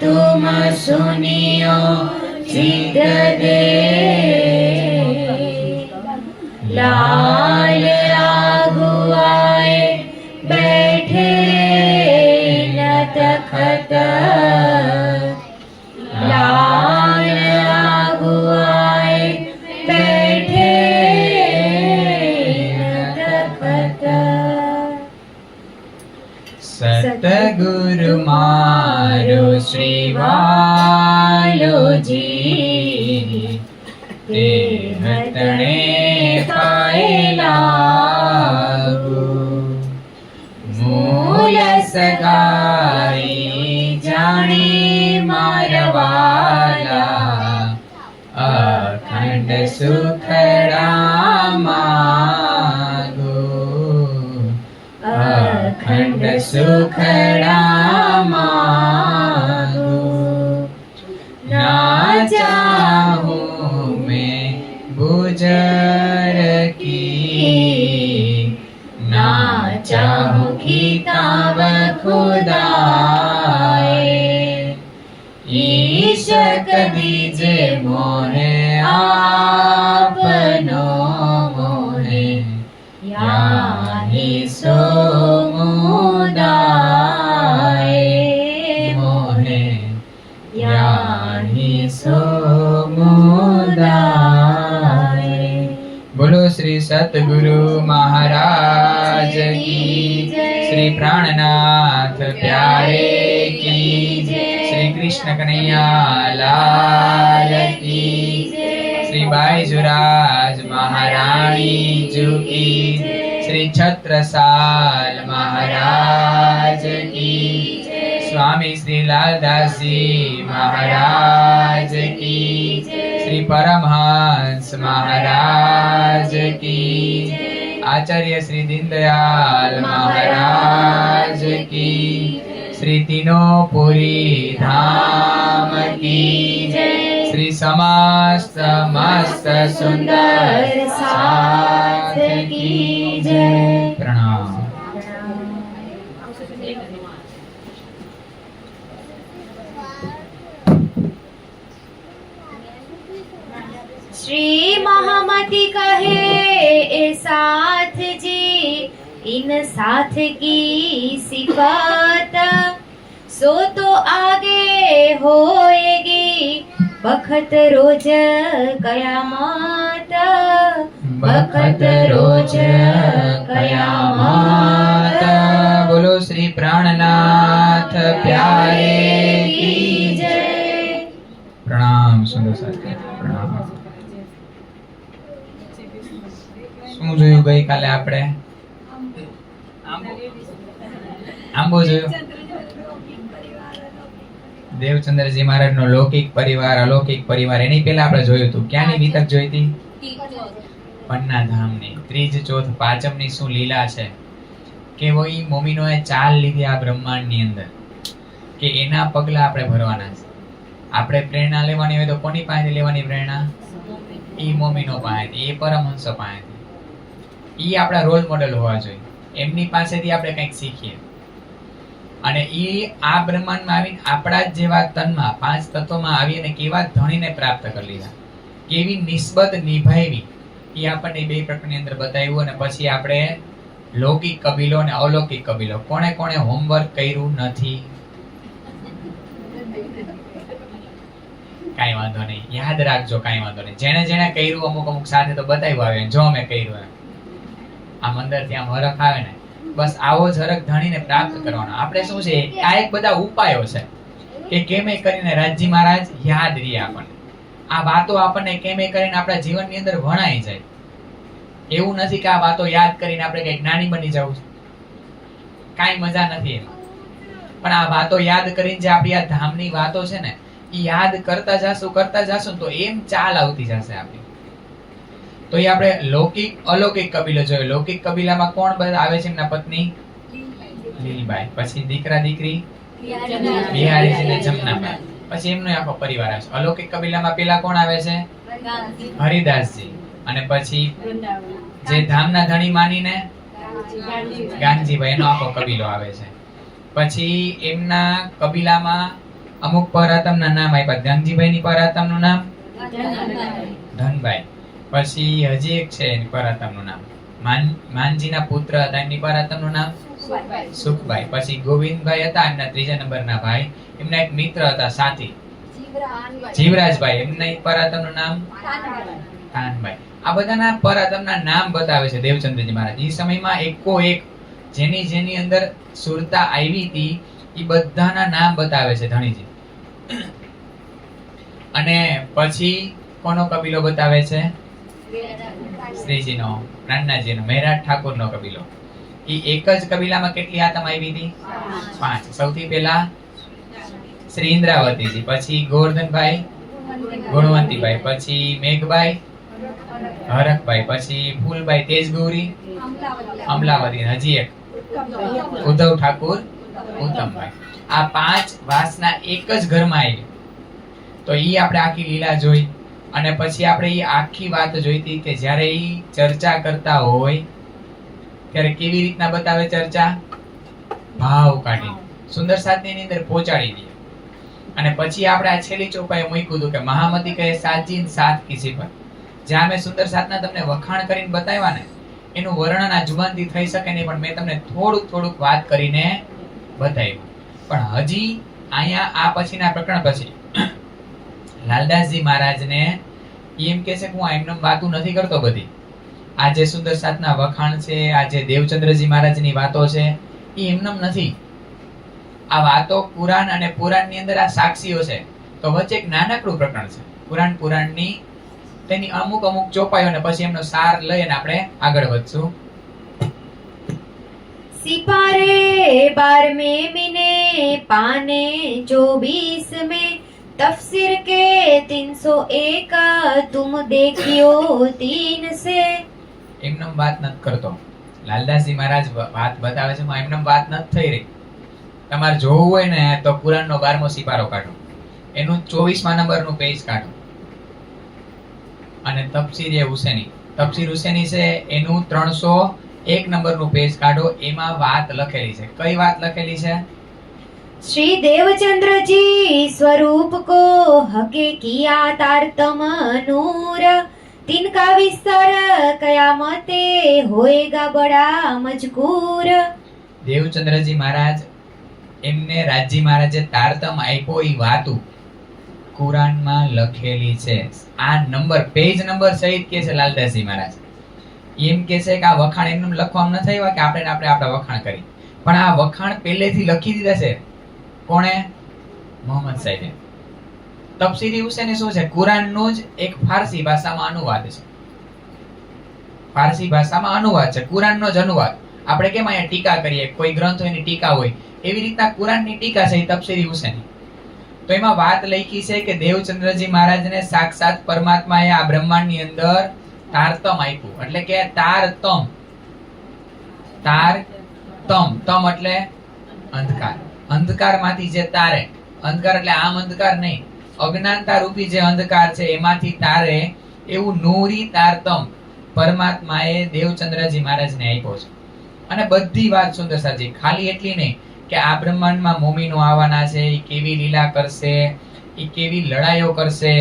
तुम सुनियो चित दे लाल आगुआए बैठे न तखत लाल आगुआए बैठे न तखत सतगुरु मारो श्री वालो जी ते हतणे पाए लागू मूल सगाई जाने मारवाला अखंड सुखड़ा मागो अखंड सुखड़ा मागो ना चाहूं मैं गुजर की ना चाहूं खिताब खुदाए ईशक दीजे मोहे आपनो मोहे याही सो मुदाए मोहे याही सो मुदाए। बोलो श्री सतगुरु महाराज की श्री प्राणनाथ प्यारे की श्री कृष्ण कन्हैया लाल की श्री बाईजुराज महारानी जी की श्री छत्रसाल महाराज की स्वामी श्री लालदास जी महाराज की श्री परमहंस महाराज की आचार्य श्री दीनदयाल महाराज की श्री तीनों पुरी धाम की श्री समस्त मस्त सुंदर साथ की जय। प्रणाम। श्री महामति कहे ए साथ जी इन साथ की सिफत सो तो आगे होएगी बखत रोज कयामत बखत रोज कयामत। बोलो श्री प्राणनाथ प्यारे की जय। प्रणाम सुंदर साथी प्रणाम। શું જોયું ગઈકાલે આપણે? આંબો જોયો. દેવચંદ્રજી મહારાજનો લૌકિક પરિવાર અલૌકિક પરિવાર એની પહેલા આપણે જોયું હતું. ક્યાંની વિતક જોઈ હતી? પન્ના ધામની ત્રીજ ચોથ પાંચમની શું લીલા છે કે વહી મોમીનોએ ચાલ લીધી આ બ્રહ્માંડની અંદર કે એના પગલા આપણે ભરવાના છે. આપણે પ્રેરણા લેવાની હોય તો કોની પાસેથી લેવાની પ્રેરણા? ઈ મોમીનો પાસેથી, એ પરમહંસો પાસેથી. ઈ આપણા રોલ મોડેલ હોવા જોઈએ. એમની પાસેથી આપણે કંઈક શીખીએ. અને ઈ આ બ્રહ્માંડમાં આવીને આપણા જ જેવા તનમાં પાંચ તત્વોમાં આવી અને કેવા ધણીને પ્રાપ્ત કરી લીધા, કેવી નિસ્બત નિભાવી, એ આપણને બે પ્રકરણની અંદર બતાવ્યું. અને પછી આપણે લૌકિક કબીલો અને અલૌકિક કબીલો કોણે કોણે હોમવર્ક કર્યું નથી? કાંઈ વાંધો નહીં, યાદ રાખજો, કાંઈ વાંધો નહીં. જેને જેને કર્યું અમુક અમુક સાથે તો બતાવ્યું આવે, જો અમે કર્યું એમ. આમ અંદર ત્યાં હરખ આવે ને, બસ આવો જ હરખ ધણીને પ્રાપ્ત કરવાનો. આપણે શું છે, આ એક બધા ઉપાયો છે કે કેમે કરીને રાજજી મહારાજ યાદ રહે આપણને. આ વાતો આપણને કેમે કરીને આપણા જીવનની અંદર વણાઈ જાય. એવું નથી કે આ વાતો યાદ કરીને આપણે કઈ જ્ઞાની બની જવું છે, કાંઈ મજા નથી એમાં. પણ આ વાતો યાદ કરીને જે આપણી આ ધામની વાતો છે ને, એ યાદ કરતા જાશું તો એમ ચાલ આવતી જશે આપણી. તો એ આપણે લૌકિક અલૌકિક કબીલો જોયો. લૌકિક કબીલામાં કોણ બધા આવે છે? એમના પત્ની લીલબાઈ, પછી દીકરા દીકરી બિહારીજી ને જમનાબાઈ, પછી એમનો આખો પરિવાર આવે છે. અલૌકિક કબીલામાં પેલા કોણ આવે છે? હરિદાસજી. અને પછી જે ધામના ધણી માનીને ગાંધીભાઈ, એનો આખો કબીલો આવે છે. પછી એમના કબીલામાં અમુક પરાતમના નામ આપ્યા. ધનજીભાઈ ની પરાતમનું નામ ધનભાઈ. પછી હજી એક છે એની પરાતમનું નામ માનજીના પુત્ર હતા, એમની પરાતમનું નામ સુખભાઈ. પછી ગોવિંદભાઈ હતા એમના ત્રીજા નંબરના ભાઈ, એમના એક મિત્ર હતા સાથી જીવરાજભાઈ, એમના પરાતમનું નામ કાનભાઈ. આ બધાના પરાતમના નામ બતાવે છે દેવચંદ્રજી મહારાજ. એ સમયમાં એકો એક જેની જેની અંદર સુરતા આવી હતી એ બધાના નામ બતાવે છે ધણીજી. અને પછી કોનો કબીલો બતાવે છે? શ્રીજીનો, નાનાજીનો, મહેરાજ ઠાકોરનો કબીલો. એ એક જ કબીલામાં કેટલી આતમ આવી હતી? 5. સૌથી પહેલા શ્રી ઇન્દ્રાવતીજી, પછી ગોવર્ધનભાઈ ગુણવંતીભાઈ, પછી મેઘભાઈ હરખભાઈ, પછી ફૂલભાઈ તેજગૌરી અમલાવતી, હજી એક ઉદ્ધવ ઠાકુર ઉત્તમભાઈ. આ 5 વાસના એક જ ઘરમાં આવી. તો ઈ આપણે આખી લીલા જોઈ અને પછી આપણે ઈ આખી વાત જોઈતી કે જ્યારે ઈ ચર્ચા કરતા હોય ત્યારે કેવી રીતના બતાવે ચર્ચા? ભાવ કાઢી સુંદર સાધની અંદર પહોંચાડી દે. અને પછી આપણે આ છેલ્લી ચોપાએ મૂક્યું હતું કે મહામતી કહે સાચી સાથ કિસી પર. જ્યાં મેં સુંદર સાધના તમને વખાણ કરીને બતાવ્યા ને એનું વર્ણન આ જુબાનથી થઈ શકે નહીં, પણ મેં તમને થોડુંક વાત કરીને બતાવ્યું. પણ હજી અહીંયા આ પછીના પ્રકરણ પછી લાલદાસજી મહારાજને એમ કે છે કે હું એમને વાતો નથી કરતો. બધી આ જે સુંદર સાધના વખાણ છે, આ જે દેવચંદ્રજી મહારાજની વાતો છે એ એમને નથી. આ વાતો પુરાણ અને પુરાણની અંદર આ સાક્ષીઓ છે. તો વચ્ચે એક નાનકડું પ્રકરણ છે પુરાણની, તેની અમુક ચોપાઈઓ ને પછી એમનો સાર લઈને આપણે આગળ વધશું. सिपारे 12वें महीने पाने 24 में तफसीर के 301 तुम देखियो 3 से. એમને વાત નથી કરતો લાલદાસજી મહારાજ, વાત બતાવે છે એમને વાત નથી થઈ રહી. તમારે જોવું હોય ને તો પુરાણનો 12મો સિપારો કાઢો, એનું 24મા નંબરનું પેજ કાઢો. અને તફસીર હુસેની છે એનું 301 નંબરનું પેજ કાઢો. એમાં વાત લખેલી છે. કઈ વાત લખેલી છે? श्री देवचंद्र जी स्वरूप को हके किया तारतम नूर, तिनका विस्तार कयामते होएगा बड़ा मजकूर. દેવચંદ્રજી મહારાજ એમને રાજજી મહારાજે તારતમ આપ્યો એ વાતો કુરાનમાં લખેલી છે. આ નંબર પેજ નંબર સહિત કે છે લાલદાસજી મહારાજ. એમ કે છે કે આ વખાણ એમને લખવામાં ન થયા કે આપણે આપણા વખાણ કરી, પણ આ વખાણ પહેલેથી લખી દીધા છે. કોણે? મોહમ્મદ સાહેબે. તફસીરી હુસેની શું છે? કુરાનનું જ એક ફારસી ભાષામાં અનુવાદ છે. ફારસી ભાષામાં અનુવાદ છે, કુરાનનો જ અનુવાદ. આપણે કેમ અહીંયા ટીકા કરીએ, કોઈ ગ્રંથ હોય એની ટીકા હોય, એવી રીતના કુરાનની ટીકા છે તફસીરી હુસેની. તો એમાં વાત લખી છે કે દેવચંદ્રજી મહારાજને સાક્ષાત પરમાત્માએ આ બ્રહ્માંડની અંદર તારતમ આપ્યું. એટલે કે તારતમ તમ એટલે અંધકાર. અંધકારમાંથી જે તારે, અંધકાર એટલે આમ અંધકાર નહીં, અજ્ઞાનતા રૂપી જે અંધકાર છે એમાંથી તારે એવું નૂરી તારતમ પરમાત્માએ દેવચંદ્રજી મહારાજને આપ્યો છે. અને બધી વાત સુંદર સાચી. ખાલી એટલી નહીં કે આ બ્રહ્માંડમાં મોમીનો આવવાના છે, એ કેવી લીલા કરશે, એ કેવી લડાઈઓ કરશે.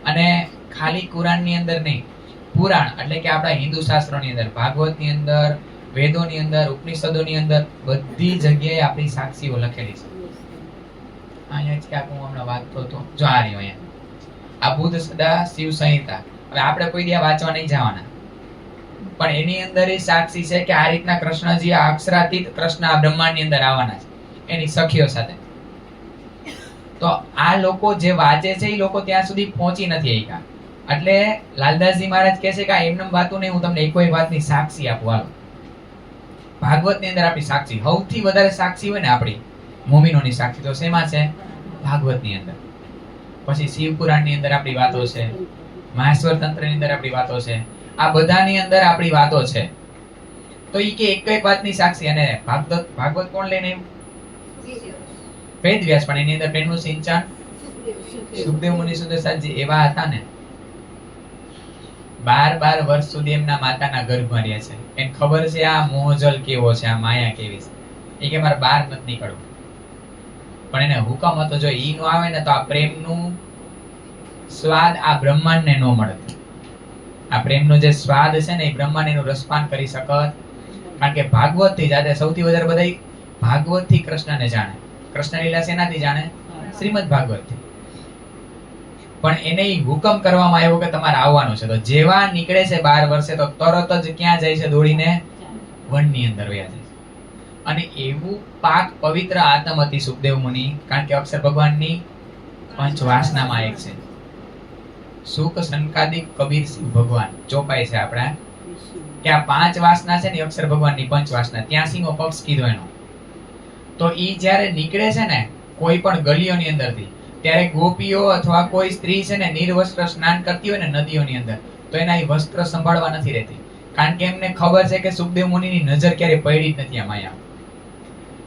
અને ખાલી કુરાનની અંદર નહીં, પુરાણ એટલે કે આપણા હિન્દુ શાસ્ત્રોની અંદર, ભાગવતની અંદર, વેદોની અંદર, ઉપનિષદોની અંદર બધી જગ્યાએ આપણી સાક્ષીઓ લખેલી છે. અહીંયા જ ક્યાંક હું હમણાં વાંચતો હતો, જો આ રહ્યો અહીંયા આ બુદ્ધ સદા શિવ સંહિતા. હવે આપણે કોઈ દિવસ વાંચવા નહીં જવાના, પણ એની અંદર એ સાક્ષી છે કે આ રીતના કૃષ્ણજી, આ અક્ષરાતીત કૃષ્ણ આ બ્રહ્માંડની અંદર આવવાના છે એની સખીઓ સાથે. તો આ લોકો જે વાંચે છે એ લોકો ત્યાં સુધી પહોંચી નથી શક્યા. એટલે લાલદાસજી મહારાજ કહે છે કે આ એમને વાતું નહીં, હું તમને કોઈ વાતની સાક્ષી આપું. હાલો, ભાગવતની અંદર આપણી સાક્ષી સૌથી વધારે સાક્ષી હોય ને આપણી મોમીનોની સાક્ષી તો શેમાં છે? ભાગવતની અંદર. પછી શિવપુરાણની અંદર આપણી વાતો છે, મહેશ્વર તંત્રની અંદર આપણી વાતો છે. આ બધાની અંદર આપણી વાતો છે. તો ઈ કે એક વાતની સાક્ષી. અને ભાગવત કોણ લઈને આવ્યું? વેદવ્યાસ. પણ એની અંદર પ્રેમનું સિંચન સુખદેવ મુનિ સુદર્શનજી એવા હતા ને, 12 વર્ષ સુધી એમના માતાના ગર્ભમાં રહ્યા છે. એને ખબર છે આ મોહજલ કેવો છે, આ માયા કેવી છે. એ કે મારે બહાર નથી નીકળવું. પણ એને હુકમ હતો જો ઈ નો આવે ને તો આ પ્રેમનું સ્વાદ આ બ્રહ્માંડને નો મળે. આ પ્રેમનો જે સ્વાદ છે ને એ બ્રહ્માંડ એનું રસપાન કરી શકત. કારણ કે ભાગવત થી જાતે સૌથી વધારે બધા ભાગવત થી કૃષ્ણને જાણે. કૃષ્ણ લીલા શેનાથી જાણે? શ્રીમદ ભાગવત થી. પણ એને ઈ હુકમ કરવામાં આવ્યો કે તમારે આવવાનું છે. તો જેવા નીકળે છે 12 વર્ષે તો તરત જ ક્યાં જાય છે? દોડીને વનની અંદર વયા જાય છે. અને એવું પાક પવિત્ર આત્મ હતી સુખદેવ મુનિ. કારણ કે અક્ષર ભગવાનની પંચ વાસનામાં એક છે. સુખ સંકાદિક કબીર સિંહ ભગવાન ચોપાઈ છે આપણા કે આ 5 વાસના છે ને અક્ષર ભગવાનની પંચ વાસના. 83મો પક્ષ કીધો એનો. તો ઈ જ્યારે નીકળે છે ને કોઈ પણ ગલીઓની અંદરથી, ત્યારે ગોપીઓ અથવા કોઈ સ્ત્રી છે ને નિર્વસ્ત્ર સ્નાન કરતી હોય ને નદીઓની અંદર, તો એના એ વસ્ત્ર સંભાળવા નથી રહેતી. કારણ કે એમને ખબર છે કે સુખદેવ મુનિની નજર ક્યારે પડી જ નથી આ માયા.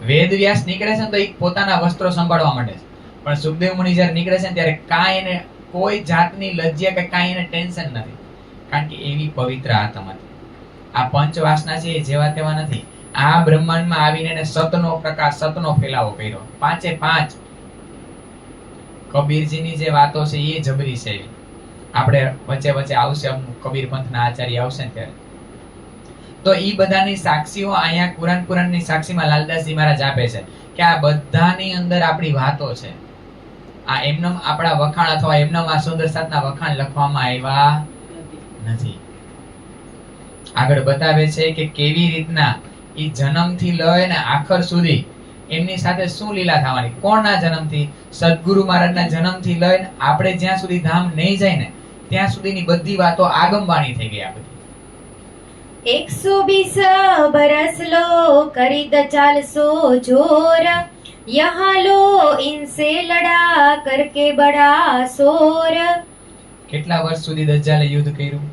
વેદ વ્યાસ નીકળે છે ને તો એ પોતાના વસ્ત્રો સંભાળવા માંડે છે. પણ સુખદેવ મુનિ જ્યારે નીકળે છે ને ત્યારે કાંઈ એને કોઈ જાતની લજ્જા કે કાંઈ એને ટેન્શન નથી. કારણ કે એવી પવિત્ર આત્મા હતી. આ પંચ વાસના છે એ જેવા તેવા નથી. આ બ્રહ્માંડમાં આવીને એને સતનો પ્રકાશ, સતનો ફેલાવો કર્યો. 5 કબીરજીની જે વાતો છે એ જબરી છે. આપણે વચ્ચે વચ્ચે આવશે કબીર પંથના આચાર્ય આવશે ને ત્યારે. તો ઈ બધાની સાક્ષીઓ અહીંયા કુરાનની સાક્ષીમાં લાલદાસજી મહારાજ આપે છે કે આ બધાની અંદર આપણી વાતો છે. આ એમનેમ આપણા વખાણ અથવા એમનેમ આ સુંદર સાતના વખાણ લખવામાં આવ્યા નથી. આગળ બતાવે છે કે કેવી રીતના ઈ જન્મથી લઈને આખર સુધી એમની સાથે શું લીલા થવાની. કોણના જન્મથી? સદગુરુ મહારાજના જન્મથી લઈને આપણે જ્યાં સુધી ધામ નહીં જાય ને ત્યાં સુધીની બધી વાતો આગમવાણી થઈ ગઈ. આ બધી 120 बरस लो करी द 400 जोर, यहाँ लो इनसे लड़ा करके बड़ा शोर. કેટલા વર્ષ સુધી દજ્જાલે યુદ્ધ કર્યું?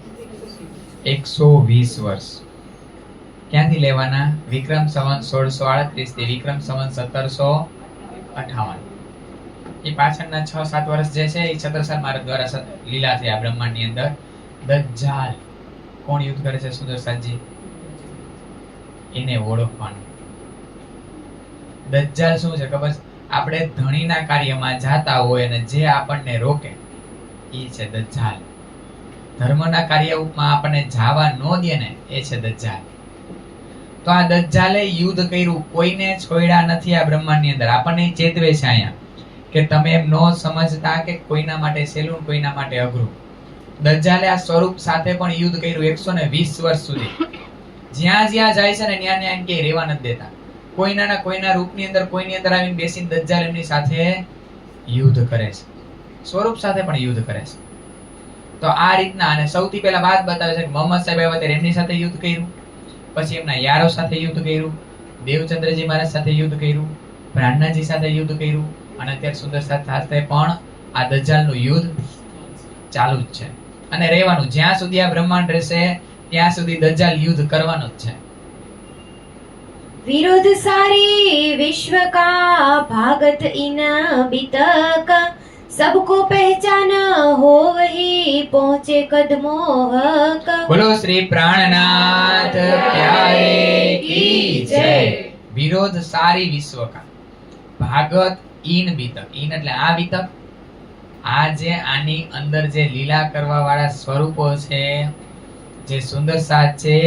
120 વર્ષ. ક્યાંથી લેવાના? વિક્રમ સંવત 1638 થી વિક્રમ સંવત 1758. એ પાછળના 6-7 વર્ષ જે છે એ છત્રસાલ મહારાજ દ્વારા લીલા થયા બ્રહ્માંડની અંદર. દજ્જાલ કોણ યુદ્ધ કરે છે? સુંદર સાતજી. એને ઓળખવાનું. દજ્જાલ શું છે ખબર? આપણે ધણીના કાર્યમાં જાતા હોય અને જે આપણને રોકે એ છે દજ્જાલ. ધર્મના કાર્યમાં આપણને જવા ન દે ને એ છે દજ્જાલ. તો આ દજ્જાલે યુદ્ધ કર્યું, કોઈને છોડ્યા નથી આ બ્રહ્માંડની અંદર. આપણને ચેતવે છે અહીંયા કે તમે એમ ન સમજતા કે કોઈના માટે સહેલું, કોઈના માટે અઘરું. દજ્જાલે આ સ્વરૂપ સાથે પણ યુદ્ધ કર્યું 120 વર્ષ સુધી. જ્યાં જ્યાં જાય છે ને ત્યાં ત્યાં કે રહેવા નથી દેતા. કોઈના રૂપની અંદર, કોઈની અંદર આવીને બેસીને દજ્જાલ એમની સાથે યુદ્ધ કરે છે. સ્વરૂપ સાથે પણ યુદ્ધ કરે છે. તો આ રીતના. અને સૌથી પહેલા વાત બતાવે છે કે મોહમ્મદ સાહેબ આવ્યા ત્યારે એમની સાથે યુદ્ધ કર્યું, પછી એમના યારો સાથે યુદ્ધ કર્યું, દેવચંદ્રજી મહારાજ સાથે યુદ્ધ કર્યું, બ્રાહ્મણજી સાથે યુદ્ધ કર્યું, અને અત્યારે સુંદર સાથે પણ આ દજ્જાલનું યુદ્ધ ચાલુ જ છે. અને રહેવાનું. જ્યાં સુધી આ બ્રહ્માંડ રહેશે ત્યાં સુધી દજ્જાલ યુદ્ધ કરવાનું જ છે. विरुद्ध सारी विश्व का भागत इन बितक, सबको पहचान हो वही पहुंचे कदमोहक. બોલો શ્રી પ્રાણનાથ પ્યારે કી જય. વિરોધ સારી વિશ્વ કા ભાગત ઈન બીતક. ઈન એટલે આ બીતક. આ જે આની અંદર જે લીલા કરવા વાળા સ્વરૂપો છે, જે સુંદર સાત છે,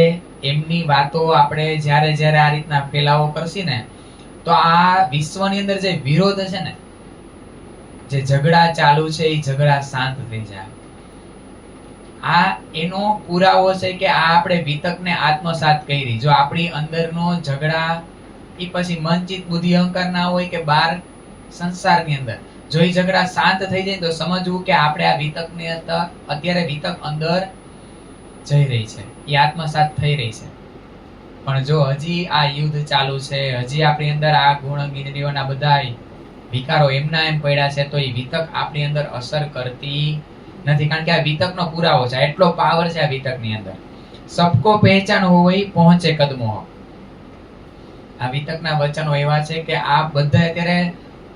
એમની વાતો આપણે જ્યારે જ્યારે આ રીતના ફેલાવો કરશી ને તો આ વિશ્વની અંદર જે વિરોધ છે ને, જે ઝઘડા ચાલુ છે એ ઝઘડા શાંત થઈ જાય. આ એનો પુરાવો છે કે આ આપણે વિતકને આત્મસાત કરી. જો આપણી અંદરનો ઝઘડા એ પછી મનચિત બુદ્ધિ અહંકાર ના હોય કે બહાર સંસારની અંદર, જો એ ઝઘડા શાંત થઈ જાય તો સમજવું કે આપણે આ વિતકને અત્યારે વિતક અંદર જઈ રહી છે, એ આત્મસાત થઈ રહી છે. પણ જો હજી આ યુદ્ધ ચાલુ છે, હજી આપણી અંદર આ ગુણ ઇન્દ્રિયોના બધા વિકારો એમના એમ પડ્યા છે, તો એ વિતક આપણી અંદર અસર કરતી નથી. કારણ કે આ વિતકનો પુરાવો છે. એટલો પાવર છે આ વિતકની અંદર. સબકો પહેચાન હોય પહોંચે કદમો. આ વિતકના વચનો એવા છે કે આ બધા અત્યારે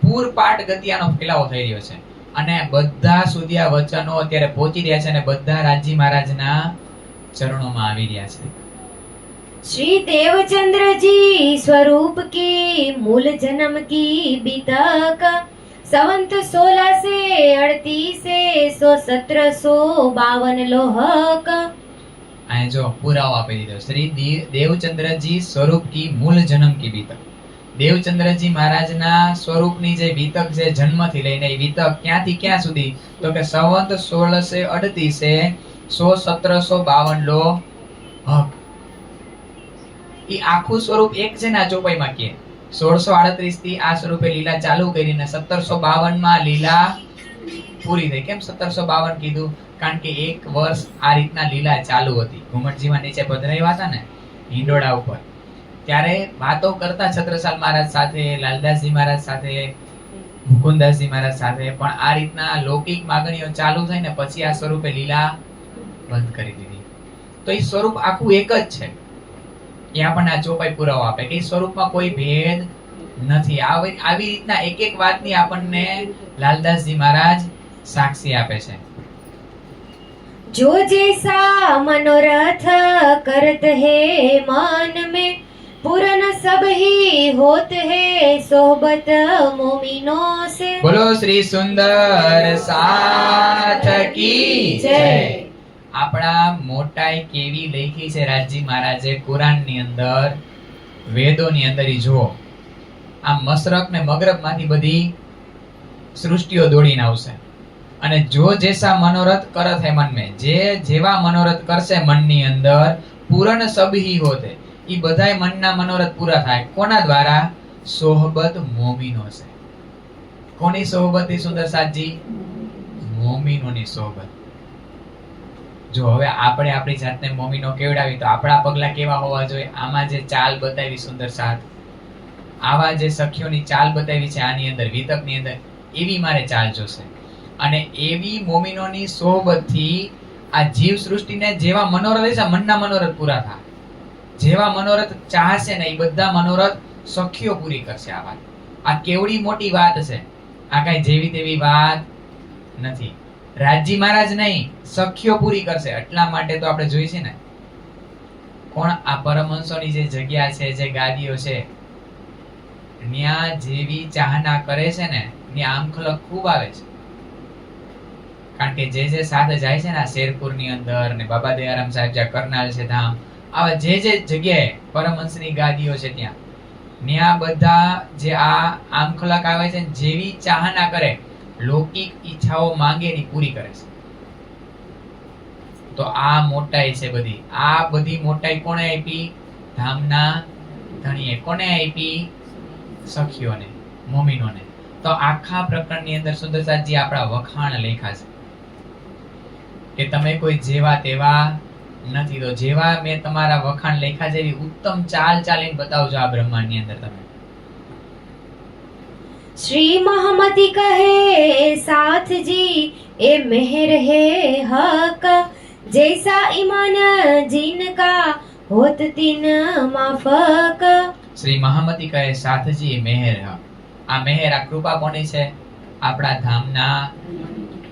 પૂરપાટ ગતિયાનો ફેલાવો થઈ રહ્યો છે, અને બધા સુધી આ વચનો અત્યારે પહોંચી રહ્યા છે, અને બધા રાજી મહારાજના ચરણોમાં આવી રહ્યા છે. श्री देवचंद्र जी स्वरूप की मूल जन्म की बीतक संवत 1638 से 1752 लोहक। અહીં જો પુરાવો આપી દીધો, શ્રી દેવચંદ્રજી સ્વરૂપ કી મૂળ જન્મ કી બીતક. દેવચંદ્રજી મહારાજના સ્વરૂપની જે બીતક છે, જન્મથી લઈને એ બીતક ક્યાંથી ક્યાં સુધી, તો કે સંવત 1638 સો 1752 લો હક. ઈ આખું સ્વરૂપ એક છે ને આ ચોપાઈમાં કે 1638 થી આ સ્વરૂપે લીલા ચાલુ કરીને 1752 માં લીલા પૂરી થઈ. કેમ 1752 કીધું? કારણ કે એક વર્ષ આ રીતના લીલા ચાલુ હતી. ઘુમટજીમાં નીચે પધરાવ્યા હતા ને હિંડોળા ઉપર, ત્યારે વાતો કરતા છત્રસાલ મહારાજ સાથે, લાલદાસજી મહારાજ સાથે, મુકુંદાસજી મહારાજ સાથે, પણ આ રીતના લૌકિક માગણીઓ ચાલુ થઈ ને પછી આ સ્વરૂપે લીલા બંધ કરી દીધી. તો એ સ્વરૂપ આખું એક જ છે. એ આપણને આ ચોપાઈ પુરાવો આપે કે સ્વરૂપમાં કોઈ ભેદ નથી. આવી રીતના એક એક વાતની આપણને લાલદાસજી મહારાજ સાક્ષી આપે છે. जो जैसा मनोरथ करत है मन में पूरन सब ही होत है सोहबत मोमिनों से। बोलो श्री सुंदर साथ की जय. આપણા મોટાઈ કેવી લખી છે રાજજી મહારાજે કુરાનની અંદર, વેદોની અંદર. ઈ જુઓ, આ મશરક ને મગરબ માંથી બધી સૃષ્ટિઓ દોડીને આવશે. અને જો જેસા મનોરથ કરત હે મન में, જે જેવા મનોરથ કરશે મનની અંદર, પૂરણ સબહી હોતે, ઈ બધાય મનના મનોરથ પૂરા થાય. કોના દ્વારા? સોહબત મોમીનો છે. કોની સોહબત? સુંદર સાજી મોમીનોની સોહબત. જો હવે આપણે આપણી જાતને મોમીનો કેવડાવી તો આપણા પગલા કેવા હોવા જોઈએ? આમાં જે ચાલ બતાવી સુંદર સાથ, આવા જે સખીઓની ચાલ બતાવી છે આની અંદર, વિતકની અંદર, એવી મારે ચાલ જોશે. અને એવી મોમીનોની સોહબતથી આ જીવ સૃષ્ટિને જેવા મનોરથ છે, મનના મનોરથ પૂરા થાય. જેવા મનોરથ ચાહશે ને એ બધા મનોરથ સખીઓ પૂરી કરશે. આ વાત, આ કેવડી મોટી વાત છે. આ કઈ જેવી તેવી વાત નથી. રાજજી મહારાજ નહીં, સખીઓ પૂરી કરશે. એટલા માટે તો આપણે જોઈ છે ને, કોણ આ પરમહંસોની જે જગ્યા છે, જે ગાદીઓ છે, ત્યાં જેવી ચાહના કરે છે ને, ત્યાં આમખલક ખૂબ આવે છે. કારણ કે જે સાથે જાય છે ને આ શેરપુરની અંદર ને બાબા દયારામ સાહેબ જ્યાં કરનાલ છે ધામ, આવા જે જગ્યાએ પરમહંસની ગાદીઓ છે ત્યાં બધા જે આ આમખલક આવે છે, જેવી ચાહના કરે, લૌકિક ઈચ્છાઓ માંગે ની પૂરી કરે છે. તો આ મોટાઈ છે બધી. આ બધી મોટાઈ કોણે આપી? ધામના ધણીએ. કોને આપી? સખીઓને, મોમીનોને. તો આખા પ્રકરણની અંદર સુંદરસાજી આપણા વખાણ લખ્યા છે કે તમે કોઈ જેવા તેવા નથી. તો જેવા મેં તમારા વખાણ લખ્યા છે એવી ઉત્તમ ચાલ ચાલીને બતાવજો આ બ્રહ્માંડની અંદર તમે. श्री महामती कहे साथ जी ए मेहर है हक जैसा ईमान जिनका होत तीन माफक। શ્રી મહામતી કહે સાથજી મેહર હક. આ મેહર, આ કૃપા કોની છે? આપણા ધામના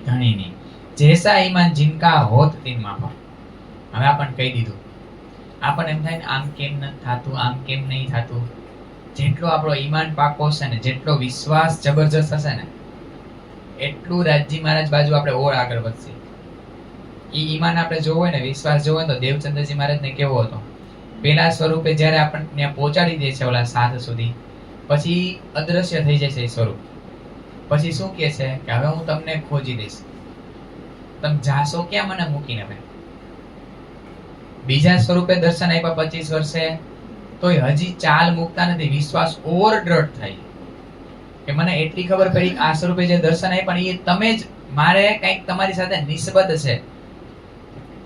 ધણીની. જૈસા ઈમાન જિનકા હોત તીન માફક. હવે આપણને કહી દીધું. આપણને એમ થાય ને આમ કેમ નથી થાતું, આમ કેમ નહીં થાતું. જેટલો આપણો ઈમાન પાકો છે ને, જેટલો વિશ્વાસ જબરજસ્ત હશે ને, એટલું રાજજી મહારાજ બાજુ આપણે ઓર આગળ વધશે. ઈ ઈમાન આપણે જોવો હોય ને, વિશ્વાસ જોવો હોય તો દેવચંદ્રજી મહારાજને કેવો હતો? પેલા સ્વરૂપે જ્યારે આપણને પહોંચાડી દે છે ઓલા સાધ સુધી, પછી અદ્રશ્ય થઈ જાય છે એ સ્વરૂપ. પછી શું કહે છે કે હવે હું તમને ખોજી દઈશ, તમે જાશો ક્યાં મને મૂકીને? ભાઈ બીજા સ્વરૂપે દર્શન આપ્યા 25 વર્ષે, તોય હજી ચાલ મૂકતા નથી. વિશ્વાસ ઓર દ્રઢ થાય કે મને એટલી ખબર પડી આ સ્વરૂપે જે દર્શન આપ્યા એ તમે જ, મારે કંઈક તમારી સાથે નિસ્બત છે,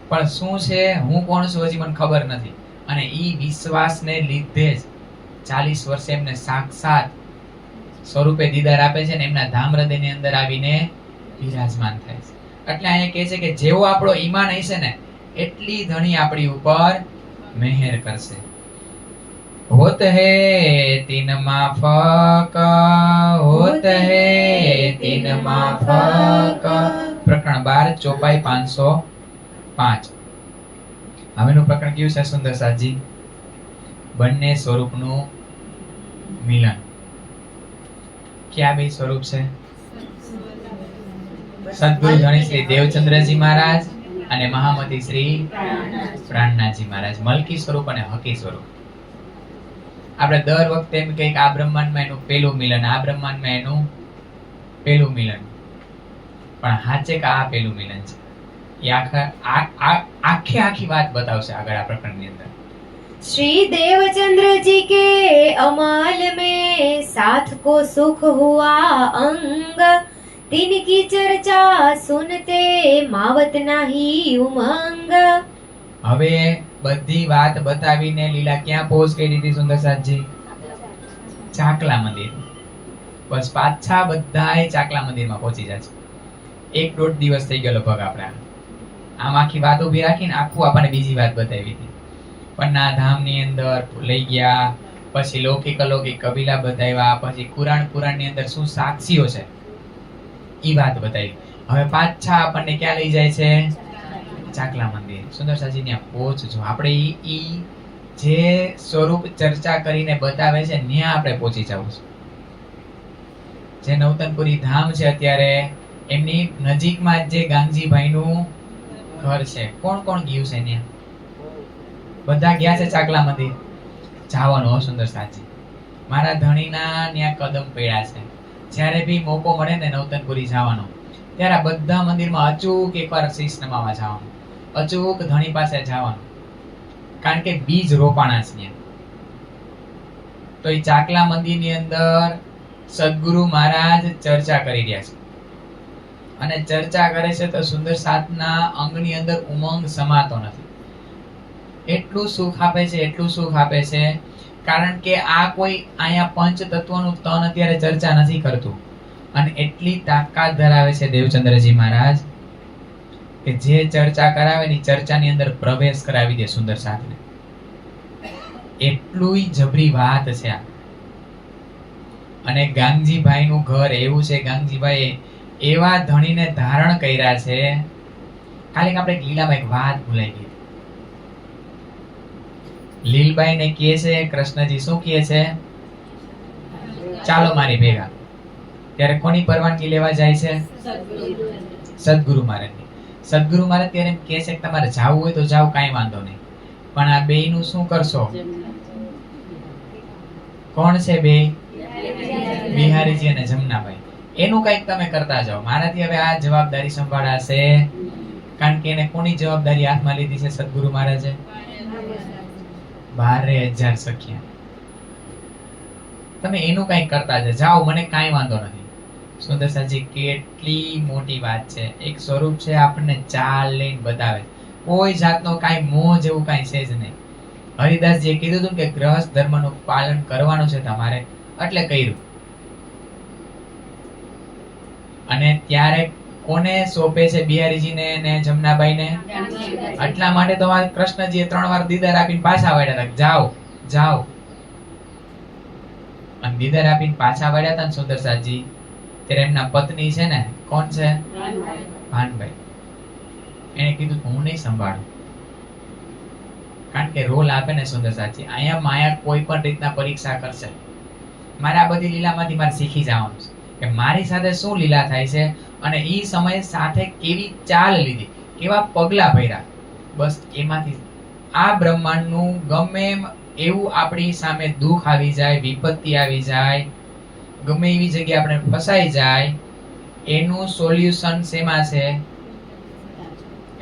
પણ શું છે, હું કોણ છું હજી મને ખબર નથી. અને ઈ વિશ્વાસને લીધે જ 40 વર્ષે એમને સાક્ષાત સ્વરૂપે દીદાર આપે છે ને એમના ધામ હૃદયની અંદર આવીને વિરાજમાન થાય છે. એટલે અહીંયા કહે છે કે જેવો આપણો ઈમાન હશે ને, એટલી ધણી આપણી ઉપર મહેર કરશે. होत है तीन माफक, होत है तीन माफक. પ્રકરણ 12 ચોપાઈ 505. હવેનું પ્રકરણ કયું છે સુંદર સાજી? બંને સ્વરૂપનું મિલન. ક્યાં બે સ્વરૂપ છે? સદગુરુ ધણી શ્રી દેવચંદ્રજી મહારાજ અને મહામતી શ્રી પ્રાણનાથજી મહારાજ. મલકી સ્વરૂપ અને હકી સ્વરૂપ. આપણે દર વખતે એમ કહીએ કે આ બ્રહ્માંડમાં એનું પેલું મિલન, આ બ્રહ્માંડમાં એનું પેલું મિલન, પણ હાચે કે આ પેલું મિલન છે એ આખી વાત બતાવશે આગળ આ પ્રકરણની અંદર. श्री देवचंद्र जी के अमाल में साथ को सुख हुआ अंग, तिनकी चर्चा सुनते मावत नहीं उमंग. હવે બધી વાત બતાવીને લીલા ક્યાં પહોંચ ગઈ હતી સુંદરસાદજી? ચાકલા મંદિર. બસ પાછા બધાય ચાકલા મંદિરમાં પહોંચી જાય છે. 1-1.5 દિવસ થઈ ગયો લગભગ. આપણે આમ આખી વાત ઉભી રાખીને આખું આપણને બીજી વાત બતાવી હતી. પન્ના ધામની અંદર લઈ ગયા, પછી લૌકિક અલૌકિક કબીલા બતાવ્યા, પછી કુરાણની અંદર શું સાક્ષીઓ છે ઈ વાત બતાવી. હવે પાછા આપણને ક્યાં લઈ જાય છે? ચાકલા મંદિર. સુંદરસાજી ત્યાં પહોંચજો. આપણે ઈ જે સ્વરૂપ ચર્ચા કરીને બતાવે છે ત્યાં આપણે પહોંચી જવું છે. જે નવતનપુરી ધામ છે અત્યારે એમની નજીકમાં જે ગાંગજીભાઈનું ઘર છે, કોણ કોણ ગયું છે ત્યાં? બધા ગયા છે ચાકલા મંદિર. જવાનું હો સુંદરસાજી. મારા ધણીના ત્યાં કદમ પડ્યા છે. જ્યારે બી મોકો મળે ને નવતનપુરી જવાનો, ત્યારે બધા મંદિરમાં અચૂક એકવાર શીશ નમાવા જવાનું, અચૂક ધણી પાસે જવાનું, કારણ કે બીજ રોપાણા છે ત્યાં. તો એ ચાકલા મંદિરની અંદર સદગુરુ મહારાજ ચર્ચા કરી રહ્યા છે, અને ચર્ચા કરે છે તો સુંદર સાતના અંગની અંદર ઉમંગ સમાતો નથી. એટલું સુખ આપે છે, એટલું સુખ આપે છે, કારણ કે આ કોઈ અહીંયા પંચ તત્વનું તન અત્યારે ચર્ચા નથી કરતું. અને એટલી તાકાત ધરાવે છે દેવચંદ્રજી મહારાજ કે જે ચર્ચા કરાવે ની ચર્ચાની અંદર પ્રવેશ કરાવી દે સુંદર સાથને. એટલું જબરી વાત છે આ. અને ગાંગજીભાઈ નું ઘર એવું છે, ગાંગજીભાઈ એવા ધણીને ધારણ કર્યા છે. ખાલી આપણે લીલામાં એક વાત ભૂલાઈ ગઈ. લીલબાઈ ને કહે છે કૃષ્ણજી, શું કહે છે? ચાલો મારી ભેગા. ત્યારે કોની પરવાનગી લેવા જાય છે? સદગુરુ મહારાજની. સદગુરુ મહારાજ ત્યારે એમ કહે છે કે તમારે જાવું હોય તો જાવ, કાંઈ વાંધો નહીં, પણ આ બે નું શું કરશો? કોણ છે બે? બિહારીજી અને જમનાભાઈ. એનું કંઈક તમે કરતા જાઓ. મારાથી હવે આ જવાબદારી સંભાળાશે, કારણ કે એને કોની જવાબદારી હાથમાં લીધી છે સદગુરુ મહારાજે? 12,000 સખ્યા. તમે એનું કંઈક કરતા જાઓ, મને કાંઈ વાંધો નથી. સુંદરસાજી કેટલી મોટી વાત છે. એક સ્વરૂપ છે, આપણને ચાલ લઈને બતાવે. કોઈ જાતનો કાંઈ મોહ જેવું કાંઈ છે જ નહીં. હરિદાસજીએ કીધું હતું કે ગ્રહસ્થ ધર્મનું પાલન કરવાનું છે તમારે, એટલે કર્યું. અને ત્યારે કોને સોંપે છે? બિહારીજીને ને જમનાબાઈને. એટલા માટે તો કૃષ્ણજીએ 3 વાર દીદાર આપીને પાછા વાળ્યા હતા, જાઓ જાઓ. અને દીદાર આપીને પાછા વાળ્યા હતા ને સુંદરસાજી, ત્યારે એમના પત્ની છે ને, કોણ છે? ભાનભાઈ. એને કીધું હું નહીં સંભાળું, કારણ કે રોલ આપે ને સુંદરસાજી, અહીંયા માયા કોઈ પણ રીતના પરીક્ષા કરશે. મારે આ બધી લીલામાંથી મારે શીખી જવાનું છે કે મારી સાથે શું લીલા થાય છે, અને એ સમય સાથે કેવી ચાલ લીધી, કેવા પગલા ભર્યા. બસ એમાંથી આ બ્રહ્માંડનું ગમે એવું આપણી સામે દુઃખ આવી જાય, વિપત્તિ આવી જાય, ગમે એવી જગ્યાએ આપણે ફસાઈ જાય, એનું સોલ્યુશન શેમાં છે?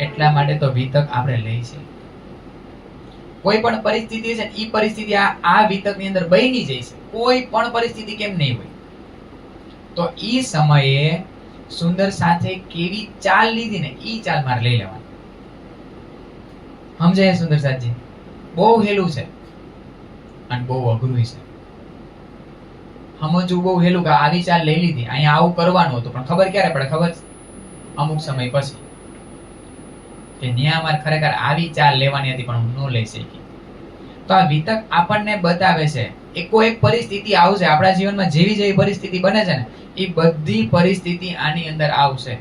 એટલા માટે તો વિતક આપણે લઈ છે. કોઈ પણ પરિસ્થિતિ છે, ઈ પરિસ્થિતિ આ વિતકની અંદર બની જાય છે. કોઈ પણ પરિસ્થિતિ કેમ નહીં હોય. તો ઈ સમયે સુંદર સાથે કેવી ચાલ લીધી ને, ઈ ચાલ મારે લઈ લેવાની. સમજાય સુંદર સાજી? બહુ હેલું છે અને બહુ અઘરું છે. સમજવું બહુ હેલું કે આવી ચાલ લઈ લીધી, અહીંયા આવું કરવાનું હતું, પણ ખબર ક્યારે પડે? ખબર અમુક સમય પછી કે ન્યા મારે ખરેખર આવી ચાલ લેવાની હતી પણ હું ન લઈ શકી. તો આ વિતક આપણને બતાવે છે એકો એક પરિસ્થિતિ આવશે આપણા જીવનમાં, જેવી જેવી પરિસ્થિતિ બને છે ને, એ બધી પરિસ્થિતિ આની અંદર આવશે.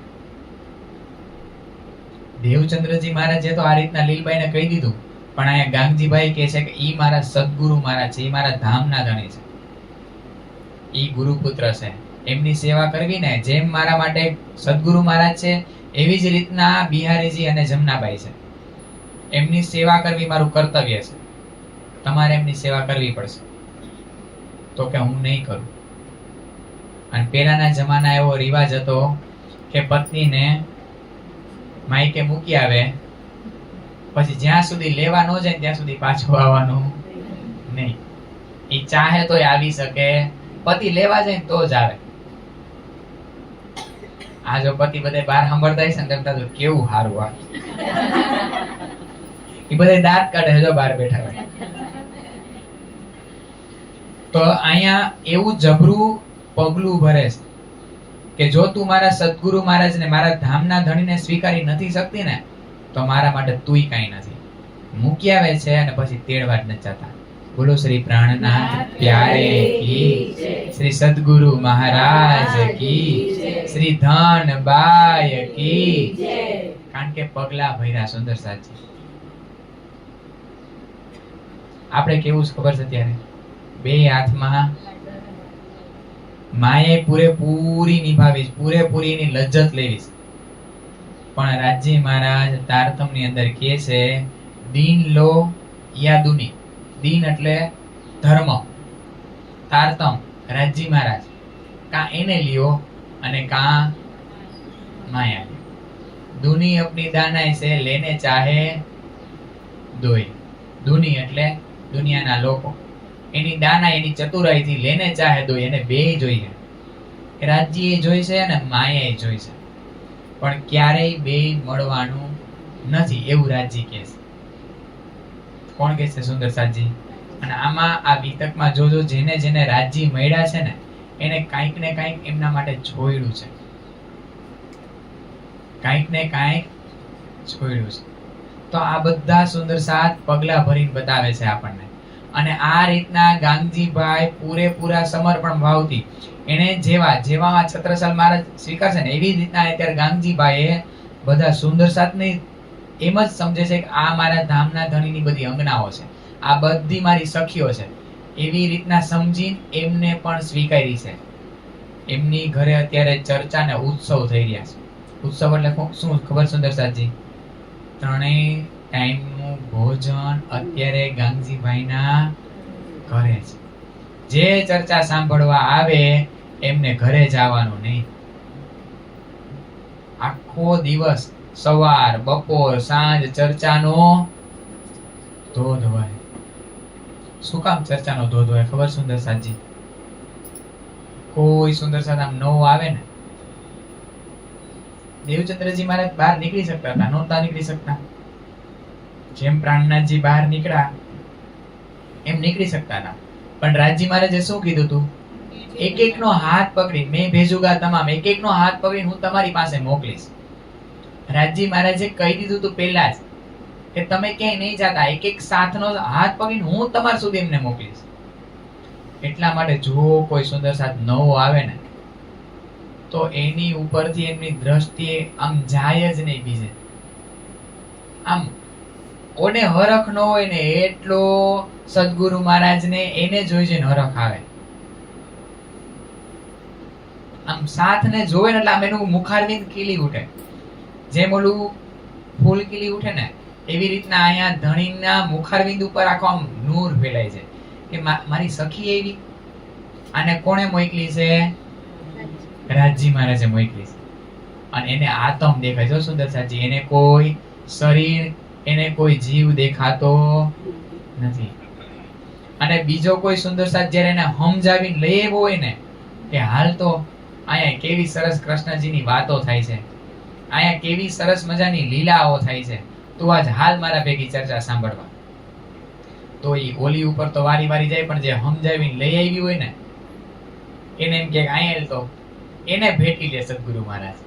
દેવચંદ્રજી મહારાજે તો આ રીતના લીલબાઈને કહી દીધું પણ અહીંયા ગાંગજીભાઈ કહે છે કે ઈ મારા સદગુરુ મહારાજ છે, ઈ મારા ધામના ધણી છે, ઈ ગુરુપુત્ર છે. એમની સેવા કરવી ને જેમ મારા માટે સદગુરુ મહારાજ છે એવી જ રીતના બિહારીજી અને જમનાબાઈ છે. એમની સેવા કરવી મારું કર્તવ્ય છે. તમારે એમની સેવા કરવી પડશે. તો કે હું નહીં કરું. અને પહેલાના જમાના એવો રિવાજ હતો કે પત્નીને માયકે મૂકી આવે પછી જ્યાં સુધી લેવા ન જાય ત્યાં સુધી પાછું આવવાનું નહીં. એ ચાહે તોય આવી શકે, પતિ લેવા જાય તો જ આવે. આ જો પતિ બધે બહાર સાંભળતા હશે ને તેમતા તો કેવું સારું આ એ બધે દાંત કાઢે જો બહાર બેઠા હોય. તો અહીંયા એવું જબરું પગલું ભરે છે કે જો તું મારા સદગુરુ મહારાજને મારા ધામના ધણીને સ્વીકારી નથી શકતી ને તો મારા માટે તુંય કાંઈ નથી. મૂકી આવે છે અને પછી તેડવા જ નથી જતા. બોલો શ્રી પ્રાણનાથ પ્યારે કી, શ્રી સદગુરુ મહારાજ કી, શ્રી ધનબાઈ કી. કારણ કે પગલા ભર્યા સુંદર સાચી. આપણે કેવું ખબર છે ત્યારે બે હાથમાં માએ પૂરેપૂરી નિભાવીશ, પૂરેપૂરી એની લજ્જત લેવીશ. પણ રાજજી મહારાજ તારતમની અંદર કહે છે દીન લો યા દુની. દીન એટલે ધર્મ, તારતમ રાજજી મહારાજ કા એને લ્યો અને કા માયા લ્યો. દુની અપની દાનાય છે લેને ચાહે દોય. દુની એટલે દુનિયાના લોકો, એની દાના એની ચતુરાઈથી લેને ચાહે દોય. એને બે જોઈએ, રાજ્ય એ જોઈશે અને માયા એ જોઈશે, પણ ક્યારેય બે મળવાનું નથી એવું રાજજી કહે છે. કોણ કહે છે? સુંદર સાજી. અને આમાં આ વિતકમાં જોજો જેને જેને રાજ્ય મળ્યા છે ને એને કાંઈક ને કાંઈક એમના માટે છોડ્યું છે, કાંઈક ને કાંઈક છોડ્યું છે. તો આ બધા સુંદર સાત પગલા ભરીને બતાવે છે આપણને. અને આ રીતના ગાંગજીભાઈ પૂરેપૂરા સમર્પણ ભાવથી એને જેવા છત્રસાલ મહારાજ સ્વીકારશે ને એવી રીતના અત્યારે ગાંગજીભાઈએ બધા સુંદર સાતને એમ જ સમજે છે કે આ મારા ધામના ધણીની બધી અંગનાઓ છે, આ બધી મારી સખીઓ છે, એવી રીતના સમજી એમને પણ સ્વીકારી છે. એમની ઘરે અત્યારે ચર્ચા ને ઉત્સવ થઈ રહ્યા છે. ઉત્સવ એટલે શું ખબર સુંદર સાતજી? ત્રણેય ટાઈમનું ભોજન અત્યારે ગાંગજીભાઈના ઘરે છે. જે ચર્ચા સાંભળવા આવે એમને ઘરે જવાનું નહીં. આખો દિવસ સવાર બપોર સાંજ ચર્ચાનો ધોધ હોય. શું કામ ચર્ચાનો ધોધ હોય ખબર સુંદર સાજી? કોઈ સુંદર સાત આમ નવો આવે ને, દેવચંદ્રજી મહારાજ બહાર નીકળી શકતા હતા, નહોતા નીકળી શકતા. જેમ પ્રાણનાથજી બહાર નીકળ્યા એમ નીકળી શકતા હતા, પણ રાજજી મહારાજે શું કીધું તું? એક એક નો હાથ પકડી મેં ભેજુગા તમામ, એક એક નો હાથ પકડીને હું તમારી પાસે મોકલીશ. રાજજી મહારાજે કહી દીધું તું પહેલા જ કે તમે ક્યાંય નહીં જતા, એક એક સાથનો હાથ પકડીને હું તમારા સુધી એમને મોકલીશ. એટલા માટે જો કોઈ સુંદર સાથ નવો આવે ને તો એની ઉપરથી એમની દ્રષ્ટિએ આમ જાય જ નહીં બીજે. આમ ઓને હરખ ન હોય ને એટલો સદગુરુ મહારાજને એને જોઈ જોઈને હરખ આવે. આમ સાથને જોવે ને એટલે આમ એનું મુખારવિંદ ખીલી ઉઠે. જેમ ઓલું ફૂલ ખીલી ઉઠે ને એવી રીતના અહીંયા ધણીના મુખારવિંદ ઉપર આખો આમ નૂર ફેલાય છે કે મારી સખી એવી. આને કોણે મોકલી છે? રાજજી મહારાજે મોકલી છે. અને એને આત્મ દેખાય છે સુંદર સાજી. એને કોઈ શરીર, એને કોઈ જીવ દેખાતો નથી. અને બીજો કોઈ સુંદર સાથ જ્યારે એને સમજાવીને લઈ આવ્યો હોય ને કે હાલ તો અહીંયા કેવી સરસ કૃષ્ણજીની વાતો થાય છે, અહીંયા કેવી સરસ મજાની લીલાઓ થાય છે, તું આજ હાલ મારા ભેગી ચર્ચા સાંભળવા. તો એ ઓલી ઉપર તો વારી વારી જાય, પણ જે સમજાવીને લઈ આવી હોય ને એને એમ કે અહીંયા તો એને ભેટી લે સદગુરુ મહારાજ.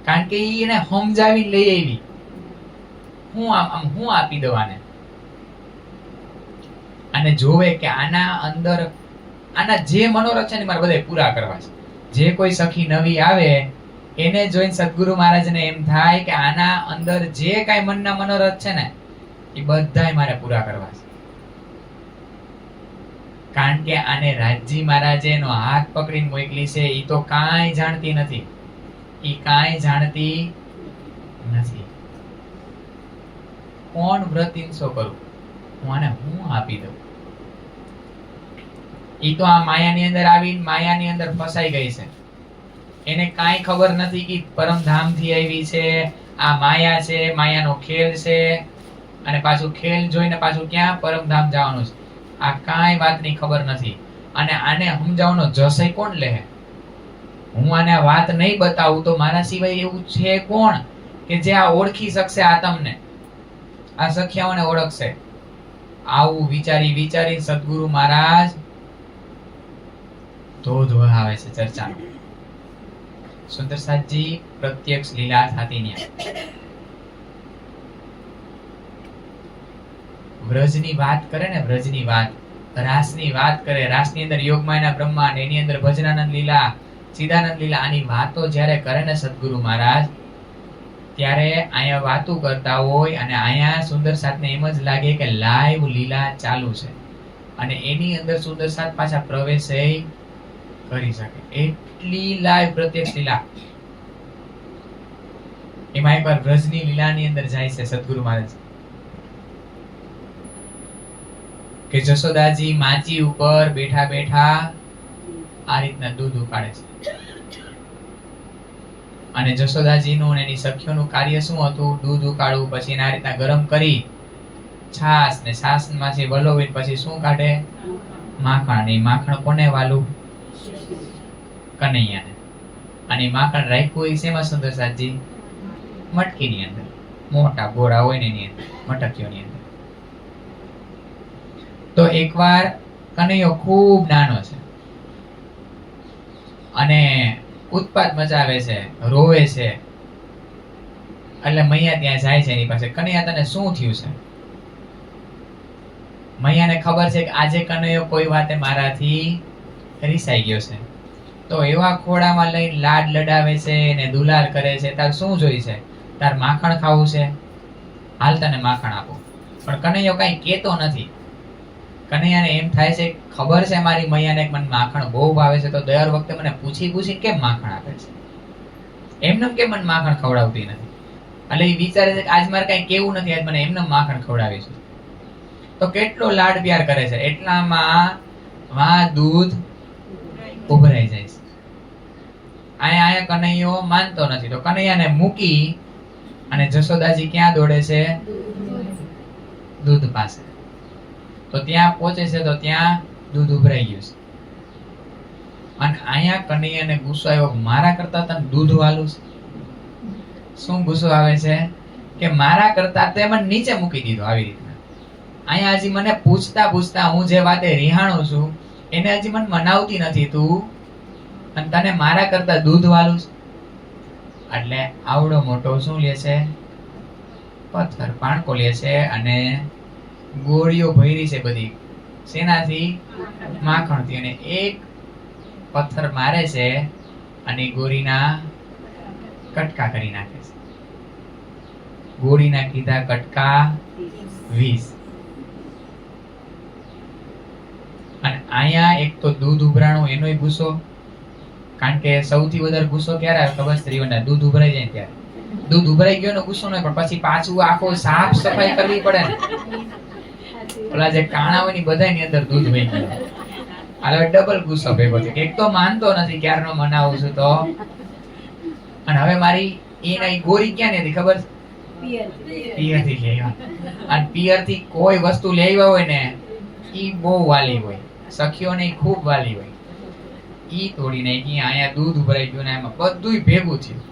કારણ કે એને સમજાવીને લઈ આવી. હું આપી દઉં આને. અને જોવે કે આના અંદર આના જે મનોરથ છે ને મારે બધા પૂરા કરવા છે. જે કોઈ સખી નવી આવે એને જોઈને સદગુરુ મહારાજને એમ થાય કે આના અંદર જે કાંઈ મનના મનોરથ છે ને એ બધાય મારે પૂરા કરવા છે. કારણ કે આને રાજજી મહારાજે એનો હાથ પકડીને મોકલી છે. એ તો કાંઈ જાણતી નથી, એ કાંઈ જાણતી નથી. કોણ વ્રત ઈંસો કરું, હું આને હું આપી દઉં. ઈ તો આ માયાની અંદર આવીને માયાની અંદર ફસાઈ ગઈ છે. એને કાંઈ ખબર નથી કે પરમધામ થી આવી છે, આ માયા છે, માયાનો ખેલ છે, અને પાછું ખેલ જોઈને પાછું ક્યાં પરમધામ જવાનું છે. આ કાંઈ વાતની ખબર નથી. અને આને સમજાવવાનો જશે કોણ લે? હું આને આ વાત નહીં બતાવું તો મારા સિવાય એવું છે કોણ કે જે આ ઓળખી શકશે, આ તમને આ સખિયાઓને ઓળખશે? આવું વિચારી વિચારી સદગુરુ મહારાજ ધોધ વહાવે છે ચર્ચાનો. સુંદરસાદજી પ્રત્યક્ષ લીલા થતી ન્યા વ્રજની વાત કરે ને, વ્રજની વાત, રાસની વાત કરે. રાસની અંદર યોગમાયાના બ્રહ્માંડ, એની અંદર ભજનાનંદ લીલા, ચિદાનંદ લીલા, આની વાતો જ્યારે કરે ને સદગુરુ મહારાજ, ત્યારે અહીંયા વાતો કરતા હોય અને અહીંયા સુંદરસાદને એમ જ લાગે કે લાઈવ લીલા ચાલુ છે. અને એની અંદર સુંદરસાદ પાછા પ્રવેશ કરી શકે એટલી લાઈવ પ્રત્યક્ષ લીલા. એમાં એકવાર વ્રજની લીલાની અંદર જાય છે સદગુરુ મહારાજ કે જશોદાજી માચી ઉપર બેઠા બેઠા આ રીતના દૂધ ઉકાળે છે. અને જશોદાજીનું અને એની સખીઓનું કાર્ય શું હતું? દૂધ ઉકાળવું, પછી આ રીતના ગરમ કરી છાસ ને છાસમાંથી વલોવીને પછી શું કાઢે? માખણ. એ માખણ કોને વાલું? કનૈયાને. અને માખણ રાખ્યું હોય શેમાં સુંદરસાદજી? મટકીની અંદર, મોટા ગોળા હોય ને એની અંદર, મટકીઓની અંદર. તો એકવાર કનૈયો ખૂબ નાનો છે અને ઉત્પાત મચાવે છે, રોવે છે. એટલે મૈયા ત્યાં જાય છે એની પાસે. કનૈયા તને શું થયું છે? મૈયાને ખબર છે કે આજે કનૈયો કોઈ વાતે મારાથી રીસાઈ ગયો છે. તો એવા ખોડામાં લઈને લાડ લડાવે છે ને દુલાર કરે છે. તાર શું જોઈ છે? તાર માખણ ખાવું છે? હાલ તને માખણ આપો. પણ કનૈયો કઈ કેતો નથી. કનૈયાને એમ થાય છે ખબર છે મારી મૈયાને મને માખણ બહુ ભાવે છે, તો દર વખતે મને પૂછી પૂછી કેમ માખણ આપે છે, એમને કેમ મને માખણ ખવડાવતી નથી. એટલે એ વિચારે છે કે આજ મારે કઈ કેવું નથી, આજ મને એમને માખણ ખવડાવી છે. તો કેટલો લાડ પ્યાર કરે છે. એટલામાં વા દૂધ ઉભરાઈ જાય છે. અહીંયા કનૈયો માનતો નથી. તો કનૈયાને મૂકી અને જશોદાજી ક્યાં દોડે છે? દૂધ પાસે. તો ત્યાં પહોંચે છે તો ત્યાં દૂધ ઉભરાઈ ગયું છે. અને અહીંયા કનૈયાને ગુસ્સો આવ્યો, મારા કરતા તને દૂધ વાલું છે. શું ગુસ્સો આવે છે કે મારા કરતા તે મને નીચે મૂકી દીધો. આવી રીતના અહીંયા હજી મને પૂછતા પૂછતા હું જે વાતે રિહાણું છું એને હજી મને મનાવતી નથી તું, અને તને મારા કરતા દૂધ વાલું છે. એટલે આવડો મોટો શું લે છે? પથ્થર પાણકો લે છે અને ગોળીઓ ભરી છે બધી. શેનાથી? માખણથી. અને એક પથ્થર મારે છે અને ગોળીના કટકા કરી નાખે છે. ગોળીના કીધા કટકા 20. અને અહીંયા એક તો દૂધ ઉભરાણું એનોય ગુસ્સો. કારણ કે સૌથી વધારે ગુસ્સો ક્યારે આવે ખબર? સ્ત્રીઓને દૂધ ઉભરાઈ જાય ત્યારે. દૂધ ઉભરાઈ ગયો ને ગુસ્સો નહીં, પણ પછી પાછું આખો સાફ સફાઈ કરવી પડે ને. ઓલા જે કાણા હોય ને બધાની અંદર દૂધ વહી ગયું. હવે ડબલ ગુસ્સો ભેગો છે. એક તો માનતો નથી ક્યારનો મનાવું છું તો, અને હવે મારી એના ગોરી ક્યાં નથી ખબર? પિયર થી લેવા. અને પિયર થી કોઈ વસ્તુ લેવા હોય ને ઈ બહુ વાલી હોય, સખીઓને ખૂબ વાલી હોય. ઈ તોડી નાખી. અહીંયા દૂધ ઉભરાઈ ગયું ને એમાં બધુંય ભેગું થયું.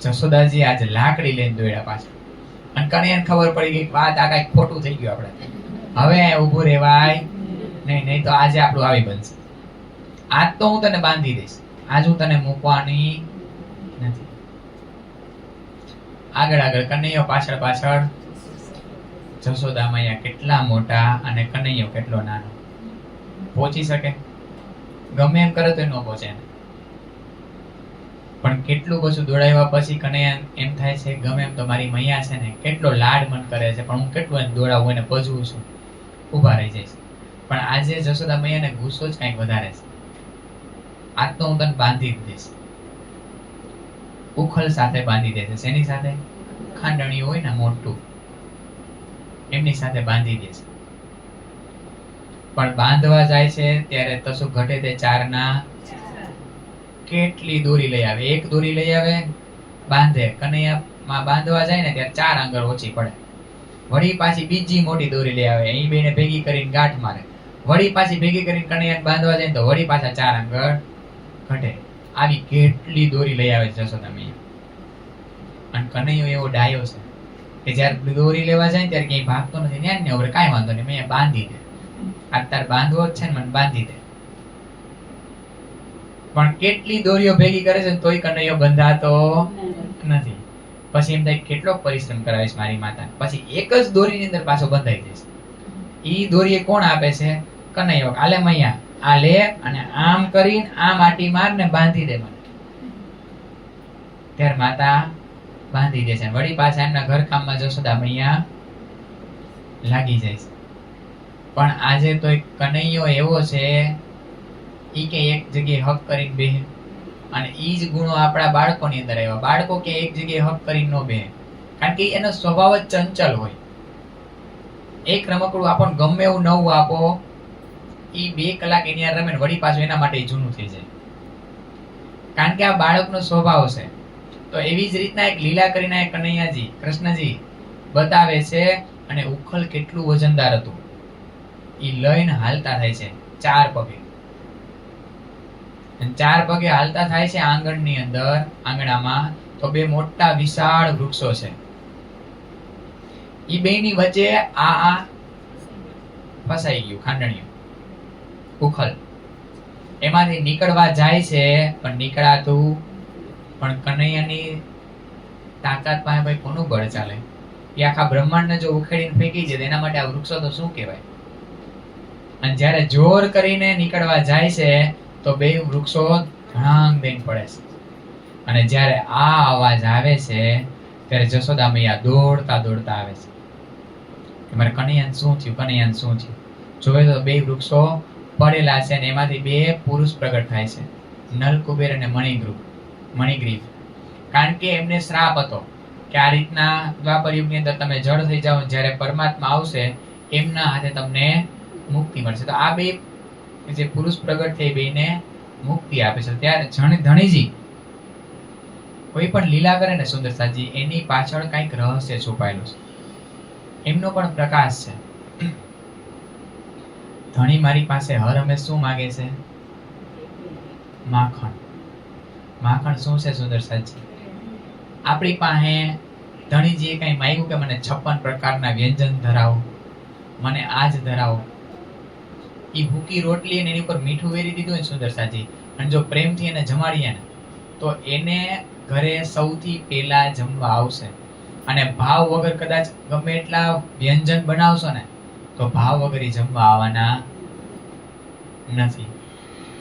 જશોદાજી આજે લાકડી લઈને દોડ્યા પાછા. અને કનૈયાને ખબર પડી ગઈ વાત આ કઈ ખોટું થઈ ગયું. આપણે હવે ઉભું રહેવાય નહીં, નહીં તો આજે આપણું આવી બનશે. આજ તો હું તને બાંધી દઈશ, આજ હું તને મૂકવાની નથી. આગળ આગળ કનૈયો પાછળ પાછળ. જશોદા મૈયા કેટલા મોટા અને કનૈયો કેટલો નાનો. પહોંચી શકે? ગમે એમ કરે તો ન પહોંચે. પણ કેટલું બધું દોડાવ્યા પછી કનૈયા એમ થાય છે ગમે એમ તો મારી મૈયા છે ને કેટલો લાડ મન કરે છે, પણ હું કેટલું એને દોડાવું એને પજવું છું, ઊભા રહી જાય છે. પણ આજે જશોદા મૈયાને ગુસ્સો જ કંઈક વધારે છે. આજ તો હું તને બાંધી જ દઈશ. ઉખલ સાથે બાંધી દે છે. શેની સાથે? ખાંડણીયું હોય ને મોટું, એમની સાથે બાંધી દે છે. પણ બાંધવા જાય છે ત્યારે તસુ ઘટે તે ચારના કેટલી દોરી લઈ આવે. એક દોરી લઈ આવે, બાંધે. કનૈયામાં બાંધવા જાય ને ત્યારે 4 આંગળ ઓછી પડે. વળી પાછી બીજી મોટી દોરી લઈ આવે, અહીં બેને ભેગી કરીને ગાંઠ મારે. વળી પાછી ભેગી કરીને કનૈયાને બાંધવા જાય તો વળી પાછા 4 આંગળ ઘટે. આવી કેટલી દોરી લઈ આવે છે જશોદા મૈયા. અને કનૈયો એવો ડાયો છે કે જ્યારે દોરી લેવા જાય ત્યારે ક્યાંય ભાગતો નથી. ન્યા ને હવે કાંઈ વાંધો નહીં, મેં બાંધી દે. આ તાર બાંધવો જ છે ને, મને બાંધી દે. પણ કેટલી દોરીઓ ભેગી કરે છે તોય કનૈયો બંધાતો નથી. પછી એમ થાય કેટલો પરિશ્રમ કરાવીશ મારી માતા. પછી એક જ દોરીની અંદર પાછો બંધાઈ જશે. ઈ દોરી કોણ આપે છે? કનૈયો. આલે મૈયા, આ લે અને આમ કરીને આમ આટી માર ને બાંધી દે મને. ત્યારે માતા બાંધી દે છે. વળી પાછા એમના ઘર કામમાં જશોદા મૈયા લાગી જાય છે. પણ આજે તો એક કનૈયો એવો છે ઈ કે એક જગ્યાએ હક કરીને બેહે. અને ઈ જ ગુણો આપણા બાળકોની અંદર આવ્યા. બાળકો કે એક જગ્યાએ હક કરીને ન બેહે, કારણ કે એનો સ્વભાવ જ ચંચલ હોય. એક રમકડું આપણને ગમે એવું નવું આપો, ઈ 2 કલાક એની હારે રમે ને વળી પાછું એના માટે જૂનું થઈ જાય, કારણ કે આ બાળકનો સ્વભાવ છે. તો એવી જ રીતના એક લીલા કરીને એક કનૈયાજી કૃષ્ણજી બતાવે છે. અને ઉખલ કેટલું વજનદાર હતું, ઈ લઈને હાલતા થાય છે 4 પગે. 4 પગે હાલતા થાય છે આંગણની અંદર. આંગણામાં તો 2 મોટા વિશાળ વૃક્ષો છે. ઈ બેની વચ્ચે આ ફસાઈ ગયું ખાંડણીયું ઉખલ. એમાંથી નીકળવા જાય છે પણ નીકળાતું. પણ કનૈયાની તાકાત પાસે ભાઈ કોનું બળ ચાલે? એ આખા બ્રહ્માંડને જો ઉખેડીને ફેંકી છે એના માટે આ વૃક્ષો તો શું કહેવાય. અને જ્યારે જોર કરીને નીકળવા જાય છે તો 2 વૃક્ષો ધડાંગ દઈને પડે છે. અને જ્યારે આ અવાજ આવે છે ત્યારે જશોદા મૈયા દોડતા દોડતા આવે છે કે મારે કનૈયાને શું થયું, કનૈયાને શું થયું. જોવે તો 2 વૃક્ષો પડેલા છે અને એમાંથી 2 પુરુષ પ્રગટ થાય છે, નલકુબેર અને મણિગ્રીવ. કારણ કે એમને શ્રાપ હતો કે આ રીતના દ્વાપર યુગની અંદર તમે જળ થઈ જાઓ, જ્યારે પરમાત્મા આવશે એમના હાથે તમને મુક્તિ મળશે. તો આ 2 જે પુરુષ પ્રગટ થઈ બેને મુક્તિ આપે છે. ત્યારે ધણીજી કોઈ પણ લીલા કરે ને સુંદરતાજી, એની પાછળ કંઈક રહસ્ય છુપાયેલું છે. એમનો પણ પ્રકાશ છે. ધણી મારી પાસે હર હંમેશ શું માગે છે? માખણ. માખણ શું છે સુંદરતાજી? આપણી પાસે ધણીજીએ કઈ માંગ્યું કે મને 56 પ્રકારના વ્યંજન ધરાવો, મને આજ ધરાવો. ઈ ભૂકી રોટલી અને એની ઉપર મીઠું વેરી દીધું હોય સુંદરતાજી, અને જો પ્રેમથી એને જમાડીએ ને તો એને ઘરે સૌથી પહેલા જમવા આવશે. અને ભાવ વગર કદાચ ગમે એટલા વ્યંજન બનાવશો ને તો ભાવ વગર જમવા આવવાના નથી.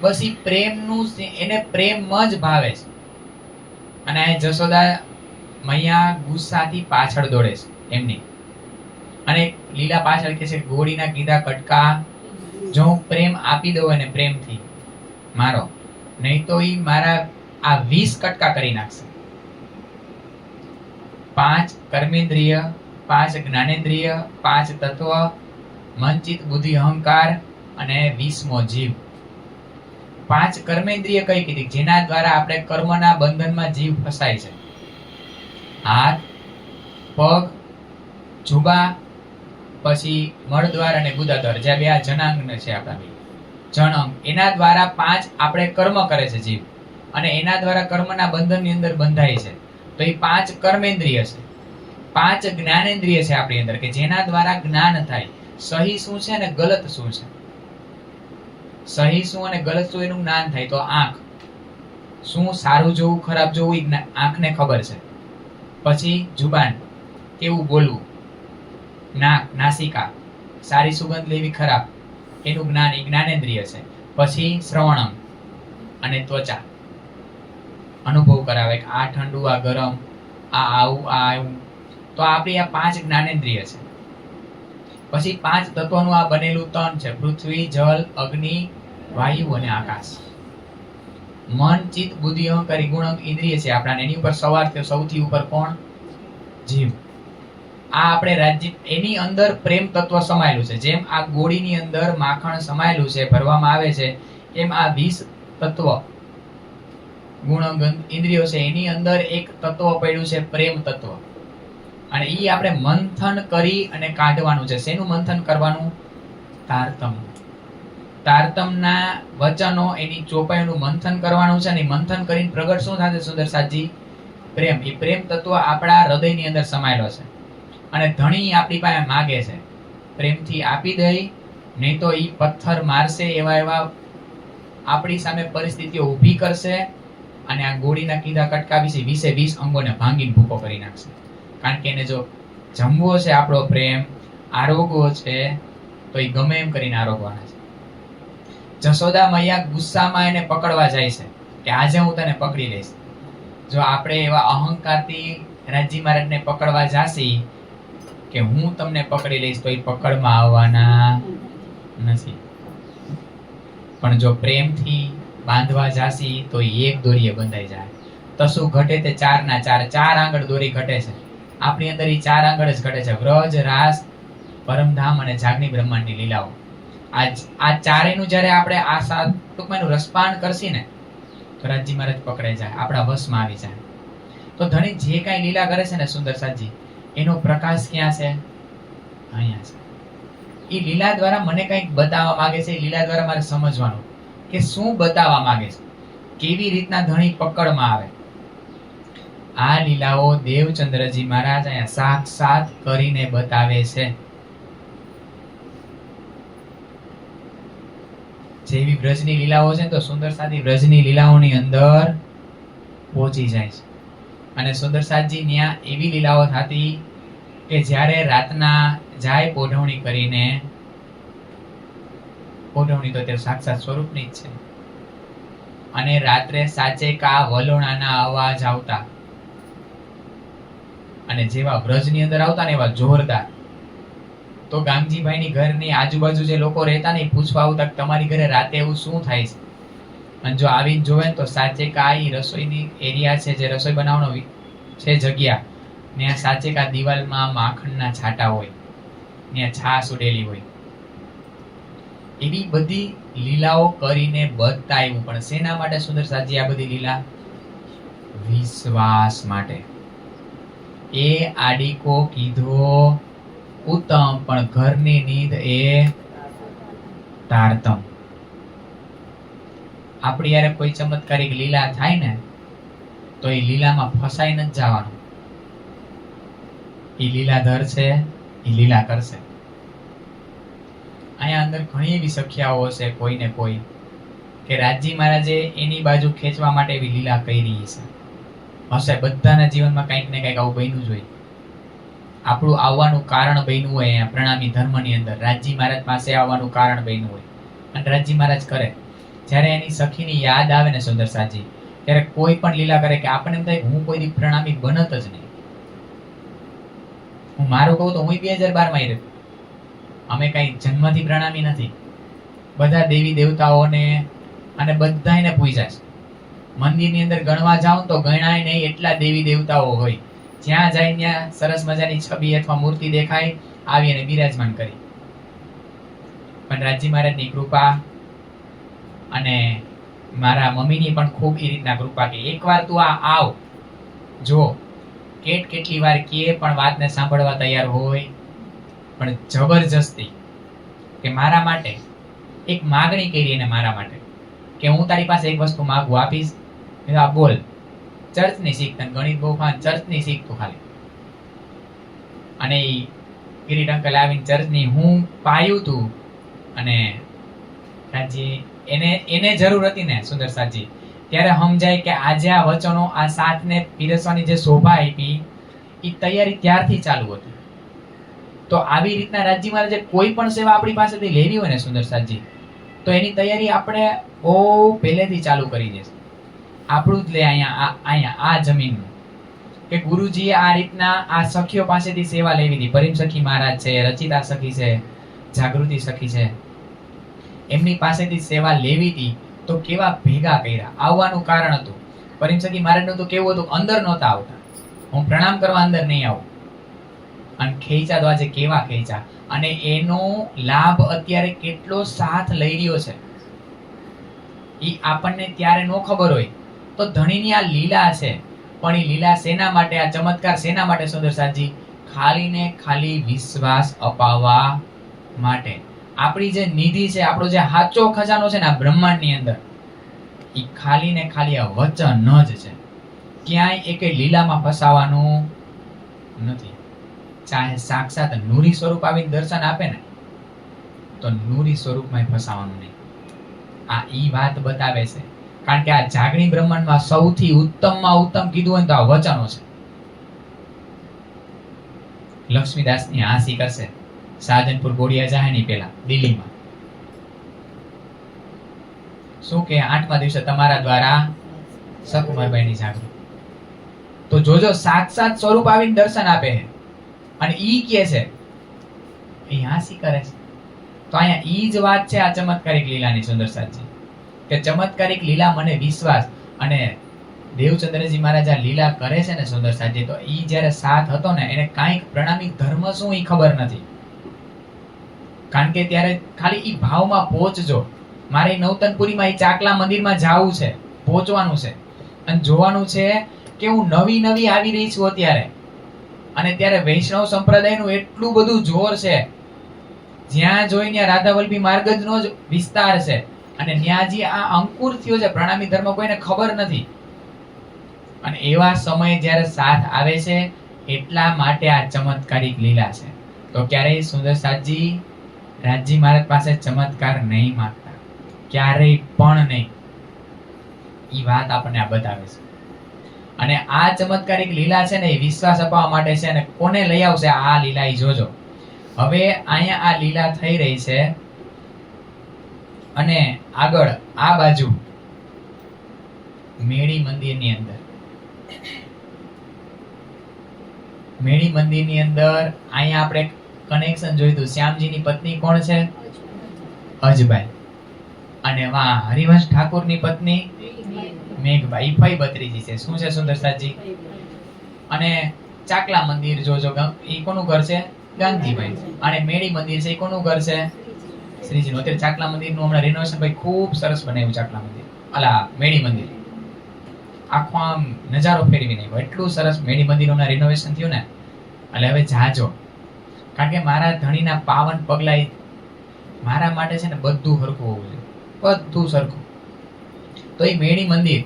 બસ ઈ પ્રેમનું, એને પ્રેમ જ ભાવે છે. અને જશોદા મૈયા ગુસ્સાથી પાછળ દોડે છે એમની. અને લીલા પાછળ કહે છે ગોળીના કીધા કટકા જો હું પ્રેમ આપી દઉં એને પ્રેમથી મારો, નહીં તો ઈ મારા આ 20 કટકા કરી નાખશે. 5 કર્મેન્દ્રિય, 5 જ્ઞાનેન્દ્રિય, 5 તત્વ, મનચિત બુદ્ધિ અહંકાર અને 20મો જીવ. 5 કર્મેન્દ્રિય કઈ કીધી? જેના દ્વારા આપણે કર્મના બંધનમાં જીવ ફસાય છે. હાથ, પગ, જુબા, પછી મળદ્વાર અને ગુદાદ્વાર, જે 2 જનાંગ છે આપણા જનંગ, એના દ્વારા 5 આપણે કર્મ કરે છે જીવ, અને એના દ્વારા કર્મના બંધનની અંદર બંધાય છે. તો એ 5 કર્મેન્દ્રિય છે. 5 જ્ઞાનેન્દ્રિય છે આપણી અંદર કે જેના દ્વારા જ્ઞાન થાય. સહી શું છે અને ગલત શું છે, સહી શું અને ગલત શું એનું જ્ઞાન થાય. તો આંખ, શું સારું જોવું ખરાબ જોવું આંખને ખબર છે. પછી જુબાન, કેવું બોલવું. નાક, નાસિકા, સારી સુગંધ લેવી ખરાબ, એનું જ્ઞાન એ જ્ઞાનેન્દ્રિય છે. પછી શ્રવણમ અને ત્વચા, અનુભવ કરાવે કે આ ઠંડુ, આ ગરમ, આ આવું, આ આવું. તો આપણી આ 5 જ્ઞાનેન્દ્રિય છે. પછી 5 તત્વોનું આ બનેલું તન છે: પૃથ્વી, જલ, અગ્નિ, વાયુ અને આકાશ. મન, ચિત્ત, બુદ્ધિ, અહંકાર, ગુણ, ઇન્દ્રિય છે આપણા. એની ઉપર સવાર થયો સૌથી ઉપર કોણ? જીવ. આ આપણે રાજ્ય, એની અંદર પ્રેમ તત્વ સમાયેલું છે. જેમ આ ગોળીની અંદર માખણ સમાયેલું છે, ભરવામાં આવે છે, એમ આ 20 તત્વ ગુણ, ગંધ, ઇન્દ્રિયો છે, એની અંદર એક તત્વ પડ્યું છે, પ્રેમ તત્વ. અને ઈ આપણે મંથન કરી અને કાઢવાનું છે. શેનું મંથન કરવાનું? તારતમ. તારતમના વચનો, એની ચોપાઈનું મંથન કરવાનું છે. અને મંથન કરીને પ્રગટ શું થશે સુંદર સાજી? પ્રેમ. એ પ્રેમ તત્વ આપણા હૃદયની અંદર સમાયેલો છે. અને ધણી આપણી પાસે માગે છે, પ્રેમથી આપી દઈ, નહીં તો ઈ પથ્થર મારશે, એવા એવા આપણી સામે પરિસ્થિતિઓ ઊભી કરશે. અને આ ગોળીના કીધા કટકા વિશે 20 અંગોને ભાંગીને ભૂકો કરી નાખશે. કારણ કે એને જો જમવો છે આપણો પ્રેમ, આરોગવો છે, તો એ ગમે એમ કરીને આરોગવાના છે. જશોદા મૈયા ગુસ્સામાં એને પકડવા જાય છે કે આજે હું તને પકડી લઈશ. જો આપણે એવા અહંકારથી રાજી મહારાજને પકડવા જાસી કે હું તમને પકડી લઈશ, તો એ પકડમાં આવવાના નથી. પણ જો પ્રેમથી બાંધવા જાસી તો એક દોરીએ બંધાઈ જાય. તો શું ઘટે? તે 4 ના 4 આંગળ દોરી ઘટે છે. આપણી અંદર એ 4 આંગળ જ ઘટે છે: વ્રજ, રાસ, પરમધામ અને જાગની બ્રહ્માંડની લીલાઓ. આ ચારેયનું જ્યારે આપણે આ ટૂંકમાં રસપાન કરશી ને, તો રાજી મહારાજ પકડાઈ જાય, આપણા વશમાં આવી જાય. તો ધણી જે કાંઈ લીલા કરે છે ને સુંદર સાજી, એનો પ્રકાશ ક્યાં છે? અહીંયા છે. એ લીલા દ્વારા મને કંઈક બતાવવા માંગે છે. એ લીલા દ્વારા મારે સમજવાનું કે શું બતાવવા માંગે છે, કેવી રીતના ધણી પકડમાં આવે. આ લીલાઓ દેવચંદ્રજી મહારાજ અહીંયા સાક્ષાત કરીને બતાવે છે. જેવી વ્રજની લીલાઓ છે તો સુંદર સાથી વ્રજની લીલાઓની અંદર પહોંચી જાય છે. અને સુંદર સાતજી ત્યાં એવી લીલાઓ થતી કે જ્યારે રાતના જાય પોઢવણી કરીને, પોઢવણી તો તે સાક્ષાત સ્વરૂપની જ છે, અને રાત્રે સાચે કા વલોણાના અવાજ આવતા, અને જેવા વ્રજની અંદર આવતા ને એવા જોરદાર. તો ગામજીભાઈની ઘરની આજુબાજુ જે લોકો રહેતા ને, પૂછવા આવતા કે તમારી ઘરે રાતે એવું શું થાય છે. અને જો આવીને જોવે ને તો સાચે કા ઈ રસોઈની એરિયા છે, જે રસોઈ બનાવવાનો છે જગ્યા, ને આ સાચે કા દિવાલમાં માખણના છાંટા હોય, ને છાશ ઉડેલી હોય. એવી બધી લીલાઓ કરીને બતાવ્યું. પણ શેના માટે સુંદર સાજી આ બધી લીલા? વિશ્વાસ માટે. એ આડીકો કીધો ઉત્તમ, પણ ઘરની નીંદ એ તારતમ. આપણી યારે કોઈ ચમત્કારિક લીલા થાય ને, તો એ લીલામાં ફસાઈ નથી જવાનું. એ લીલાધર છે, એ લીલા કરશે. અહીંયા અંદર ઘણી એવી સખ્યાઓ છે, કોઈને કોઈ કે રાજી મહારાજે એની બાજુ ખેંચવા માટે એવી લીલા કરી છે. હશે, બધાના જીવનમાં કંઈક ને કંઈક આવું બન્યું જ હોય. આપણું આવવાનું કારણ બન્યું હોય પ્રણામી ધર્મની અંદર, રાજી મહારાજ પાસે આવવાનું કારણ બન્યું હોય. અને રાજી મહારાજ કરે, જ્યારે એની સખીની યાદ આવે ને સુંદર સાજી, ત્યારે કોઈ પણ લીલા કરે કે આપણને એમ થાય હું કોઈ દી પ્રણામી બનત જ નહીં. હું મારું કહું તો હું 2012 માં રહ્યો. અમે કઈ જન્મથી પ્રણામી નથી. બધા દેવી દેવતાઓને અને બધાને પૂજ્યા છે. મંદિરની અંદર ગણવા જાઉં તો ગણાય નહીં એટલા દેવી દેવતાઓ હોય. જ્યાં જાય ત્યાં સરસ મજાની છબી અથવા મૂર્તિ દેખાય, આવી અને બિરાજમાન કરી. પણ રાજી મહારાજની કૃપા અને મારા મમ્મીની પણ ખૂબ એ રીતના કૃપા કે એકવાર તું આવ જો. કેટલી વાર કે પણ વાતને સાંભળવા તૈયાર હોય, પણ જબરજસ્તી કે મારા માટે એક માગણી કરી એને, મારા માટે કે હું તારી પાસે એક વસ્તુ માંગુ, આપીશ? આ બોલ. ચર્ચની શીખ, તને ગણિત બહુ ફાન, ચર્ચની શીખ તું ખાલી. અને એ કિરીટ અંકલ આવીને ચર્ચની હું પાયું તું. અને સાજી એને જરૂર હતી ને સુંદર સાજી, ત્યારે સમજાય કે આજે આ વચનો, આ સાથને પીરસવાની જે શોભા આપી, એ તૈયારી ત્યારથી ચાલુ હતી. તો આવી રીતના રાજી મહારાજે કોઈ પણ સેવા આપણી પાસેથી લેવી હોય ને સુંદર સાજી, તો એની તૈયારી આપણે બહુ પહેલેથી ચાલુ કરી દેશે. આપણું જ લે અહીંયા આ જમીનનું, કે ગુરુજીએ આ રીતના આ સખીઓ પાસેથી સેવા લેવી હતી. પરિમ સખી મહારાજ છે, રચિતા સખી છે, જાગૃતિ સખી છે, એમની પાસેથી સેવા લેવી હતી. તો કેવા ભેગા કર્યા, આવવાનું કારણ હતું. પરિમ સખી મહારાજનું તો કેવું હતું, અંદર નહોતા આવતા. હું પ્રણામ કરવા અંદર નહીં આવું, અને ખેંચા તો આજે કેવા ખેંચા. અને એનો લાભ અત્યારે કેટલો સાથ લઈ રહ્યો છે એ આપણને ત્યારે નો ખબર હોય. તો ધણીની આ લીલા છે, પણ એ લીલા શેના માટે, આ ચમત્કાર શેના માટે સુંદર સાજી? ખાલી ને ખાલી વિશ્વાસ અપાવવા માટે. આપણી જે નિધિ છે, આપણો જે સાચો ખજાનો છે ને આ બ્રહ્માંડની અંદર, એ ખાલી ને ખાલી આ વચન જ છે. ક્યાંય એકે લીલામાં ફસાવાનું નથી. ચાહે સાક્ષાત નૂરી સ્વરૂપ આવીને દર્શન આપે ને, તો નૂરી સ્વરૂપમાં ફસાવાનું નહીં. આ ઈ વાત બતાવે છે. કારણ કે આ જાગણી બ્રહ્માંડમાં સૌથી ઉત્તમમાં ઉત્તમ કીધું હોય તો આ વચનો છે. લક્ષ્મીદાસની હાંસી કરશે સાજનપુર બોડિયા જાય ની પેલા દિલ્હીમાં. શું કે 8મા દિવસે તમારા દ્વારા સકુમારબાઈની જાગૃતિ. તો જોજો સાક્ષાત સ્વરૂપ આવીને દર્શન આપે છે અને ઈ કે છે એ હાંસી કરે છે. તો અહીંયા ઈ જ વાત છે આ ચમત્કારિક લીલાની સુંદર સાચી, કે ચમત્કારિક લીલા મને વિશ્વાસ. અને દેવચંદ્રજી મહારાજ આ લીલા કરે છે ને સુંદર સાચી, તો ઈ જ્યારે સાથ હતો ને એને કાંઈક પ્રણામી ધર્મ શું ઈ ખબર નથી. કારણ કે ત્યારે ખાલી ઈ ભાવમાં પહોંચજો. મારે નવતનપુરીમાં ઈ ચાકલા મંદિરમાં જાવું છે, પહોંચવાનું છે અને જોવાનું છે કે હું નવી આવી રહી છું અત્યારે. અને ત્યારે વૈષ્ણવ સંપ્રદાયનું એટલું બધું જોર છે, જ્યાં જોઈ ત્યાં રાધાવલ્લભી માર્ગજનો જ વિસ્તાર છે. અને ત્યાં જે આ અંકુર થયો છે પ્રણામી ધર્મ કોઈને ખબર નથી. અને એવા સમયે જ્યારે સાથ આવે છે, એટલા માટે આ ચમત્કારિક લીલા છે. તો ક્યારેય સુંદર સાજી રાજજી મહારાજ પાસે ચમત્કાર નહીં માંગતા, ક્યારેય પણ નહીં. ઈ વાત આપણને આ બતાવે છે. અને આ ચમત્કારિક લીલા છે ને એ વિશ્વાસ અપાવવા માટે છે. અને કોને લઈ આવશે આ લીલા ઈ જોજો. હવે અહીંયા આ લીલા થઈ રહી છે અને આગળ આ બાજુ મેળી મંદિરની અંદર, મેળી મંદિરની અંદર અહીંયા આપણે કનેક્શન જોયું હતું. શ્યામજીની પત્ની કોણ છે? અજબાઈ. અને વાહ હરિવંશ ઠાકોરની પત્ની મેઘબાઈ. ફઈ બત્રીજી છે. શું છે સુંદર સાજી? અને ચાકલા મંદિર જોજો, એ કોનું ઘર છે? ગાંધીભાઈ. અને મેળી મંદિર છે, એ કોનું ઘર છે? શ્રીજીનું. અત્યારે ચાકલા મંદિરનું હમણાં રિનોવેશન ભાઈ ખૂબ સરસ બનાવ્યું. ચાકલા મંદિર, અલા મેળી મંદિર આખો આમ નજારો ફેરવી નાખ્યો. એટલું સરસ મેળી મંદિરનું રિનોવેશન થયું ને, એટલે હવે જાજો. કારણ કે મારા ધણીના પાવન પગલા મારા માટે છે ને બધું સરખું હોવું જોઈએ, બધું સરખું. તો એ મેળી મંદિર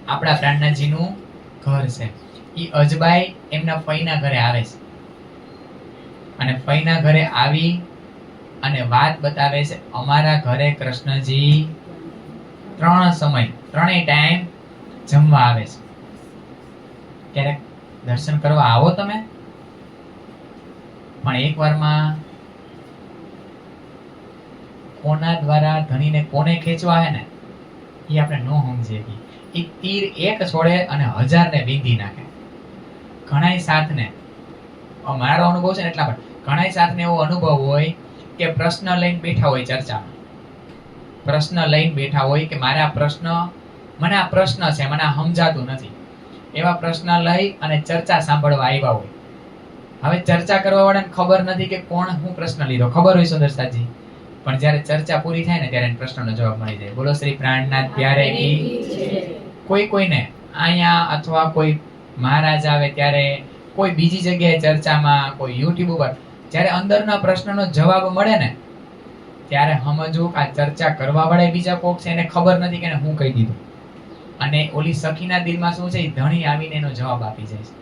આપણા પ્રાણનાથજીનું ઘર છે. એ અજબાઈ એમના ફઈના ઘરે આવે છે અને ફઈના ઘરે આવી અને વાત બતાવે છે, અમારા ઘરે કૃષ્ણજી 3 સમય 3 ટાઈમ જમવા આવે છે. ક્યારેક દર્શન કરવા આવો તમે, પણ એક વારમાં કોના દ્વારા ધણીને કોને ખેંચવા હે ને એ આપણે ન સમજીએ. એ તીર એક છોડે અને 1000 ને બીંધી નાખે. ઘણાય સાથને, મારો અનુભવ છે ને એટલા માટે, ઘણાય સાથને એવો અનુભવ હોય કે પ્રશ્ન લઈને બેઠા હોય, ચર્ચામાં પ્રશ્ન લઈને બેઠા હોય કે મારે આ પ્રશ્ન, મને આ પ્રશ્ન છે, મને આ સમજાતું નથી. એવા પ્રશ્ન લઈ અને ચર્ચા સાંભળવા આવ્યા હોય. હવે ચર્ચા કરવા વાળાને ખબર નથી કે કોણ શું પ્રશ્ન લીધો, ખબર હોય સુંદર સાજી, પણ જ્યારે ચર્ચા પૂરી થાય ને ત્યારે પ્રશ્નનો જવાબ મળી જાય. બોલો શ્રી પ્રાણનાથ પ્યારે કી. કોઈને અહીંયા અથવા કોઈ મહારાજ આવે ત્યારે, કોઈ બીજી જગ્યાએ ચર્ચામાં, કોઈ યુટ્યુબ ઉપર જ્યારે અંદરના પ્રશ્નનો જવાબ મળે ને, ત્યારે સમજવું કે આ ચર્ચા કરવા વાળા બીજા કોક છે, એને ખબર નથી કે હું કહી દીધું. અને ઓલી સખીના દિલમાં શું છે, ધણી આવીને એનો જવાબ આપી જાય છે.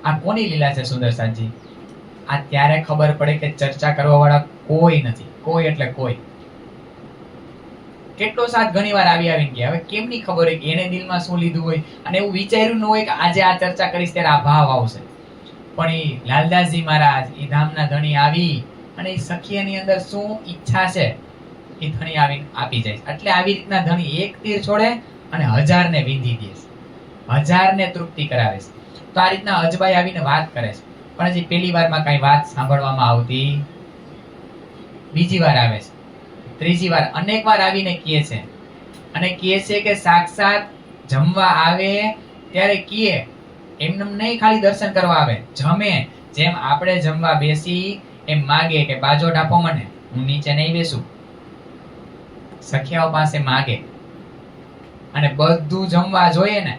આ કોની લીલા છે સુંદર સાજી? આ ત્યારે ખબર પડે કે ચર્ચા કરવા વાળા કોઈ નથી, કોઈ એટલે કોઈ. કેટલો સાથ ઘણી વાર આવીને ગયા. હવે કેમની ખબર હોય કે એને દિલમાં શું લીધું હોય, અને એવું વિચાર્યું ન હોય કે આજે આ ચર્ચા કરીશ ત્યારે આ ભાવ આવશે. પણ એ લાલદાસજી મહારાજ, એ ધામના ધણી આવી અને એ સખીની અંદર શું ઈચ્છા છે એ ધણી આવીને આપી જાય છે. એટલે આવી રીતના ધણી એક તીર છોડે અને 1000 ને વીંધી દે છે, 1000 ને તૃપ્તિ કરાવે છે. તો આ રીતના અજબાઈ આવીને વાત કરે છે, પણ હજી પહેલી વારમાં કઈ વાત સાંભળવામાં આવતી, બીજી વાર આવે છે, ત્રીજી વાર, અનેક વાર આવીને કહે છે, અને કહે છે કે સાક્ષાત જમવા આવે ત્યારે કહે, એમને નહીં ખાલી દર્શન કરવા આવે, જમે, જેમ આપણે જમવા બેસી એમ માગે કે બાજોટ આપો મને, હું નીચે નહીં બેસું, સખિયાઓ પાસે માગે, અને બધું જમવા જોઈએ ને,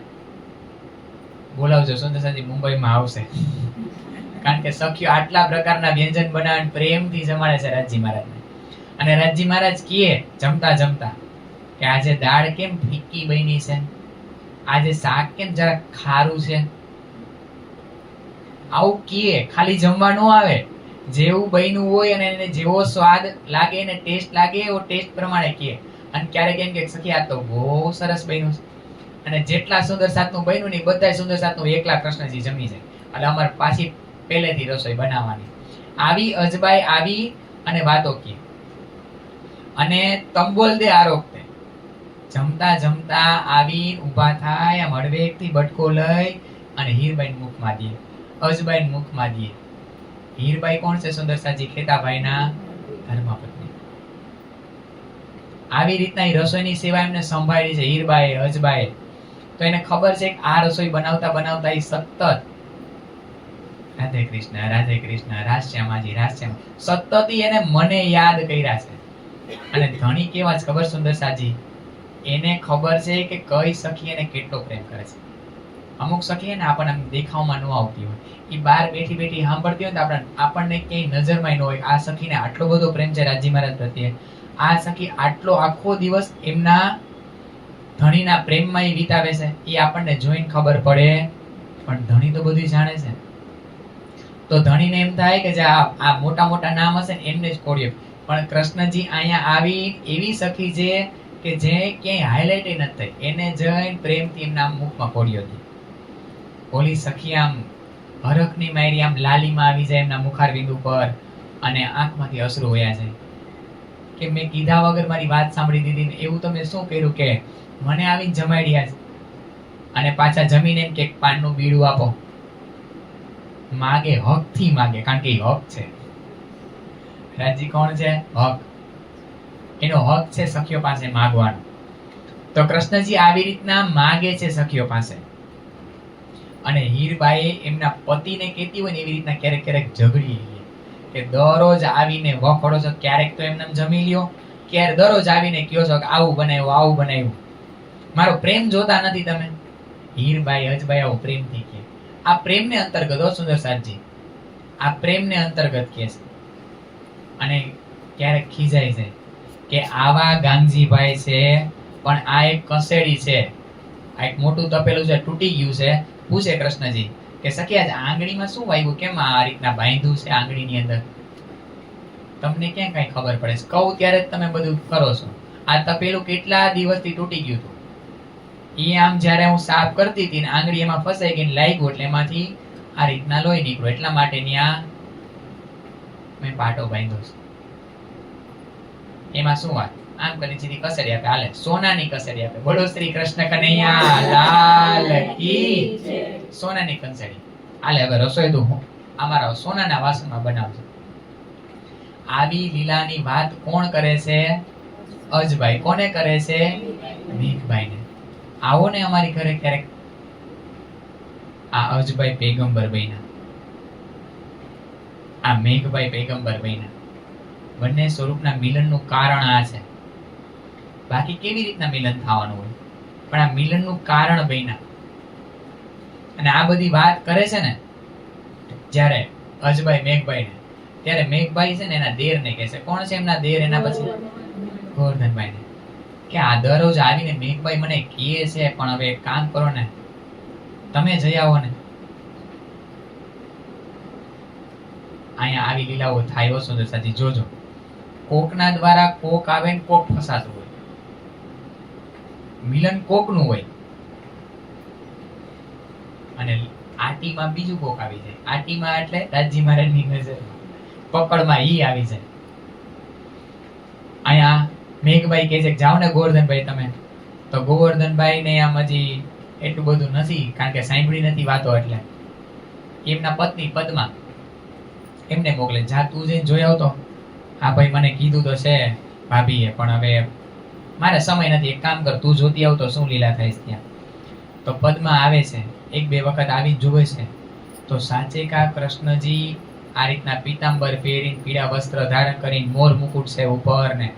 બોલાવજો, સુંદરસાજી મુંબઈમાં આવશે, કારણ કે સખીઓ આટલા પ્રકારના વ્યંજન બનાવીને પ્રેમથી જમાડે છે રાજજી મહારાજને. અને રાજજી મહારાજ કહે જમતા જમતા કે આજે દાળ કેમ ફીકી બની છે, આજે શાક કેમ જરા ખારું છે, આવું કહે, ખાલી જમવા ન આવે, જેવું બન્યું હોય અને એને જેવો સ્વાદ લાગે ને ટેસ્ટ લાગે એવો ટેસ્ટ પ્રમાણે કહે. અને ક્યારેક એમ કે સખી આ તો બહુ સરસ બન્યું છે, અને જેટલા સુંદર સાતનું બન્યું ને બધા સુંદર સાતનું એકલા કૃષ્ણજી જમી જાય. એટલે અમારે પાછી પહેલેથી રસોઈ બનાવવાની. આવી અજબાઈ આવી અને વાતો કહે, અને તંબોલ દે આરોગતે, જમતા જમતા આવી ઊભા થાય, આમ હળવેકથી બટકો લઈ અને હીરબાઈ મુખમાં દે, અજબાઈ મુખમાં દે. હીરબાઈ કોણ છે? સુંદરસાજી ખેતાભાઈના ધર્મપત્ની. આવી રીતના એ રસોઈની સેવા એમને સંભાળી છે હીરબાઈ, અજબાઈ. તો એને ખબર છે કે આ રસોઈ બનાવતા બનાવતા એ સતત રાધે કૃષ્ણ રાધે કૃષ્ણ, રાશ્યામાજી રાશ્યામા, સતત એને મને યાદ કર્યા છે. અને ધણી કેવા છે ખબર સુંદરસાજી, એને ખબર છે કે કઈ સખી એને કેટલો પ્રેમ કરે છે. અમુક સખી ને આપણને દેખાવમાં ન આવતી હોય, એ બહાર બેઠી બેઠી સાંભળતી હોય તો આપણને ક્યાંય નજરમાં ન હોય આ સખીને આટલો બધો પ્રેમ છે રાજજી મહારાજ પ્રત્યે. આ સખી આટલો આખો દિવસ એમના ધણીના પ્રેમમાં એ વિતાવે છે, એ આપણને જોઈને ખબર પડે, પણ ધણી તો બધું જાણે છે. તો ધણીને એમ થાય કે જે આ મોટા મોટા નામ હશે ને એમને જ કોળ્યો, પણ કૃષ્ણજી અહીંયા આવી એવી સખી છે કે જે ક્યાંય હાઇલાઇટ નથી થઈ, એને જઈને પ્રેમથી એમના મુખમાં કોળ્યો હતી. ઓલી સખી આમ હરખની મારી આમ લાલીમાં આવી જાય એમના મુખારબિંદુ પર, અને આંખમાંથી અશ્રુ વયા જાય કે મેં કીધા વગર મારી વાત સાંભળી દીધી ને એવું તમે શું કર્યું કે મને આવીને જમાડ્યા છે, અને પાછા જમીને એમ કે પાનનું બીડું આપો. માગે, હકથી માગે, કારણ કે હક છે. રાજી કોણ છે? હક. એનો હક છે સખીઓ પાસે માગવાનો. તો કૃષ્ણજી આવી રીતના માગે છે સખીઓ પાસે. અને હીરબાઈ એમના પતિને કહેતી હોય ને એવી રીતના ક્યારેક ક્યારેક ઝઘડી કે દરરોજ આવીને વખોડો છો, ક્યારેક તો એમને જમી લ્યો, ક્યારેક દરરોજ આવીને કહો છો કે આવું બનાવ્યું આવું બનાવ્યું, મારો પ્રેમ જોતા નથી તમે. હીરબાઈ અજબાઈ આવું પ્રેમથી કહે. આ પ્રેમને અંતર્ગત હો સુંદરસાજી, આ પ્રેમને અંતર્ગત કહે છે. અને ક્યારેક ખીજાઈ જાય કે આવા ગાંધીભાઈ છે, પણ આ એક કસેડી છે, આ એક મોટું તપેલું છે, તૂટી ગયું છે. પૂછે કૃષ્ણજી કે સખી આજ આંગળીમાં શું વાગ્યું, કેમ આ રીતના બાંધ્યું છે આંગળીની અંદર, તમને ક્યાં કઈ ખબર પડે છે? કહું ત્યારે જ તમે બધું કરો છો. આ તપેલું કેટલા દિવસથી તૂટી ગયું હતું, એ આમ જ્યારે હું સાફ કરતી હતી ને આંગળી એમાં ફસાઈ ગઈ લાગ્યું, એટલે એમાંથી આ રીતના લોહી નીકળ્યું, એટલા માટે ત્યાં મેં પાટો બાંધ્યો છે. એમાં શું વાત? આમ કરી સીધી કસેડી આપે, હાલે સોનાની કસેડી આપે. બોલો શ્રી કૃષ્ણ કનૈયા લાલ કી. સોનાની કસેડી હાલે. હવે રસોઈ તો અમારા સોનાના વાસણમાં બનાવજો. આવી લીલાની વાત કોણ કરે છે? અજબાઈ. કોને કરે છે? મેઘબાઈને. આવો ને અમારી ઘરે ક્યારેક. આ અજબાઈ પેગંબર બન્યા, આ મેઘબાઈ પેગંબર બન્યા. બંને સ્વરૂપના મિલનનું કારણ આ છે. બાકી કેવી રીતના મિલન થવાનું હોય, પણ આ મિલનનું કારણ બન્યા. અને આ બધી વાત કરે છે ને જ્યારે અજબાઈ મેઘબાઈને, ત્યારે મેઘબાઈ છે ને એના દેરને કહે છે. કોણ છે એમના દેર? એના પછી ગોવર્ધનભાઈને. કે આ દરરોજ આવીને મેઘબાઈ મને કહે છે, પણ હવે એક કામ કરો ને, તમે જઈ આવો ને. અહીંયા આવી લીલાઓ થાય સુંદરસાજી, જોજો. કોકના દ્વારા કોક આવે ને કોક ફસાતું હોય, મિલન કોકનું હોય, અને આટીમાં બીજું કોક આવી જાય. આટીમાં એટલે રાજજી મહારાજની નજર પકડમાં ઈ આવી જાય. અહીંયા મેઘભાઈ કહે છે કે જાઓ ને ગોવર્ધનભાઈ તમે, તો ગોવર્ધનભાઈ ને આમ હજી એટલું બધું નથી, કારણ કે સાંભળી નથી વાતો. એટલે એમના પત્ની પદ્મા એમને મોકલે, જા તું જઈને જોઈ આવતો. હા ભાઈ મને કીધું તો છે ભાભીએ, પણ હવે મારે સમય નથી, એક કામ કર તું જોતી આવતો શું લીલા થાય છે ત્યાં. તો પદ્મા આવે છે, એક બે વખત આવી જોવે છે, તો સાચે કા કૃષ્ણજી આ રીતના પીતાંબર પહેરીને, પીળા વસ્ત્ર ધારણ કરીને, મોર મુકુટ છે ઉપર ને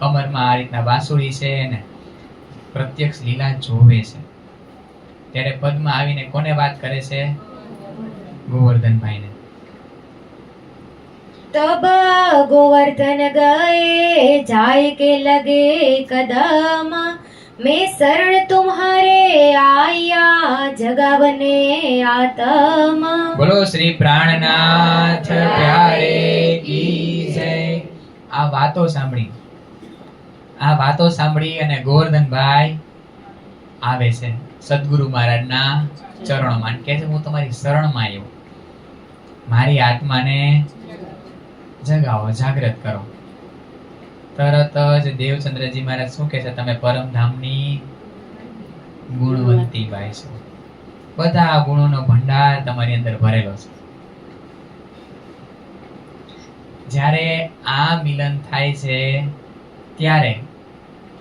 કમરમાં આ રીતના બાંસુરી છે ને પ્રત્યક્ષ લીલા જોવે છે. ત્યારે પદ્મા આવીને કોને વાત કરે છે? ગોવર્ધનભાઈને. तब गोवर्धन गए जाय के लगे कदम, मैं शरण तुम्हारे आया जगावने आतम. બોલો શ્રી પ્રાણનાથ પ્યારે કી જય. આ વાતો સાંભળી અને ગોવર્ધનભાઈ આવે છે સદગુરુ મહારાજના ચરણોમાં, કહે છે હું તમારી શરણમાં આવ્યો, મારી આત્માને જગાવો, જાગૃત કરો. તરત જ દેવચંદ્રજી મહારાજ શું કહે છે? તમે પરમધામની ગુણવંતી બાઈ છો, બધા ગુણોનો ભંડાર તમારી અંદર ભરેલો છે. જ્યારે આ મિલન થાય છે ત્યારે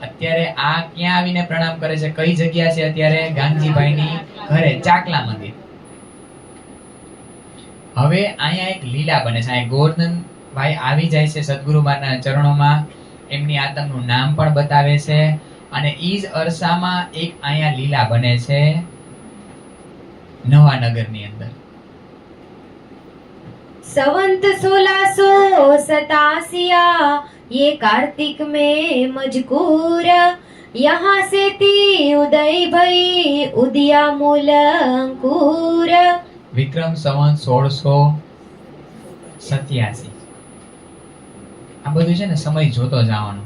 અત્યારે આ ક્યાં આવીને પ્રણામ કરે છે? કઈ જગ્યા છે અત્યારે? ગાંધીભાઈની ઘરે, ચાકલા મંદિર. હવે અહીંયા એક લીલા બને છે. અહીંયા ગોવર્ધનભાઈ આવી જાય છે સદગુરુ મહારાજના ચરણોમાં, એમની આતમનું નામ પણ બતાવે છે, અને ઈ જ અરસામાં એક અહીંયા લીલા બને છે નવાનગરની અંદર. संवत 1687 ये कार्तिक में मजकूर, यहाँ से थी उदय भई उदिया मूल अंकुर. વિક્રમ સંવત 1687. આ બધું છે ને સમય જોતો જવાનો.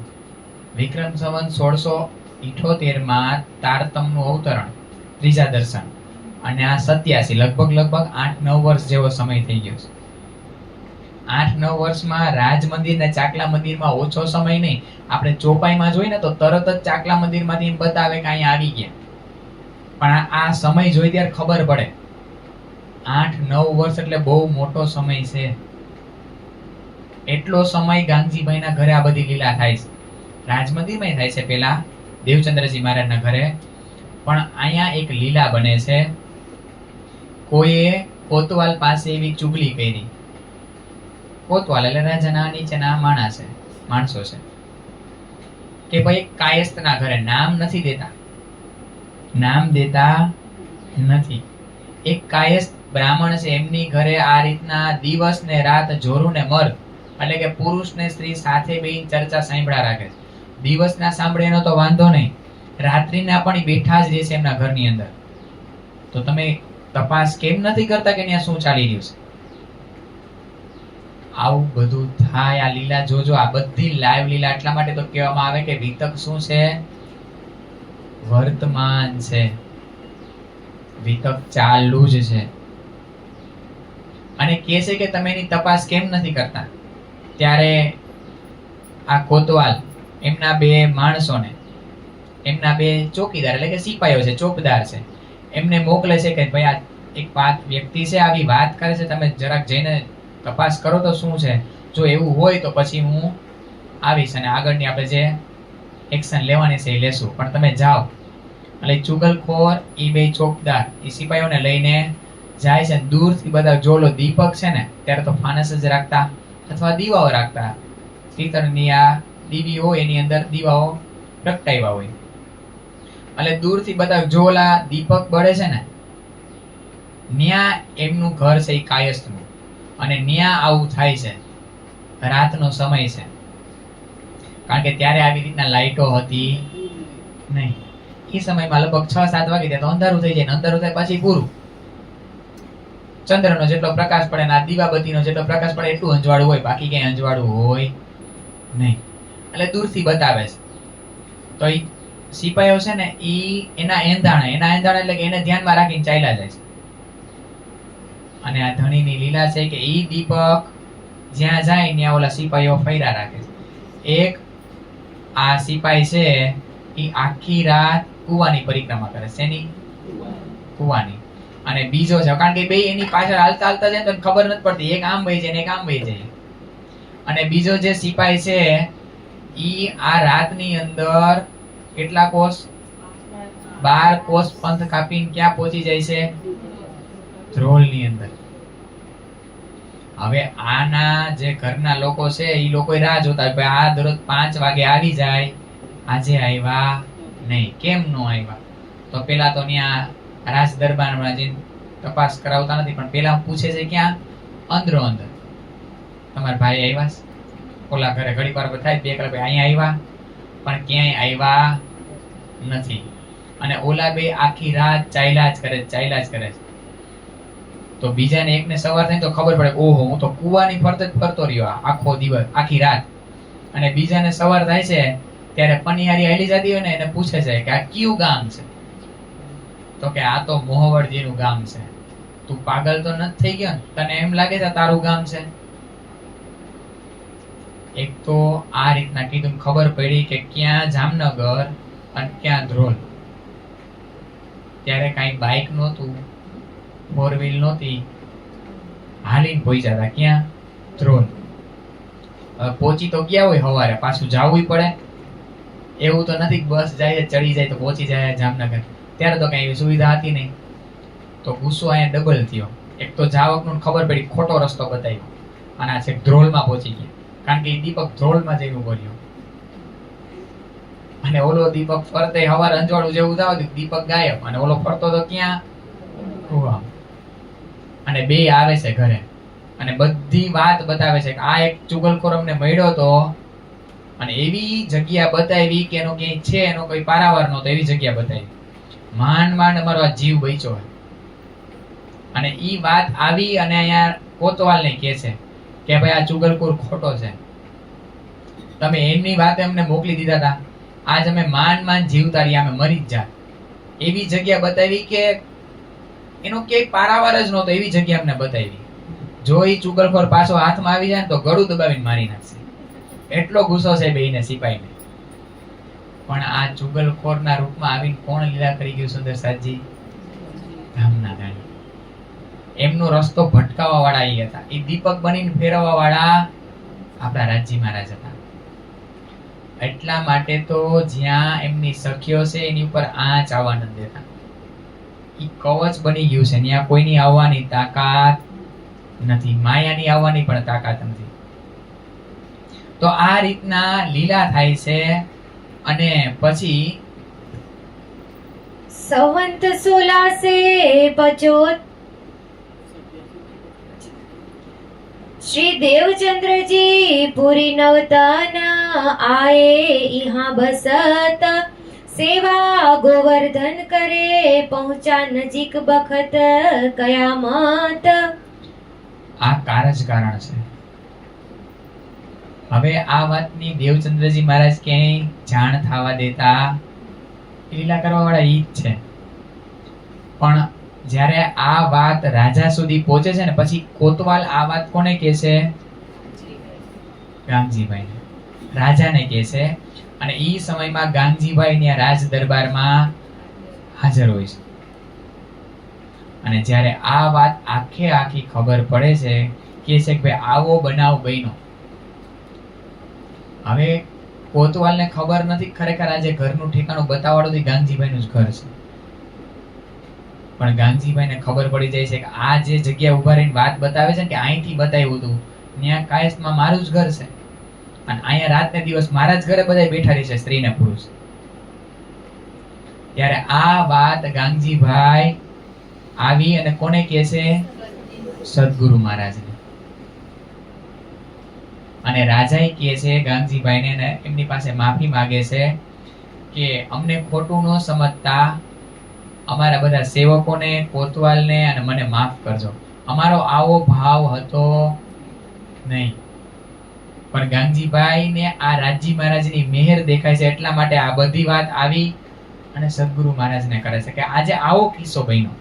વિક્રમ સંવત 1678 માં તારતમનું અવતરણ, ત્રીજા દર્શન, અને આ 87 લગભગ 8-9 વર્ષ જેવો સમય થઈ ગયો છે. 8-9 વર્ષમાં રાજ મંદિર ને ચાકલા મંદિરમાં ઓછો સમય નહીં. આપણે ચોપાઈમાં જોઈએ ને તો તરત જ ચાકલા મંદિરમાંથી એમ બતાવે કે અહીંયા આવી ગયા, પણ આ સમય જોઈ ત્યારે ખબર પડે 8-9 વર્ષ એટલે બહુ મોટો સમય છે. એટલો સમય ગાંધીભાઈના ઘરે આ બધી લીલા થાય છે. રાજ મંદિરમાં થાય છે પેલા દેવચંદ્રજી મહારાજના ઘરે, પણ અહીંયા એક લીલા બને છે. કોઈએ કોતવાલ પાસે એવી ચુગલી કરી. કોતવાલ એટલે રાજાના નીચેના માણસો છે કે ભાઈ કાયસ્થના ઘરે નામ દેતા નથી. એક કાયસ્થ બ્રાહ્મણ છે, એમની ઘરે આ રીતના દિવસ ને રાત જોરું ને મર્દ એટલે કે પુરુષ ને સ્ત્રી સાથે બેહીને ચર્ચા સાંભળા રાખે છે. દિવસના સાંભળે એનો તો વાંધો નહીં, રાત્રિના પણ બેઠા જ રહેશે એમના ઘરની અંદર. તો તમે તપાસ કેમ નથી કરતા કે ત્યાં શું ચાલી રહ્યું છે? આવું બધું થાય. આ લીલા જોજો, આ બધી લાઈવ લીલા. એટલા માટે તો કહેવામાં આવે કે વિતક શું છે? વર્તમાન છે. વિતક ચાલુ જ છે. અને કહે છે કે તમે એની તપાસ કેમ નથી કરતા? ત્યારે આ કોતવાલ એમના બે માણસોને, એમના બે ચોકીદાર એટલે કે સિપાહીઓ છે, ચોકદાર છે, એમને મોકલે છે કે ભાઈ આ એક વ્યક્તિ છે, આવી વાત કરે છે, તમે જરાક જઈને તપાસ કરો તો શું છે. જો એવું હોય તો પછી હું આવીશ અને આગળની આપણે જે એક્શન લેવાની છે એ લેશું, પણ તમે જાઓ. એટલે ચુગલખોર એ બે ચોકદાર એ સિપાહીઓને લઈને જાય છે. દૂરથી બધા જોલો દીપક છે ને, ત્યારે તો ફાનસ જ રાખતા અથવા દીવાઓ રાખતા. પિત્તળની આ દીવી હોય એની અંદર દીવાઓ પ્રગટાવ્યા હોય. એટલે દૂરથી બધા જોલા દીપક બળે છે ને, ન્યા એમનું ઘર છે એ કાયસ્થનું, અને ન્યા આવું થાય છે. રાતનો સમય છે, કારણ કે ત્યારે આવી રીતના લાઈટો હતી નહીં. એ સમયમાં લગભગ 6-7 વાગે ત્યાં તો અંધારું થઈ જાય, ને અંધારું થાય પછી પૂરું. ચંદ્રનો જેટલો પ્રકાશ પડે ને આ દીવાબત્તીનો જેટલો પ્રકાશ પડે એટલું અંજવાળું હોય, બાકી કઈ અંજવાળું હોય નહીં. એટલે દૂરથી બતાવે છે. તો એ સિપાહીઓ છે ને એના એંધાણે એટલે કે એને ધ્યાનમાં રાખીને ચાલ્યા જાય છે. અને આ ધણીની લીલા છે કે ઈ દીપક જ્યાં જાય ત્યાં ઓલા સિપાહીઓ ફર્યા રાખે છે. એક આ સિપાઈ છે એ આખી રાત કુવાની પરિક્રમા કરે. શેની? કુવાની. અને બીજો છે, કારણ કે બે એની પાછળ હાલતા હાલતા જાય તો ખબર નથી પડતી, એક આમ વહી જાય ને એક આમ વહી જાય. અને બીજો જે સિપાઈ છે ઈ આ રાતની અંદર કેટલા કોસ? 12 કોસ પંથ કાપીને ક્યાં પહોંચી જાય છે? ધ્રોલની અંદર. હવે આના જે ઘરના લોકો છે ઈ લોકો રાહ જોતા હોય, આ દરરોજ 5 વાગે આવી જાય, આજે આવ્યા નહીં. કેમ નો આવ્યા? તો પેલા તો ત્યાં રાજ દરબારમાં જઈને તપાસ કરાવતા નથી, પણ પેલા પૂછે છે ક્યાં? અંદરો અંદર, તમારા ભાઈ આવ્યા છે? ઓલા ઘરે ઘડી વાર થાય 2 કલાક અહીંયા આવ્યા, પણ ક્યાંય આવ્યા નથી. અને ઓલા બે આખી રાત ચાલ્યા જ કરે છે. તો બીજાને એકને સવાર થાય તો ખબર પડે, ઓહો હું તો કુવાની ફરતે જ ફરતો રહ્યો આખો દિવસ, આખી રાત. અને બીજાને સવાર થાય છે ત્યારે પનિહારી હાલી જતી હોય ને એને પૂછે છે કે આ કયું ગામ છે? તો કે આ તો મોહવળજીનું ગામ છે. તું પાગલ તો નથી થઈ ગયો ને? તને એમ લાગે છે તારું ગામ છે? એક તો આ રીતના કીધું, ખબર પડી કે ક્યાં જામનગર અને ક્યાં ધ્રોલ. ત્યારે કાંઈ બાઇક નહોતું, 4 વ્હીલ નહોતી, હાલીને પહોંચ્યા હતા ક્યાં? ધ્રોલ. પહોંચી તો ગયા હોય સવારે, પાછું જવું પડે. એવું તો નથી બસ જાય ચડી જાય તો પહોંચી જાય જામનગર. ત્યારે તો કઈ સુવિધા હતી નહીં. તો ગુસ્સો અહીંયા ડબલ થયો. એક તો જાવકનું ખબર પડી, ખોટો રસ્તો બતાવ્યો, અને આ છેક ધ્રોલમાં પહોંચી ગયા. કારણ કે દીપક ધ્રોલમાં જઈને ઉભો રહ્યો. અને ઓલો દીપક ફરતે હવાર અંજવાળું જેવું થાવ, દીપક ગાયબ, અને ઓલો ફરતો તો ક્યાં? કુવા. અને બે આવે છે ઘરે અને બધી વાત બતાવે છે કે આ એક ચુગલખોર અમને મળ્યો તો, અને એવી જગ્યા બતાવી કે એનો ક્યાંય છે એનો કોઈ પારાવાર નહોતો, એવી જગ્યા બતાવી. માંડ માંડ અમારો આ જીવ બચ્યો. અને ઈ વાત આવી અને અહીંયા કોતવાલને કહે છે કે ભાઈ આ ચુગલખોર ખોટો છે, તમે એમની વાત અમને મોકલી દીધા હતા, આજ અમે માંડ માંડ જીવતા રહ્યા, અમે મરી જ જા. એવી જગ્યા બતાવી કે એનો ક્યાંય પારાવાર જ નહોતો, એવી જગ્યા અમને બતાવી. જો ઈ ચુગલખોર પાછો હાથમાં આવી જાય ને તો ગળું દબાવીને મારી નાખશે. એટલો ગુસ્સો છે બેયને, સિપાહીને. પણ આ ચુગલખોરના રૂપમાં આવીને કોણ લીલા કરી ગયું? સુંદર સાતજી ધામના ધાણી. એમનો રસ્તો ભટકાવવા વાળા એ હતા. એ દીપક બનીને ફેરવવા વાળા આપણા રાજી મહારાજ હતા. એટલા માટે તો જ્યાં એમની સખીઓ છે એની ઉપર આંચ આવવા નથી દેતા. ઈ કવચ બની ગયું છે, ત્યાં કોઈની આવવાની તાકાત નથી, માયાની આવવાની પણ તાકાત નથી. તો આ રીતના લીલા થાય છે. અને પછી સંવંત 1685 श्री देवचंद्र जी पुरी नवतन आए यहाँ बसत, सेवा गोवर्धन करे पहुंचा नजीक बखत कयामत. આ કારણ છે. હવે આ વાતની દેવચંદ્રજી મહારાજ ક્યાંય જાણ થવા દેતા, લીલા કરવા વાળા ઈ જ છે. પણ જ્યારે આ વાત રાજા સુધી પહોંચે છે ને, પછી કોતવાલ આ વાત કોને કહે છે? ગાંગજીભાઈને, રાજાને કહે છે. અને ઈ સમયમાં ગાંગજીભાઈ ત્યાં રાજ દરબારમાં હાજર હોય છે. અને જ્યારે આ વાત આખી ખબર પડે છે, કહે છે કે ભાઈ આવો બનાવ બન્યો. હવે કોતવાલને ખબર નથી ખરેખર આજે ઘરનું ઠેકાણું બતાવવાનું ગાંગજીભાઈનું જ ઘર છે. પણ ગાંગજીભાઈને ખબર પડી જાય છે કે આ જે જગ્યા ઉભા રહીને વાત બતાવે છે કે અહીંથી બતાવ્યું હતું, ત્યાં કાયસ્થમાં મારું જ ઘર છે, અને અહીંયા રાત ને દિવસ મારા જ ઘરે બધા બેઠા રહે છે, સ્ત્રી ને પુરુષ. ત્યારે આ વાત ગાંગજીભાઈ આવી અને કોને કહે છે? સદગુરુ મહારાજને. અને રાજાએ કહે છે ગાંગજીભાઈને, ને એમની પાસે માફી માંગે છે કે અમને ખોટું ન સમજતા, અમારા બધા સેવકોને, કોતવાલને અને મને માફ કરજો. અમારો આવો ભાવ હતો નહીં. પણ ગાંગજીભાઈને આ રાજી મહારાજની મહેર દેખાય છે, એટલા માટે આ બધી વાત આવી અને સદગુરુ મહારાજને કરે છે કે આજે આવો કિસ્સો બન્યો.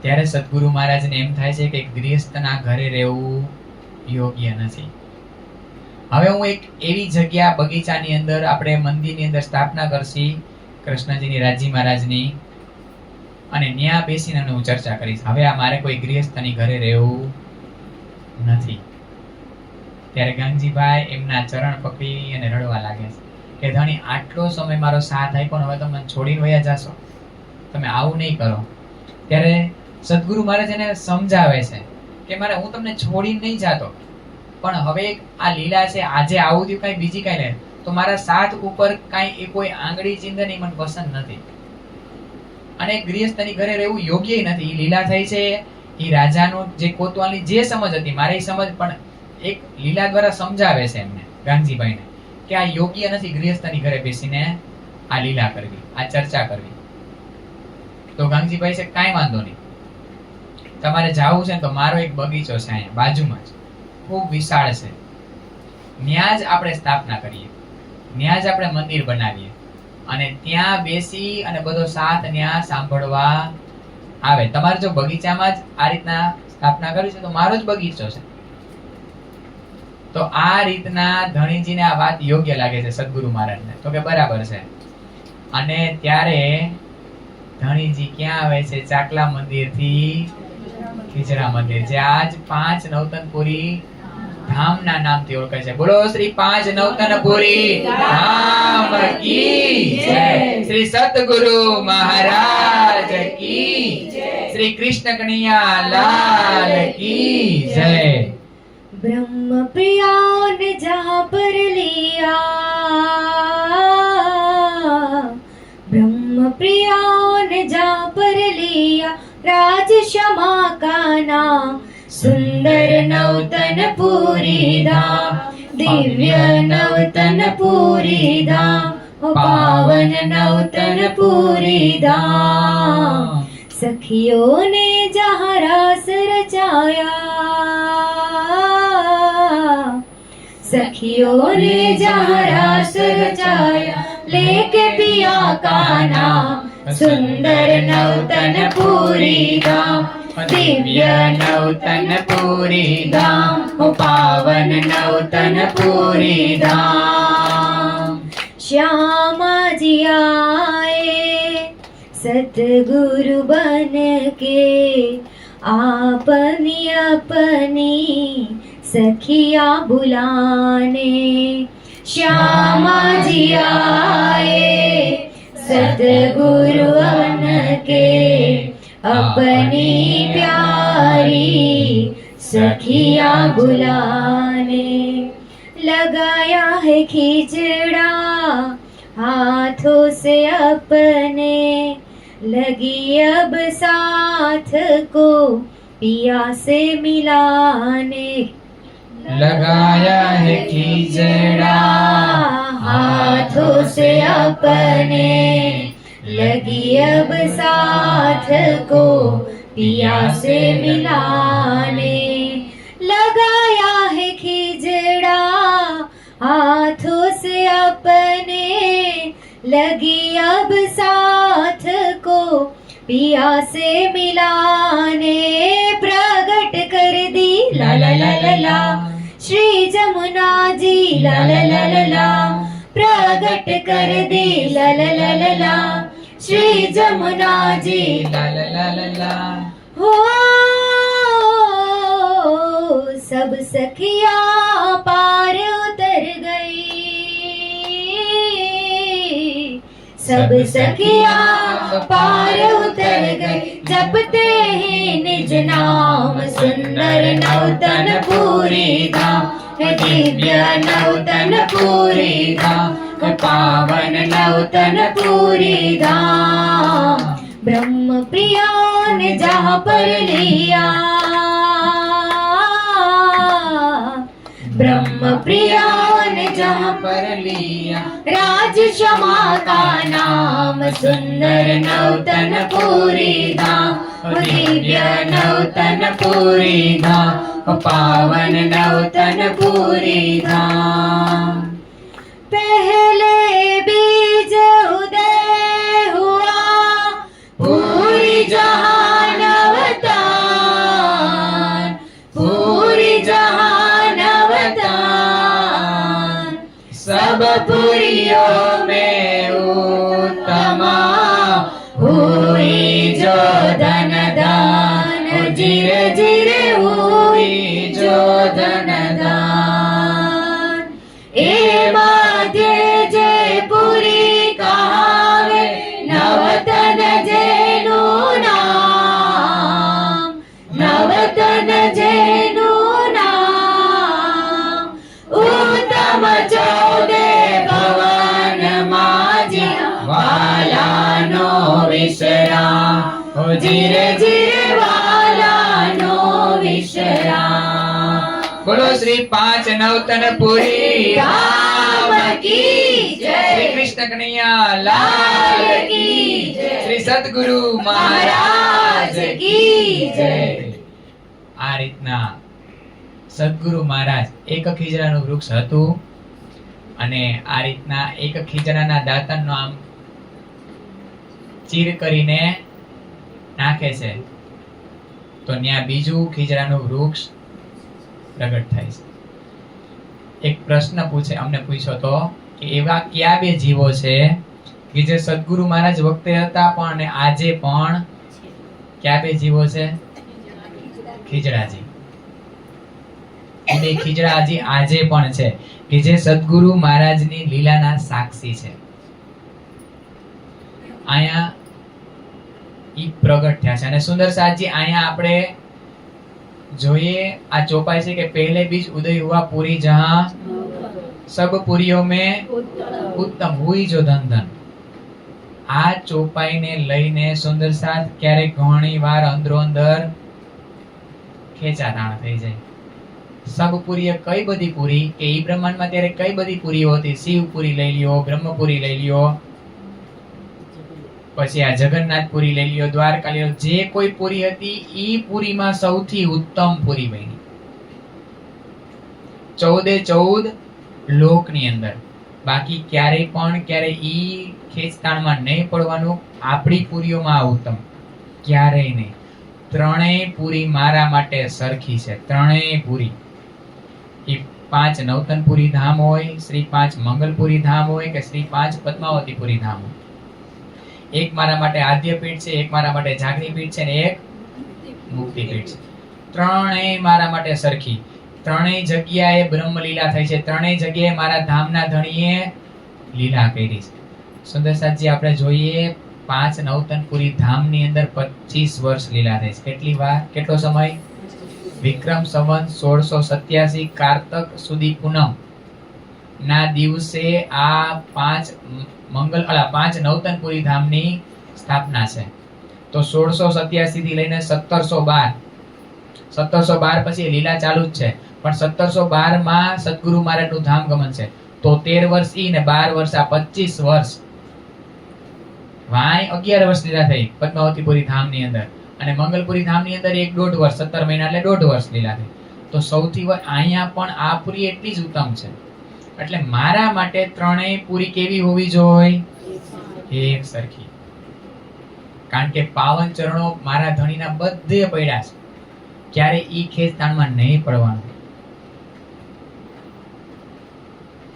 ત્યારે સદગુરુ મહારાજને એમ થાય છે કે ગૃહસ્થના ઘરે રહેવું યોગ્ય નથી. હવે હું એક એવી જગ્યા બગીચાની અંદર આપણે મંદિરની અંદર સ્થાપના કરશી કૃષ્ણજીની રાજી મહારાજની, અને ત્યાં બેસીને હું ચર્ચા કરીશ. હવે આ મારે કોઈ ગૃહસ્થની ઘરે રહેવું નથી. ત્યારે ગંગજીભાઈ એમના ચરણ પકડી અને રડવા લાગે છે કે ધણી આટલો સમય મારો સાથ આપ્યો ને હવે તમે છોડીને વયા જાશો, તમે આવું નહીં કરો. ત્યારે સદગુરુ મહારાજ એને સમજાવે છે કે મારે હું તમને છોડીને નહીં જાતો, પણ હવે આ લીલા છે, આજે આવું થયું, કઈ બીજી કઈ નહીં, તો મારા સાથ ઉપર કઈ કોઈ આંગળી ચિંતન મને પસંદ નથી, અને ગૃહસ્થની ઘરે રહેવું યોગ્ય નથી. એ લીલા થઈ છે, એ રાજાનું જે કોતવાલની જે સમજ હતી, મારી સમજ પણ એક લીલા દ્વારા સમજાવે છે એમને ગાંધીભાઈને કે આ યોગ્ય નથી ગૃહસ્થની ઘરે બેસીને આ લીલા કરવી, આ ચર્ચા કરવી. તો ગાંધીભાઈ છે કાંઈ વાંધો નહીં, તમારે જાવું છે ને તો મારો એક બગીચો છે અહીંયા બાજુમાં જ, ખૂબ વિશાળ છે, ત્યાં જ આપણે સ્થાપના કરીએ, ત્યાં જ આપણે મંદિર બનાવીએ, અને ત્યાં બેસી અને બધો સાથ ત્યાં સાંભળવા આવે. તમારે જો બગીચામાં જ આ રીતના સ્થાપના કરવી છે તો મારો જ બગીચો છે. તો આ રીતના ધણીજીને આ વાત યોગ્ય લાગે છે સદગુરુ મહારાજને, તો કે બરાબર છે. અને ત્યારે ધણીજી ક્યાં આવે છે? ચાકલા મંદિર થી ખીજડા મંદિર, જે આજ 5 નવતનપુરી ધામના નામથી ઓળખાય છે. બોલો શ્રી 5 નવતનપુરી ધામ કી જય, શ્રી સતગુરુ મહારાજ કી જય, શ્રી કૃષ્ણ કનૈયા લાલ કી જય. ब्रह्म प्रिया ने जहाँ पर लिया, ब्रह्म प्रिया ने जहाँ पर लिया राज क्षमा का नाम, सुंदर नवतन पूरी धाम, दिव्य नवतन पूरी धाम, पावन नवतन पूरी धाम. सखियों ने जहाँ रास रचाया, सखियों ने जहाँ रास रचाया लेके पिया का नाम, सुंदर नवतन पूरी धाम, दिव्य नवतन पूरी धाम, पावन नवतन पूरी धाम. श्यामा जी आए सतगुरु बन के, अपनी अपनी सखिया बुलाने. श्यामा जी आए सतगुरु बन के, अपनी प्यारी सखिया बुलाने. लगाया है खिचड़ा हाथों से अपने, लगी अब साथ को पिया से मिलाने. लगाया है खिचड़ा हाथों से अपने, लगी अब साथ को पिया से मिलाने. लगाया है खिचड़ा हाथों से अपने, लगी अब साथ को पिया से मिलाने. प्रगट कर दी ला ला ला ला ला श्री जमुना जी ला ला ला ला ला, प्रगट कर दी ला ला ला ला ला श्री जमुना जी ला ला ला ला ला. हो सब सखिया पार उतर गई, सब सखिया पार उतर गई, जपते ही निज नाम, सुंदर नवतन पूरी धाम, दिव्य नवतन पूरी धाम, पावन नवतन पूरी धाम. ब्रह्म प्रिया ने जहाँ पर लिया, ब्रह्म प्रिया ने जहाँ पर लिया राज क्षमा का नाम, सुंदर नवतन पूरी धाम, दिव्य नवतन पूरी धाम, पावन नवतन पूरी धाम. पहले बीज उदय हुआ पूरी जहान अवतार, पूरी जहान अवतार. सब पुरियों में उत्तमा हुई जो धन दान जीरे जीरे हुई जो धन दान ए माधे जे पुरी कहावे नवतन जेनु नाम नवतन जेनु नाम उत्तम चौदे भवन माजिया वालानो विश्राम ओ जीरे जीरे वालानो विश्राम। बोलो श्री पांच नवतन पुरी धाम की जय। श्री कृष्ण कन्हैया लाल की जय। श्री सद्गुरु महाराज की जय। આ રીતના સદગુરુ મહારાજ એક ખીજડાનું વૃક્ષ હતું અને આ રીતના એક ખીજડાના દાંતણનો આમ ચીર કરીને નાખે છે તો ત્યાં બીજું ખીજડાનું વૃક્ષ પ્રગટ થાય છે. એક પ્રશ્ન અમને પૂછ્યો તો કે એવા કયા બે જીવો છે કે જે સદગુરુ મહારાજ વખતે હતા પણ અને આજે પણ કયા બે જીવો છે? ખીજડાજી. એ બે ખીજડાજી આજે પણ છે કે જે સદગુરુ મહારાજની લીલાના સાક્ષી છે. અહીંયા ઈ પ્રગટ થયા છે અને સુંદર સાજી અહીંયા આપણે જોઈએ આ ચોપાઈ છે કે પહેલે બીજ ઉદય હુआ पूरी जहां सब पुरियों में उत्तम हुई जो धन धन. આ ચોપાઈને લઈને સુંદર સાથ ક્યારેક ઘણી વાર અંદરો અંદર ખેંચાતાણ થઈ જાય. સબ પુરી કઈ બધી પુરી કે ઈ બ્રહ્માંડમાં ત્યારે કઈ બધી પુરીઓ હતી? શિવપુરી લઈ લ્યો, બ્રહ્મપુરી લઈ લ્યો, પછી આ જગન્નાથપુરી લઈ લ્યો, દ્વારકા લઈ લ્યો, જે કોઈ પુરી હતી ઈ પુરીમાં સૌથી ઉત્તમ પુરી બની. 14 લોકની અંદર બાકી ક્યારેય પણ ઈ ખેંચતાણમાં નહીં પડવાનું. આપણી પુરીઓમાં આ ઉત્તમ ક્યારેય નહીં. ત્રણેય પુરી મારા માટે સરખી છે. ત્રણેય પુરી એ 5 નવતનપુરી ધામ હોય, શ્રી 5 મંગલપુરી ધામ હોય કે શ્રી 5 પદ્માવતીપુરી ધામ હોય. એક મારા માટે આદ્યપીઠ છે, એક મારા માટે જાગરી પીઠ છે ને એક મુક્તિપીઠ છે. ત્રણેય મારા માટે સરખી. ત્રણેય જગ્યાએ બ્રહ્મ લીલા થઈ છે. ત્રણેય જગ્યાએ મારા ધામના ધણીએ લીલા કરી છે. સુંદરસાજી આપણે જોઈએ 5 નવતનપુરી ધામની અંદર 25 વર્ષ લીલા થઈ છે. કેટલી વાર? કેટલો સમય? વિક્રમ સંવત 1687 કારતક સુધી પૂનમ ના દિવસે આ 5 નવતનપુરી ધામની સ્થાપના છે. તો 1687 થી લઈને 1712 પછી લીલા ચાલુ જ છે. પણ 1712 માં સદગુરુ મહારાજનું ધામ ગમન છે. તો 13 વર્ષ ઈ ને 12 વર્ષ આ 25 વર્ષ વાય 11 વર્ષ લીલા થઈ પદ્માવતીપુરી ધામની અંદર. અને મંગલપુરી ધામની અંદર 1.5 વર્ષ 17 મહિના એટલે 1.5 વર્ષ લીલા થઈ. તો સૌથી અહીંયા પણ આ પુરી એટલી જ ઉત્તમ છે. એટલે મારા માટે ત્રણેય પુરી કેવી હોવી જોઈએ? એક સરખી. કારણ કે પાવન ચરણો મારા ધણીના બધે પડ્યા છે. ક્યારે ઈ ખેંચતાણમાં નહીં પડવાનું.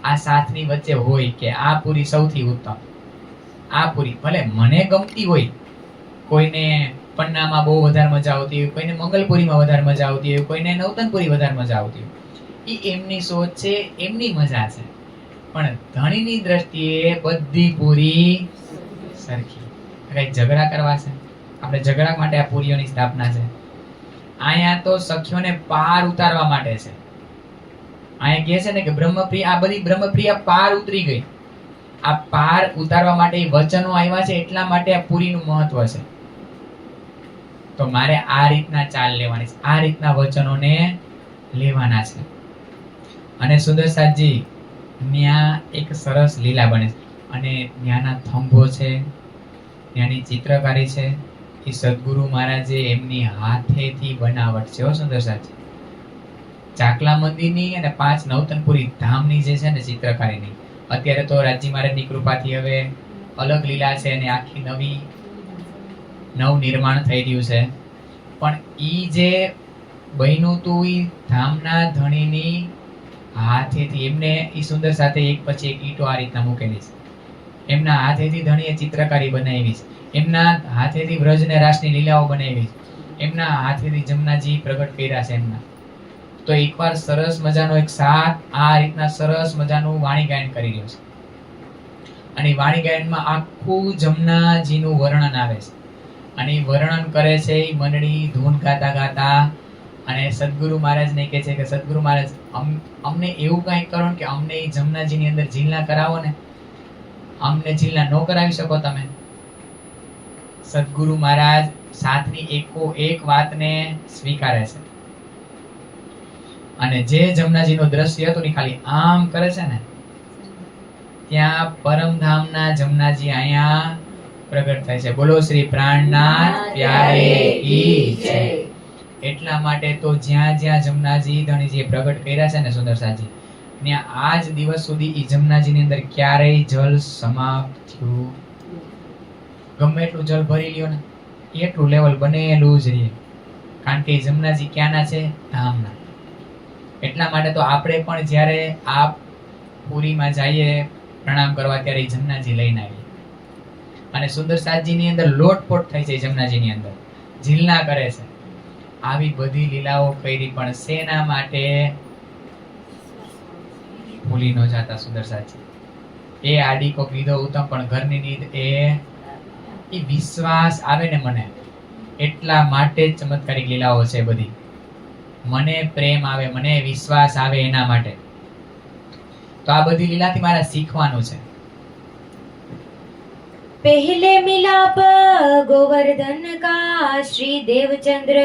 આ સાથની વચ્ચે હોય કે આ પુરી સૌથી ઉત્તમ. આ પુરી ભલે મને ગમતી હોય, કોઈને પન્નામાં બહુ વધારે મજા આવતી હોય, કોઈને મંગલપુરીમાં વધારે મજા આવતી હોય, કોઈને નવતનપુરી વધારે મજા આવતી હોય. ઈ એમની સોચ છે, એમની મજા છે. પણ ધણીની દ્રષ્ટિએ બધી પુરી સરખી. કઈ ઝઘડા કરવા છે? આપણે ઝઘડા માટે આ પુરીઓની સ્થાપના છે. અહીંયા તો સખ્યોને પાર ઉતારવા માટે છે. અહીંયા કહે છે ને કે બ્રહ્મપ્રિય, આ બધી બ્રહ્મપ્રિયા પાર ઉતરી ગઈ. આ પાર ઉતારવા માટે વચનો આવ્યા છે, એટલા માટે આ પુરીનું મહત્વ છે. તો મારે આ રીતના ચાલ લેવાની છે, આ રીતના વચનોને લેવાના છે. અને સુંદરસાજી ત્યાં એક સરસ લીલા બને છે અને ત્યાંના થંભો છે, ત્યાંની ચિત્રકારી છે, એ સદગુરુ મહારાજે એમની હાથેથી બનાવટ છે. સુંદરસાજી ચાકલા મંદિરની અને 5 નવતનપુરી ધામની જે છે ને ચિત્રકારીની, અત્યારે તો રાજી મહારાજની કૃપાથી હવે અલગ લીલા છે અને આખી નવ નિર્માણ થઈ રહ્યું છે. પણ ઈ જે બન્યું તું ઈ ધામના ધણીની હાથેથી એમને ઈ સુંદર સાથે એક પછી એક ઈંટો આ રીતના મૂકેલી છે. એમના હાથેથી ધણીએ ચિત્રકારી બનાવી છે. એમના હાથેથી વ્રજ ને રાસની લીલાઓ બનાવી છે. એમના હાથેથી જમનાજી પ્રગટ કર્યા છે એમના. તો એકવાર સરસ મજાનો એક સાથ આ રીતના સરસ મજાનું વાણી ગાયન કરી રહ્યો છે. અને વાણી ગાયનમાં આખું જમનાજીનું વર્ણન આવે છે. અને ઈ વર્ણન કરે છે ઈ મંડળી ધૂન ગાતા ગાતા. અને સદગુરુ મહારાજને કહે છે કે સદગુરુ મહારાજ અમને એવું કંઈક કરો ને કે અમને ઈ જમનાજીની અંદર ઝીલના કરાવો ને. અમને ઝીલના ન કરાવી શકો તમે? સદગુરુ મહારાજ સાથની એકો એક વાતને સ્વીકારે છે. અને જે જમનાજીનું દ્રશ્ય હતું ને ખાલી આમ કરે છે ને, ત્યાં પરમધામના જમનાજી અહીંયા પ્રગટ થાય છે. બોલો શ્રી પ્રાણનાથ પ્યારે કી જય. એટલા માટે તો જ્યાં જ્યાં જમનાજી ધણીજીએ પ્રગટ કર્યા છે ને સુંદરસાજી, ત્યાં આજ દિવસ સુધી ઈ જમનાજીની અંદર ક્યારેય જલ સમાપ્ત થયું. ગમે એટલું જલ ભરી લ્યો ને એટલું લેવલ બનેલું જ રહે. કારણ કે જમનાજી ક્યાંના છે? ધામના. એટલા માટે તો આપણે પણ જ્યારે આ પુરીમાં જઈએ પ્રણામ કરવા ત્યારે ઈ જમનાજી લઈને આવીએ. અને સુંદરસાજીની અંદર લોટપોટ થઈ છે જમનાજીની અંદર, ઝીલના કરે છે. આવી બધી લીલાઓ કરી પણ શેના માટે? ભૂલી ન જાતા સુંદરસાજી. એ આડી કોક લીધો ઉત્તમ પણ ઘરની નીંદ એ વિશ્વાસ આવે ને મને, એટલા માટે જ ચમત્કારિક લીલાઓ છે બધી. મને પ્રેમ આવે, મને વિશ્વાસ આવે એના માટે. તો આ બધી લીલાથી મારે શીખવાનું છે. पहले मिलाप गोवर्धन का श्री देवचंद्र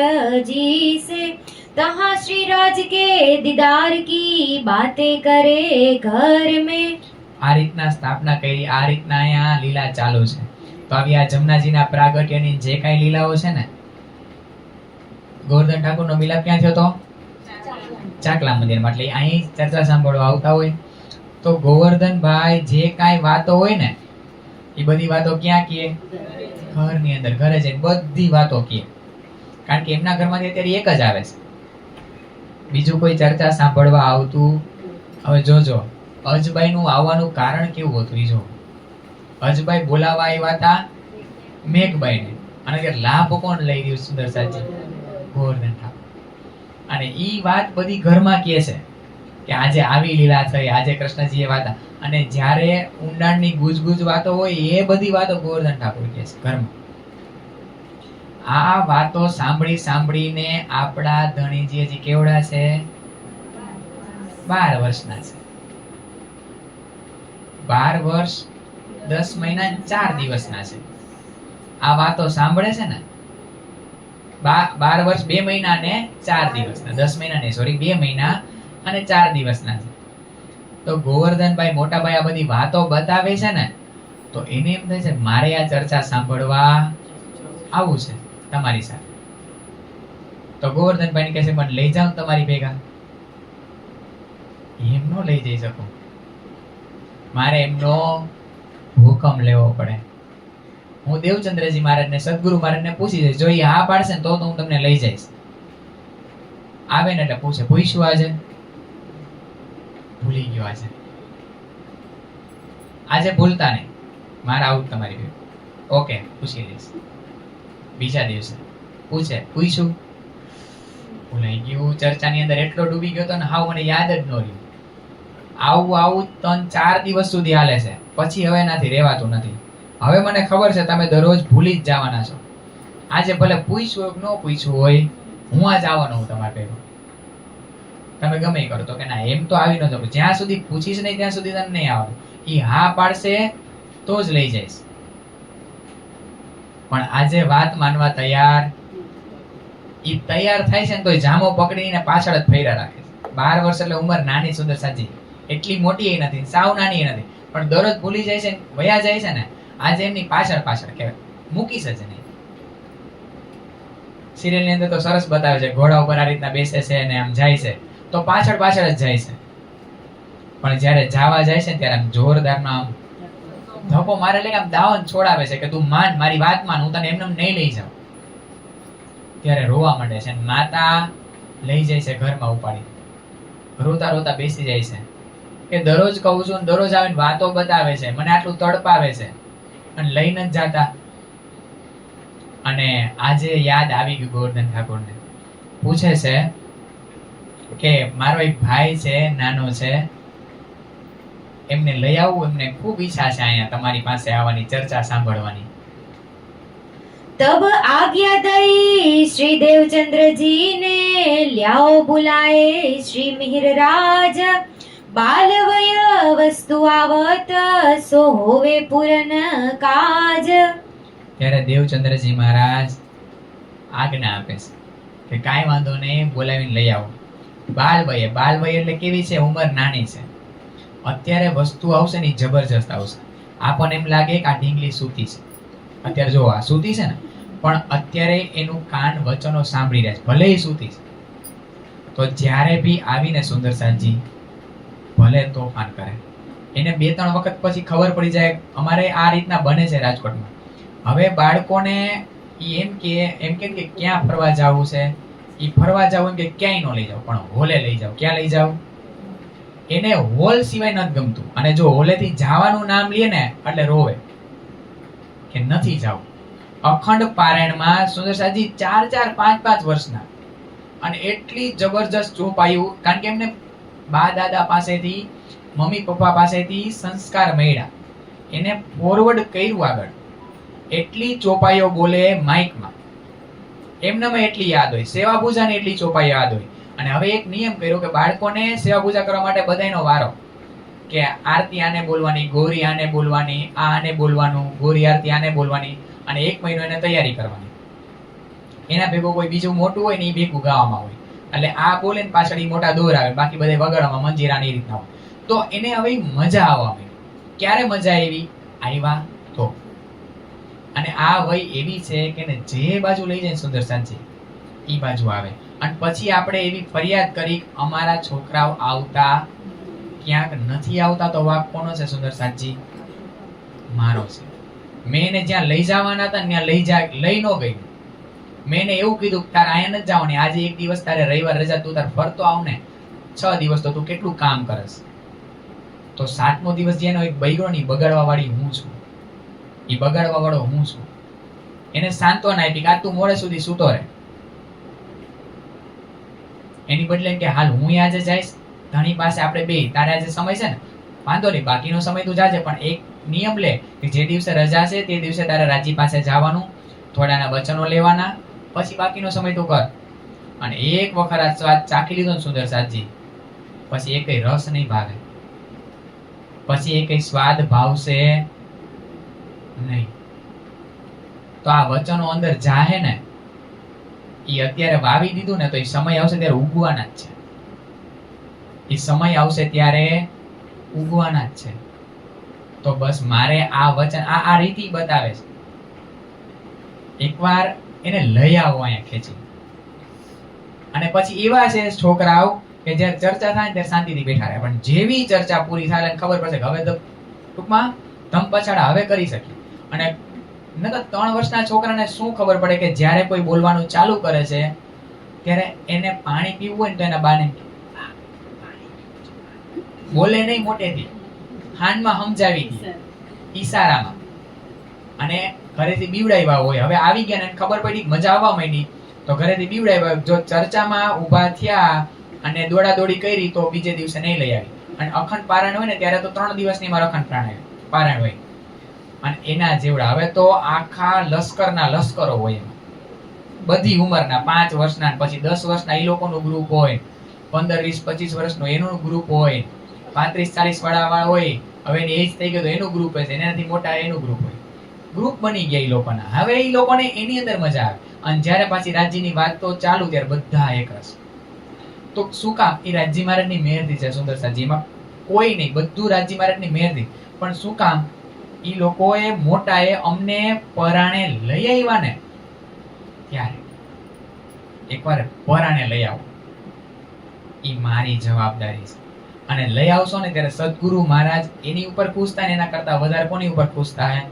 जी से, तहाँ श्री राज के दीदार की बातें करे घर में. આ રીતના સ્થાપના કરી, આ રીતના અહીંયા લીલા ચાલુ છે. તો આવી આ જમનાજીના પ્રાગટ્યની જે કાંઈ લીલાઓ છે ને, ગોવર્ધન ઠાકોરનો મિલાપ ક્યાં થયો તો? ચાકલા મંદિરમાં. એટલે અહીં ચર્ચા સાંભળવા આવતા હોય તો ગોવર્ધનભાઈ જે કાંઈ વાતો હોય ને એ બધી વાતો ક્યાં કહે? ઘરની અંદર, ઘરે જઈને બધી વાતો કહે. કારણ કે એમના ઘરમાંથી અત્યારે એક જ આવે છે, બીજું કોઈ ચર્ચા સાંભળવા આવતું. હવે જોજો અજબાઈ નું આવવાનું કારણ કેવું હતું. જો અજબાઈ બોલાવા આવ્યા હતા મેઘબાઈ ને, અને અત્યારે લાભ કોણ લઈ રહ્યું? સુંદરસાજી, ગોવર્ધન ઠાકોર. અને ઈ વાત બધી ઘરમાં કહે છે કે આજે આવી લીલા થઈ, આજે કૃષ્ણજીએ વાતા. અને જ્યારે ઊંડાણની ગુજગુજ વાતો હોય એ બધી વાતો ગોવર્ધન ઠાકોર કહે છે ઘરમાં. આ વાતો સાંભળી સાંભળીને આપણા ધણીજી હજી કેવડા છે? 12 વર્ષના છે. 12 વર્ષ 10 મહિના 4 દિવસના છે. આ વાતો સાંભળે છે ને. 12 વર્ષ 2 મહિના ને 4 દિવસના, 10 મહિના ને 2 મહિના અને 4 દિવસના છે. તો ગોવર્ધનભાઈ મોટાભાઈ આ બધી વાતો બતાવે છે ને, તો એને એમ થાય છે મારે આ ચર્ચા સાંભળવા આવું છે તમારી સાથે. તો ગોવર્ધનભાઈ કહે છે મને લઈ જાઓ તમારી ભેગા. એમ નો લઈ જઈ શકું, મારે એમનો હુકમ લેવો પડે. હું દેવચંદ્રજી મહારાજને, સદગુરુ મહારાજને પૂછી જઈશ. જો એ હા પાડશે ને તો હું તમને લઈ જઈશ. આવે ને એટલે પૂછે પૂછ્યું આજે? ભૂલી ગયો આજે. આજે ભૂલતા નહીં, મારે આવું તમારી ભેગું. ઓકે, પૂછી લઈશ. બીજા દિવસે પૂછે પૂછ્યું, ભૂલાઈ ગયું. ચર્ચાની અંદર એટલો ડૂબી ગયો તો ને હાવ મને યાદ જ ન રહ્યું. આવું 3-4 દિવસ સુધી હાલે છે. પછી હવે નથી, રહેવાતું નથી. હવે મને ખબર છે તમે દરરોજ ભૂલી જ જવાના છો. આજે ભલે પૂછ્યું હોય કે ન પૂછ્યું હોય, હું આજ આવવાનો હું તમારે ભેગો. તમે ગમે કરો તો કે ના એમ તો આવી ન જાવ. જ્યાં સુધી પૂછીશ નહીં ત્યાં સુધી તને નહીં આવવાનું. ઈ હા પાડશે તો જ લઈ જઈશ. પણ આજે વાત માનવા તૈયાર, ઈ તૈયાર થાય છે ને તો જામો પકડીને પાછળ જ ફેરા રાખે છે. 12 વર્ષ એટલે ઉંમર નાની સુંદરસાજી, એટલી મોટી નથી, સાવ નાની નથી. પણ દરરોજ ભૂલી જાય છે, વયા જાય છે ને. આજે એમની પાછળ કહેવાય, મૂકીશ જ નહીં. સિરિયલ ની અંદર તો સરસ બતાવે છે, ઘોડા ઉપર આ રીતના બેસે છે અને આમ જાય છે તો પાછળ જ જાય છે. પણ જ્યારે જાવા જાય છે ત્યારે આમ જોરદાર આમ ધક્કો મારે, એટલે આમ દાવન છોડાવે છે કે તું માન, મારી વાત માન, હું તને એમને નહીં લઈ જાઉં. ત્યારે રોવા માંડે છે. માતા લઈ જાય છે ઘરમાં ઉપાડી. રોતા રોતા બેસી જાય છે કે દરરોજ કહું છું, દરરોજ આવીને વાતો બતાવે છે, મને આટલું તડપાવે છે અને લઈને જ જાતા. અને આજે યાદ આવી ગયું ગોવર્ધન ઠાકોરને. પૂછે છે કે મારો એક ભાઈ છે, નાનો છે, એમને લઈ આવું, એમને ખૂબ ઈચ્છા છે અહીંયા તમારી પાસે આવવાની, ચર્ચા સાંભળવાની. तब आज्ञा दई श्री देवचंद्र जी ने ल्याओ बुलाए श्री मिहिर राज बाल वय वस्तु आवत सो होवे पूरन काज. ત્યારે દેવચંદ્રજી મહારાજ આજ્ઞા આપે છે કે કાંઈ વાંધો નહીં, બોલાવીને લઈ આવો. બાલ વય એટલે કેવી છે? ઉંમર નાની છે. અત્યારે વસ્તુ આવશે ને જબરજસ્ત આવશે. આપણને એમ લાગે કે આ ઢીંગલી સૂતી છે. અત્યારે જો આ સૂતી છે ને, પણ અત્યારે એનું કાન વચનો સાંભળી રહ્યા છે, ભલે એ સૂતી છે. તો જ્યારે બી આવીને સુંદરસાનજી ભલે તોફાન કરે, એને 2-3 વખત પછી ખબર પડી જાય અમારે આ રીતના બને છે રાજકોટમાં. હવે બાળકોને એમ કે ક્યાં ફરવા જવું છે, એ ફરવા જવું એમ કે ક્યાંય ન લઈ જાવ, પણ હોલે લઈ જાવ. ક્યાં લઈ જાવ? એને હોલ સિવાય નથી ગમતું. અને જો હોલેથી જવાનું નામ લે ને એટલે રોવે કે નથી જવું. અખંડ પારાયણમાં સુંદરસાજી 4-4, 5-5 વર્ષના, અને એટલી જબરજસ્ત ચોપાયું, કારણ કે એમને બા દાદા પાસેથી, મમ્મી પપ્પા પાસેથી સંસ્કાર મળ્યા, એને ફોરવર્ડ કર્યું આગળ. એટલી ચોપાઈઓ બોલે માઇકમાં, એમનામાં એટલી યાદ હોય. સેવા પૂજાની એટલી ચોપાઈઓ યાદ હોય. અને હવે એક નિયમ કર્યો કે બાળકોને સેવા પૂજા કરવા માટે બધાયનો વારો, કે આરતી આને બોલવાની, ગોરી આને બોલવાની, આને બોલવાનું, ગોરી આરતી આને બોલવાની, અને 1 મહિનો એને તૈયારી કરવાની. એના ભેગું કોઈ બીજું મોટું હોય ને એ ભેગું ગાવામાં હોય. એટલે આ બોલે ને પાછળ મોટા દોર આવે, બાકી બધે વગાડવામાં મંજીરા ની રીતના હોય. તો એને હવે મજા આવવા માંડી. ક્યારે મજા આવ્યા તો, અને આ વય એવી છે કે ને જે બાજુ લઈ જાય સુંદરસાનજી એ બાજુ આવે. અને પછી આપણે એવી ફરિયાદ કરી અમારા છોકરાઓ આવતા ક્યાંક નથી આવતા, તો વાક કોનો છે સુંદરસાનજી? મારો છે. મેં એને જ્યાં લઈ જવાના હતા ત્યાં લઈ ન ગઈ. મેં એને એવું કીધું તારે અહીંયા નથી જવાની, આજે 1 દિવસ તારે રવિવાર રજા, તું તારે ફરતો આવ ને, 6 દિવસ તો તું કેટલું કામ કરસ. તો 7મો દિવસ જેનો એક બૈરો ની બગાડવા વાળી હું છું, એ બગાડવા વાળો હું છું. એને સાંત્વના આપી કે તું મોડે સુધી સૂતો રહે. એની બદલે કે હાલ હું આજે જઈશ ધણી પાસે, આપણે બે, તારે આજે સમય છે ને, વાંધો નહીં, બાકીનો સમય તું જાજે, પણ એક નિયમ લે કે જે દિવસે રજા છે તે દિવસે તારે રાજી પાસે જવાનું, થોડાના વચનો લેવાના, પછી બાકીનો સમય તું કર. અને એક વખત આ સ્વાદ ચાખી લીધો ને સુંદરસાનજી, પછી એ કઈ રસ નહીં ભાવે, પછી એ કઈ સ્વાદ ભાવશે નહીં. તો આ વચનો અંદર જાહે ને, એ અત્યારે વાવી દીધું ને, તો એ સમય આવશે ત્યારે ઉગવાના જ છે. એ સમય આવશે ત્યારે ઉગવાના જ છે. તો બસ મારે આ વચન, આ રીતિ બતાવે છે. એકવાર એને લઈ આવો અહીંયા ખેંચી, અને પછી એવા છે છોકરાઓ કે જ્યારે ચર્ચા થાય ત્યારે શાંતિથી બેઠા રહે, પણ જેવી ચર્ચા પૂરી થાય ખબર પડશે કે હવે તો ટૂંકમાં ધમ પછાડા હવે કરી શકીએ. અને નકર 3 વર્ષના છોકરાને શું ખબર પડે કે જ્યારે કોઈ બોલવાનું ચાલુ કરે છે ત્યારે એને પાણી પીવું હોય ને તો એના બાને બોલે નહીં, મોટેથી હાનમાં સમજાવી દે ઈશારામાં, અને ઘરેથી બીવડાવ્યા હોય. હવે આવી ગયા ને ખબર પડી, મજા આવવા માંડી, તો ઘરેથી બીવડાવ્યા. જો ચર્ચામાં ઊભા થયા અને દોડાદોડી કરી તો બીજે દિવસે નહીં લઈ આવી. અને અખંડ પારાયણ હોય ને ત્યારે તો 3 દિવસની મારો અખંડ પારાયણ હોય. અને એના જેવડા હવે તો આખા લશ્કરના લશ્કરો હોય, એમાં બધી ઉંમરના, 5 વર્ષના, પછી 10 વર્ષના એ લોકોનું ગ્રુપ હોય, 15, 20, 25 વર્ષનું એનું ગ્રુપ હોય, 35, 40 વાળા હોય, હવે એની એજ થઈ ગઈ તો એનું ગ્રુપ હશે, એનાથી મોટા એનું ગ્રુપ હોય. ગ્રુપ બની ગયા એ લોકોના. હવે એ લોકોને એની અંદર મજા આવે. અને જ્યારે પાછી રાજ્યની વાત તો ચાલુ, ત્યારે બધા એક રસ. તો શું કામ? એ રાજ્ય મહારાજની મહેરથી છે સુંદરસાનજી, એમાં કોઈ નહીં, બધું રાજ્ય મહારાજની મહેરથી. પણ શું કામ? ઈ લોકોએ મોટાએ અમને પરાણે લઈ આવ્યા ને, ત્યારે એકવાર પરાણે લઈ આવો, ઈ મારી જવાબદારી છે. અને લઈ આવશો ને ત્યારે સદગુરુ મહારાજ એની ઉપર ખુશ થાય, એના કરતા વધારે કોની ઉપર ખુશ થાય?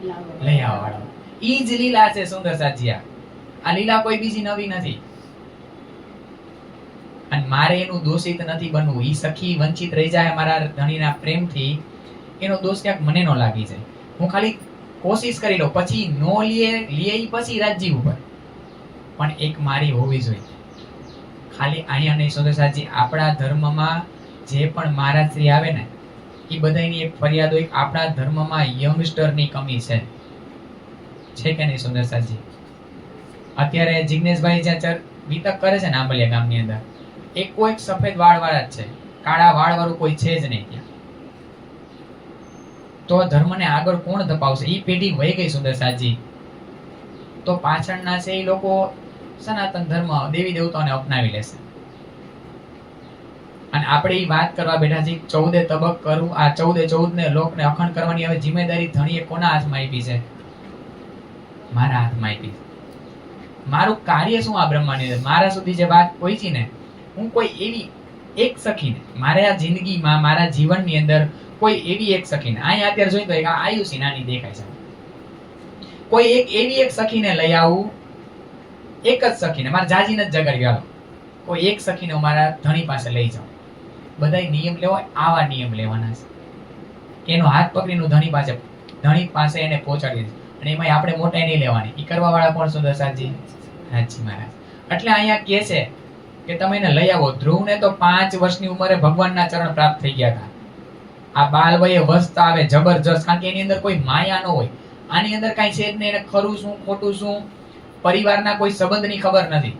લઈ આવવા વાળો. ઈ જ લીલા છે સુંદરસાનજી. આ લીલા કોઈ બીજી નવી નથી. અને મારે એનું દોષિત નથી બનવું. ઈ સખી વંચિત રહી જાય મારા ધણીના પ્રેમથી, એનો દોષ ક્યાંક મને નો લાગી જાય. હું ખાલી કોશિશ કરી લઉં, પછી નો લે ઈ પછી રાજજી ઉપર, પણ એક મારી હોવી જોઈએ. ખાલી અહીંયા નહીં સુંદરસાજી, આપણા ધર્મમાં જે પણ મહારાજ શ્રી આવે ને, એ બધાની એક ફરિયાદ હોય, આપણા ધર્મમાં યંગસ્ટરની કમી છે કે નહીં સુંદરસાજી? અત્યારે જિગ્નેશભાઈ જ્યાં વિતક કરે છે ને આંબલિયા ગામની અંદર, એક કોઈ સફેદ વાળ વાળા જ છે, કાળા વાળ વાળું કોઈ છે જ નહીં ત્યાં. તો ધર્મને આગળ કોણ ધપાવશે? ઈ પેઢી વહી ગઈ સુંદરસાજી. તો પાછળના છે એ લોકો સનાતન ધર્મ દેવી દેવતાઓને અપનાવી લેશે. અને આપણે ઈ વાત કરવા બેઠા છીએ 14 તબક કરું, આ 14 ને લોકને અખંડ કરવાની હવે જિમ્મેદારી ધણીએ કોના હાથમાં આપી છે? મારા હાથમાં આપી છે. મારું કાર્ય શું આ બ્રહ્માંડની અંદર? મારા સુધી જે વાત પહોંચી ને, હું કોઈ એવી એક સખીને મારે આ જિંદગીમાં, મારા જીવનની અંદર કોઈ એવી એક સખીને, અહીંયા અત્યારે જોઈ તો એક આયુષી નાની દેખાય છે, કોઈ એક એવી એક સખીને લઈ આવું, એક જ સખીને, મારે જાજીને જ જગાડી આલો, કોઈ એક સખીને હું મારા ધણી પાસે લઈ જાઉં. બધાય નિયમ લેવા, આવા નિયમ લેવાના છે. એનો હાથ પકડીને ધણી પાસે એને પહોંચાડી દે. અને એમાં આપણે મોટા નહીં લેવાની. ઈ કરવા વાળા કોણ સુંદરસાજી? હાજી મહારાજ. એટલે અહીંયા કહે છે કે તમે એને લઈ આવો. ધ્રુવને તો 5 વર્ષની ઉંમરે ભગવાનના ચરણ પ્રાપ્ત થઈ ગયા હતા. આ બાલવયે વસ્ત આવે જબરજસ્ત, કારણ કે એની અંદર કોઈ માયા ન હોય. આની અંદર કાંઈ છે જ નહીં. એને ખરું શું ખોટું શું, પરિવારના કોઈ સંબંધની ખબર નથી.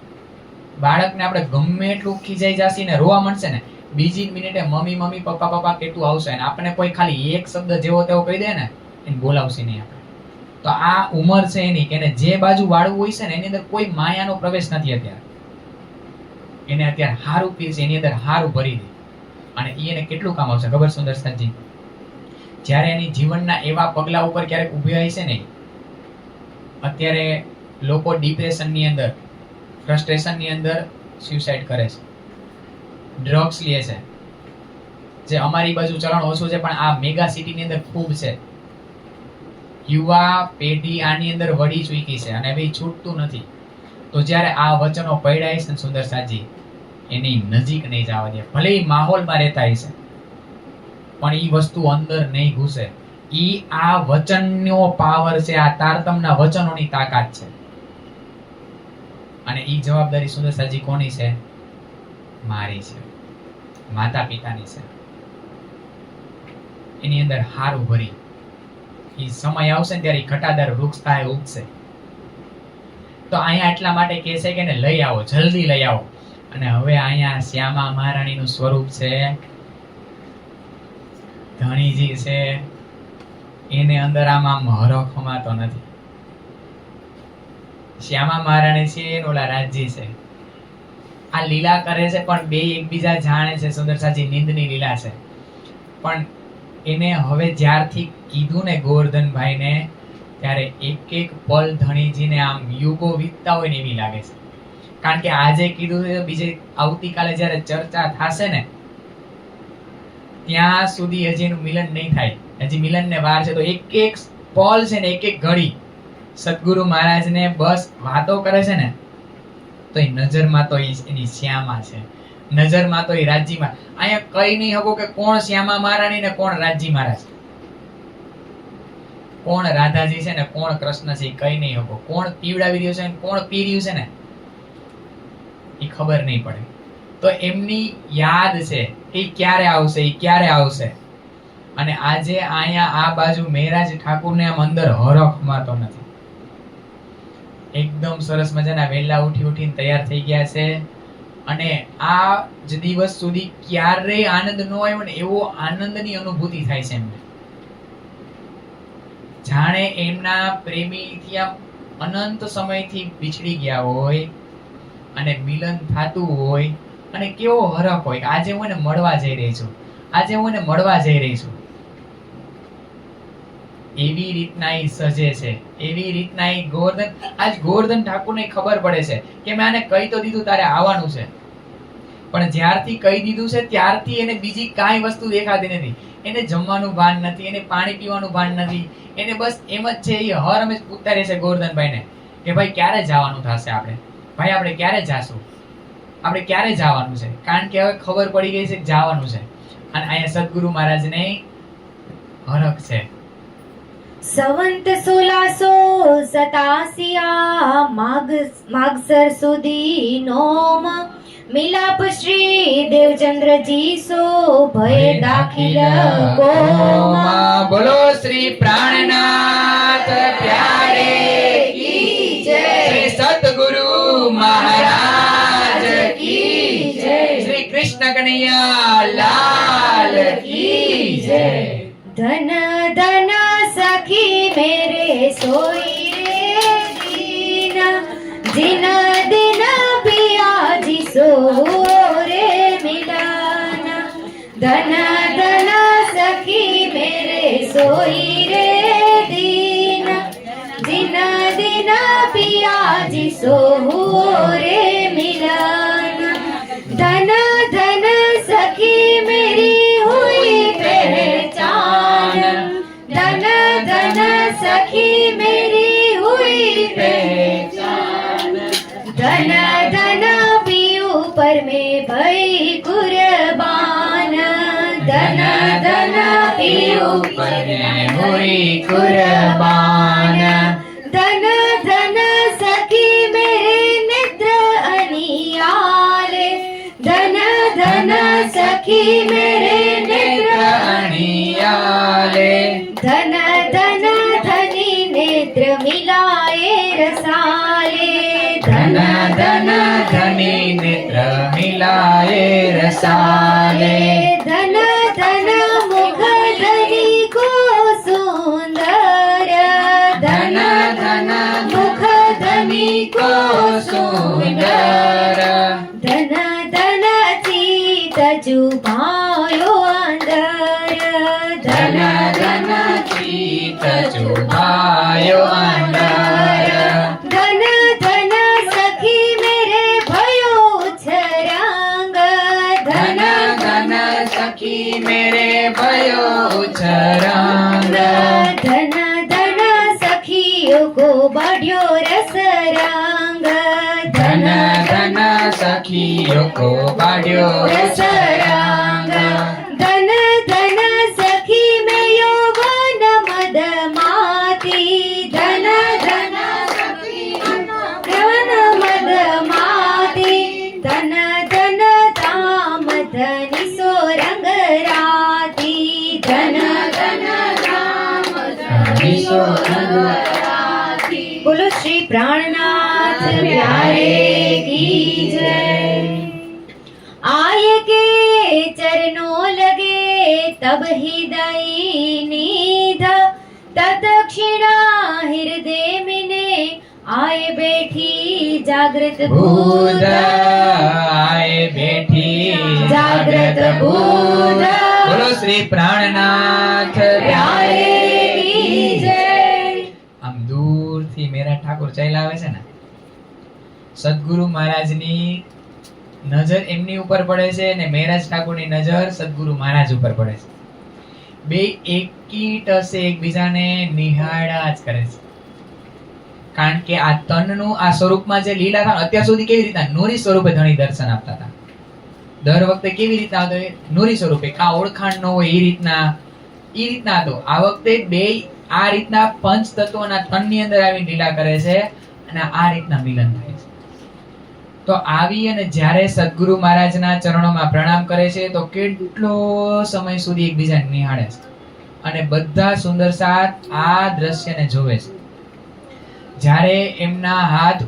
બાળકને આપણે ગમે એટલું ખીજાઈ જાસી ને રોવા મળશે ને, બીજી મિનિટે મમ્મી મમ્મી પપ્પા પપ્પા કેટલું આવશે, અને આપણે કોઈ ખાલી એક શબ્દ જેવો તેવો કહી દે ને, એને બોલાવશે નહીં આપણે. તો આ ઉંમર છે એની કે એને જે બાજુ વાળવું હોય છે ને, એની અંદર કોઈ માયાનો પ્રવેશ નથી અત્યારે. એને અત્યારે હારું પીરશે, એની અંદર હારું ભરી દે. અને એને કેટલું કામ આવશે ખબર સુંદરસાજી? જ્યારે એની જીવનના એવા પગલા ઉપર ક્યારેક ઊભી હોય છે ને, અત્યારે લોકો ડિપ્રેશનની અંદર, ફ્રસ્ટ્રેશનની અંદર સ્યુસાઇડ કરે છે, ડ્રગ્સ લે છે. જે અમારી બાજુ ચલણ ઓછું છે, પણ આ મેગા સિટીની અંદર ખૂબ છે. યુવા પેઢી આની અંદર વળી ચૂકી છે અને હવે છૂટતું નથી. તો જ્યારે આ વચનો પડ્યા છે ને સુંદરસાજી, એની નજીક નહીં જવા દે. ભલે એ માહોલમાં રહેતા હશે, પણ એ વસ્તુ અંદર નહીં ઘૂસે. ઈ આ વચનનો પાવર છે, આ તારતમના વચનોની તાકાત છે. અને ઈ જવાબદારી સુંદરસાજી કોની છે? મારી છે, માતા પિતાની છે. એની અંદર હારું ભરી ઈ સમય આવશે ને ત્યારે ઘટાદાર વૃક્ષ થાય, ઉગશે. તો અહીંયા એટલા માટે કહે છે કે એને લઈ આવો, જલ્દી લઈ આવો. અને હવે અહીંયા શ્યામા મહારાણીનું સ્વરૂપ છે, ધણીજી છે, એને અંદર આમ હરખ હમાતો નથી. શ્યામા મહારાણી છે, ઓલા રાજજી છે. આ લીલા કરે છે, પણ બે એકબીજા જાણે છે સુંદરસાજી, નિંદની લીલા છે. પણ એને હવે જ્યારથી કીધું ને ગોવર્ધનભાઈને, ત્યારે એક એક પલ ધણીજીને આમ યુગો વીતતા હોય ને એવી લાગે છે. કારણ કે આજે કીધું છે, બીજે આવતીકાલે જ્યારે ચર્ચા થશે ને, ત્યાં સુધી હજી એનું મિલન નહીં થાય. હજી મિલનને વાર છે. તો એક એક પલ છે ને, એક એક ઘડી સદગુરુ મહારાજને બસ વાતો કરે છે ને, તો એ નજરમાં તો એની શ્યામા છે, નજરમાં તો એ રાજ્યમાં. અહીંયા કઈ નહીં શકો કે કોણ શ્યામા મહારાણી ને કોણ રાજ્જી મહારાજ, કોણ રાધાજી છે ને કોણ કૃષ્ણ છે, કઈ નહીં શકો. કોણ પીવડાવી રહ્યું છે ને કોણ પી રહ્યું છે ને, એ ખબર નહીં પડે. તો એમની યાદ છે કે ક્યારે આવશે, એ ક્યારે આવશે. અને આજે અહીંયા આ બાજુ મહેરાજ ઠાકુરને આમ અંદર હરખ માતો નથી. એકદમ સરસ મજાના વહેલા ઉઠીને તૈયાર થઈ ગયા છે. અને આ જ દિવસ સુધી ક્યારેય આનંદ ન આવ્યો ને એવો આનંદની અનુભૂતિ થાય છે એમને. જાણે એમના પ્રેમીથી આમ અનંત સમયથી વિછડી ગયા હોય અને મિલન થતું હોય, અને કેવો હરખ હોય. આજે હું એને મળવા જઈ રહી છું, આજે હું એને મળવા જઈ રહી છું. એવી રીતના એ સજે છે, એવી રીતના એ ગોવર્ધન ઠાકુરને ખબર પડે છે કે મેં આને કહી તો દીધું તારે આવવાનું છે, પણ જ્યારથી કહી દીધું છે ત્યારથી એને બીજી કાંઈ વસ્તુ દેખાતી નથી. એને જમવાનું ભાન નથી, એને પાણી પીવાનું ભાન નથી. એને બસ એમ જ છે, એ હર હંમેશ પૂછતા રહેશે ગોવર્ધનભાઈને કે ભાઈ ક્યારે જવાનું થશે, આપણે ભાઈ આપણે ક્યારે જાશું. આપણે ક્યારે જવાનું છે? કારણ કે હવે ખબર પડી ગઈ છે કે જવાનું છે, અને અહીંયા સદગુરુ મહારાજને હરખ છે. સંવંત 1687 માગસર સુધી નોમ મિલાપ શ્રી દેવચંદ્રજી સો ભય દાખિલ કોમ. બોલો શ્રી પ્રાણનાથ પ્યારે કી જય. શ્રી સદગુરુ મહારાજ કી જય. શ્રી કૃષ્ણ કનૈયા લાલ કી જય. ધન ધન સખી મેરે સોઈ રે દીન દિન દિન પિયાજી સો રે મિલાન. ધન ધન સખી મેરે સોઈ રે દીન દિન દિન પિયાજી સો રે મિલાન. ધન ધન સખી મેરી હુઈ पहचान. धन धन सखी मेरी हुई पहचान. धन धन पियू पर में भई कुर्बान. धन धन पियू पर में हुई कुर्बान. धन धन सखी मेरे नेत्र अनियाले. धन धन सखी मेरे नेत्र अनियाले. धन धन धनी नेत्र मिलाए रसाले. धन धन धनी नेत्र मिलाए रसाले. धन धन मुख धनी को सुंदर. धन धन मुख धनी को सुंदर. धन धन चीत चुभायो अंदर. धन धन चीत चुभायो अंदर. धन धन सखी मेरे भयो छरंग. धन धन सखी मेरे भयो छरंग. धन धन सखियों को बढ़ियो रस रंग. धन धन सखियों को बाड्यो रस रंग. धन धन सखी में यौवन मद माती. धन धन सखी यौवन मद माती. धन धन ताम धनि सो रंग राती. धन धन ताम धनि सो रंग राती. बोलो श्री प्राणनाथ प्यारे की जय. आय के चरणों लगे तब हृदय निध. तत्क्षणा हृदय मिने आए बैठी जागृत भूत. भूत. आए बैठी जागृत भूत. बोलो श्री प्राणनाथ प्यारे की जय. આમ દૂરથી મેરા ઠાકોર ચાલ્યા આવે છે ને, સદગુરુ મહારાજની નજર એમની ઉપર પડે છે અને મેરાજ ઠાકોરની નજર સદગુરુ મહારાજ ઉપર પડે છે. બે એકી ટસે એકબીજાને નિહાળ્યા જ કરે છે. કારણ કે આ તનનું આ સ્વરૂપમાં જે લીલા હતા અત્યાર સુધી કેવી રીતના નૂરી સ્વરૂપે ધણી દર્શન આપતા હતા. દર વખતે કેવી રીતના હતો? નૂરી સ્વરૂપે, કા ઓળખાણ ન હોય એ રીતના હતો. આ વખતે બે આ રીતના પંચ તત્વોના તનની અંદર આવી લીલા કરે છે અને આ રીતના મિલન થાય છે. તો આવી અને જ્યારે સદગુરુ મહારાજના ચરણોમાં પ્રણામ કરે છે તો કેટલો સમય સુધી એકબીજાને નિહાળે છે અને બધા સુંદર સાથ આ દ્રશ્યને જોવે છે. જ્યારે એમના હાથ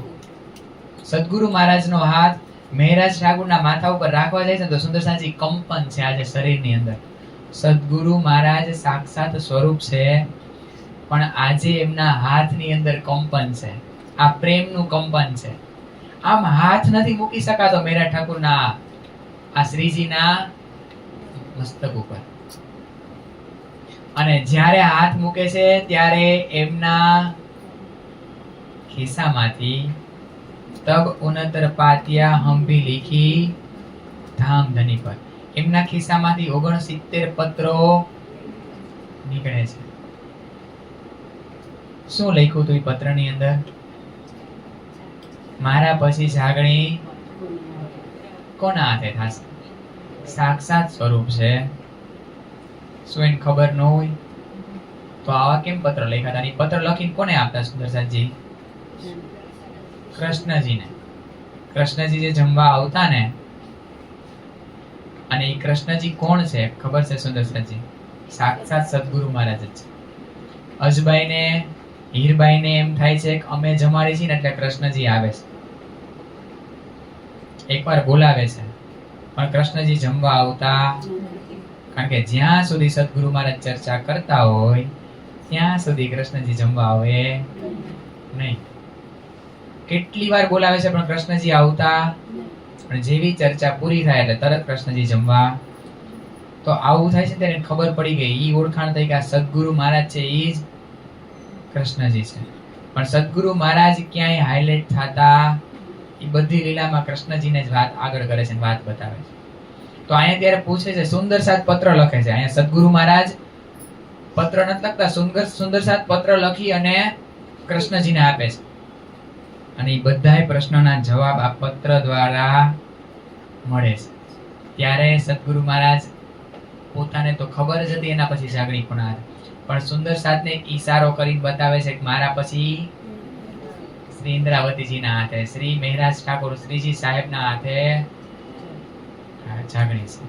સદગુરુ મહારાજનો હાથ મહેરાજ ઠાકુરના માથા ઉપર રાખવા જાય છે તો સુંદર સાચી કંપન છે આજે શરીરની અંદર. સદગુરુ મહારાજ સાક્ષાત સ્વરૂપ છે પણ આજે એમના હાથની અંદર કંપન છે. આ પ્રેમનું કંપન છે. આમ હાથ નથી મૂકી શકાતો મેરા ઠાકુરના આ શ્રીજીના મસ્તક ઉપર. અને જ્યારે હાથ મૂકે છે ત્યારે એમના ખિસ્સામાંથી તબ ઉનતર પાતિયા હંભી લીખી ધામ ધની પર. એમના ખિસ્સામાંથી 69 પત્રો નીકળે છે. શું લખ્યું હતું એ પત્રની અંદર? મારા પછી જાગણી કોના હાથે થશે? સાક્ષાત સ્વરૂપ છે. શું એને ખબર ન હોય? તો આવા કેમ પત્ર લખ્યા હતા? પત્ર લખીને કોને આપતા સુંદરસાદજી? કૃષ્ણજીને. કૃષ્ણજી જે જમવા આવતા ને, અને એ કૃષ્ણજી કોણ છે ખબર છે સુંદરસાદજી? સાક્ષાત સદગુરુ મહારાજ જ છે. અજબાઈને હીરબાઈને એમ થાય છે કે અમે જમાડી છીએ ને એટલે કૃષ્ણજી આવે છે, એકવાર બોલાવે છે, પણ કૃષ્ણજી જમવા આવતા. કારણ કે જ્યાં સુધી સદગુરુ મહારાજ ચર્ચા કરતા હોય ત્યાં સુધી કૃષ્ણજી જમવા આવે નહીં. કેટલી વાર બોલાવે છે પણ કૃષ્ણજી આવતા. અને જેવી ચર્ચા પૂરી થાય એટલે તરત કૃષ્ણજી જમવા. તો આવું થાય છે ત્યારે ખબર પડી ગઈ, ઈ ઓળખાણ થઈ કે આ સદગુરુ મહારાજ છે, ઈ જ કૃષ્ણજી છે. પણ સદગુરુ મહારાજ ક્યાંય હાઇલાઇટ થતા, એ બધી લીલામાં કૃષ્ણજીને જ વાત આગળ કરે છે, વાત બતાવે છે. તો અહીંયા ત્યારે પૂછે છે, સુંદરસાદ પત્ર લખે છે. અહીંયા સદગુરુ મહારાજ પત્ર નથી લખતા, સુંદરસાદ પત્ર લખી અને કૃષ્ણજીને આપે છે. અને એ બધાય પ્રશ્નોના જવાબ આ પત્ર દ્વારા મળે છે. ત્યારે સદગુરુ મહારાજ પોતાને તો ખબર જ હતી એના પછી જાગણી કોના, પણ સુંદરસાદને ઈશારો કરીને બતાવે છે કે મારા પછી શ્રી ઇન્દ્રાવતીજીના હાથે, શ્રી મહેરાજ ઠાકોર શ્રીજી સાહેબના હાથે જાગણી છે.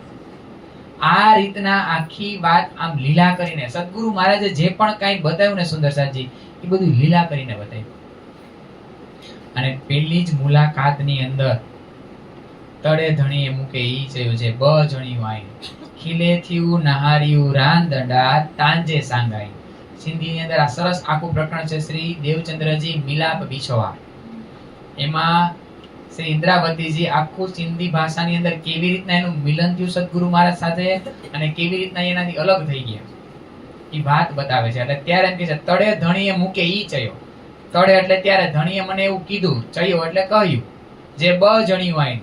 આ રીતના આખી વાત આમ લીલા કરીને સદગુરુ મહારાજે જે પણ કાંઈ બતાવ્યું ને સુંદરસાદજી, એ બધું લીલા કરીને બતાવ્યું. અને પેલી જ મુલાકાતની અંદર તળે ધણીએ મૂકે ઈ ચયું છે, બ જણિયું આઈ ખીલે થયું નહાર્યું રાંદડા તાંજે સાંગાઈ. સિંધીની અંદર આ સરસ આખું પ્રકરણ છે, શ્રી દેવચંદ્રજી મિલાપ બિછોવા. એમાં શ્રી ઇન્દ્રાવતીજી આખું સિંધી ભાષાની અંદર કેવી રીતના એનું મિલન થયું સદગુરુ મહારાજ સાથે અને કેવી રીતના એનાથી અલગ થઈ ગયા એ વાત બતાવે છે. એટલે ત્યારે એમ કહે છે, તળે ધણીએ મૂકે ઈ ચયો. તળે એટલે ત્યારે, ધણીએ મને એવું કીધું, ચયો એટલે કહ્યું. જે બ જણિયું આઈ,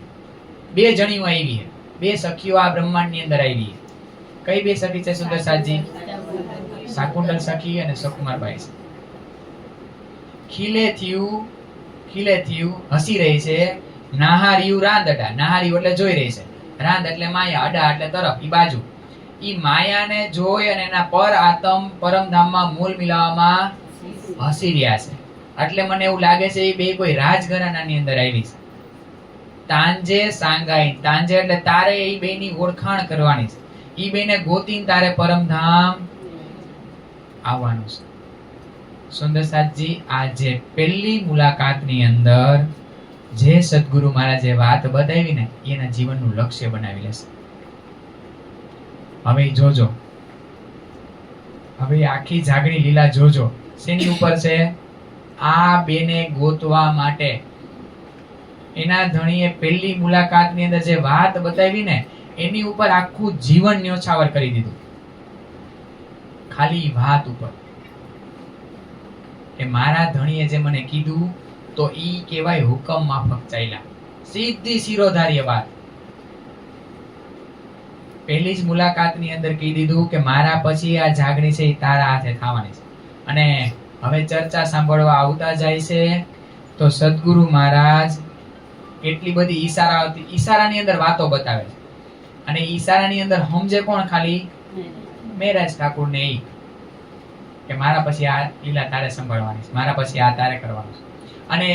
બે જણિયું આવી, બે સખીઓ આ બ્રહ્માંડની અંદર આવી. કઈ બે સખી છે સુંદરસાદજી? શાકુંડલ સખી અને સકુમારબાઈ છે. ખીલે થયું હસી રહી છે, નાહાર્યું રાંદડા. નાહાર્યું એટલે જોઈ રહી છે, રાંદ એટલે માયા, અડા એટલે તરફ, ઈ બાજુ. ઈ માયાને જોઈ અને એના પર આત્મ પરમધામમાં મૂળ મિલાવવામાં હસી રહ્યા છે. એટલે મને એવું લાગે છે એ બે કોઈ રાજઘરાનાની અંદર આવી છે. તાંજે સાંગાઈ, તાંજે એટલે તારે એ બેની ઓળખાણ કરવાની છે, ઈ બેને ગોતીને તારે પરમધામ આવવાનું છે. સુંદરસાદજી આજે પહેલી મુલાકાતની અંદર જે સદગુરુ મહારાજે વાત બતાવી ને એના જીવનનું લક્ષ્ય બનાવી લેશે. હવે જોજો, હવે આખી જાગણી લીલા જોજો. શેની ઉપર છે? આ બેને ગોતવા માટે એના ધણીએ પહેલી મુલાકાતની અંદર જે વાત બતાવી ને એની ઉપર આખું જીવન ન્યોછાવર કરી દીધું, ખાલી વાત ઉપર. કે મારા ધણીએ જે મને કીધું તો ઈ કહેવાય હુકમ માફક ચાલ્યા, સીધી શિરોધાર્ય વાત. પહેલી જ મુલાકાતની અંદર કહી દીધું કે મારા પછી આ જાગણી છે એ તારા હાથે થવાની છે. અને હવે ચર્ચા સાંભળવા આવતા જાય છે તો સદગુરુ મહારાજ કેટલી બધી ઈશારાની અંદર વાતો બતાવે છે. અને ઈશારાની અંદર સમજે કોણ? ખાલી મહેરાજ ઠાકોર ને ઈ કે મારા પછી આ લીલા તારે સંભાળવાની છે, મારા પછી આ તારે કરવાનું છે. અને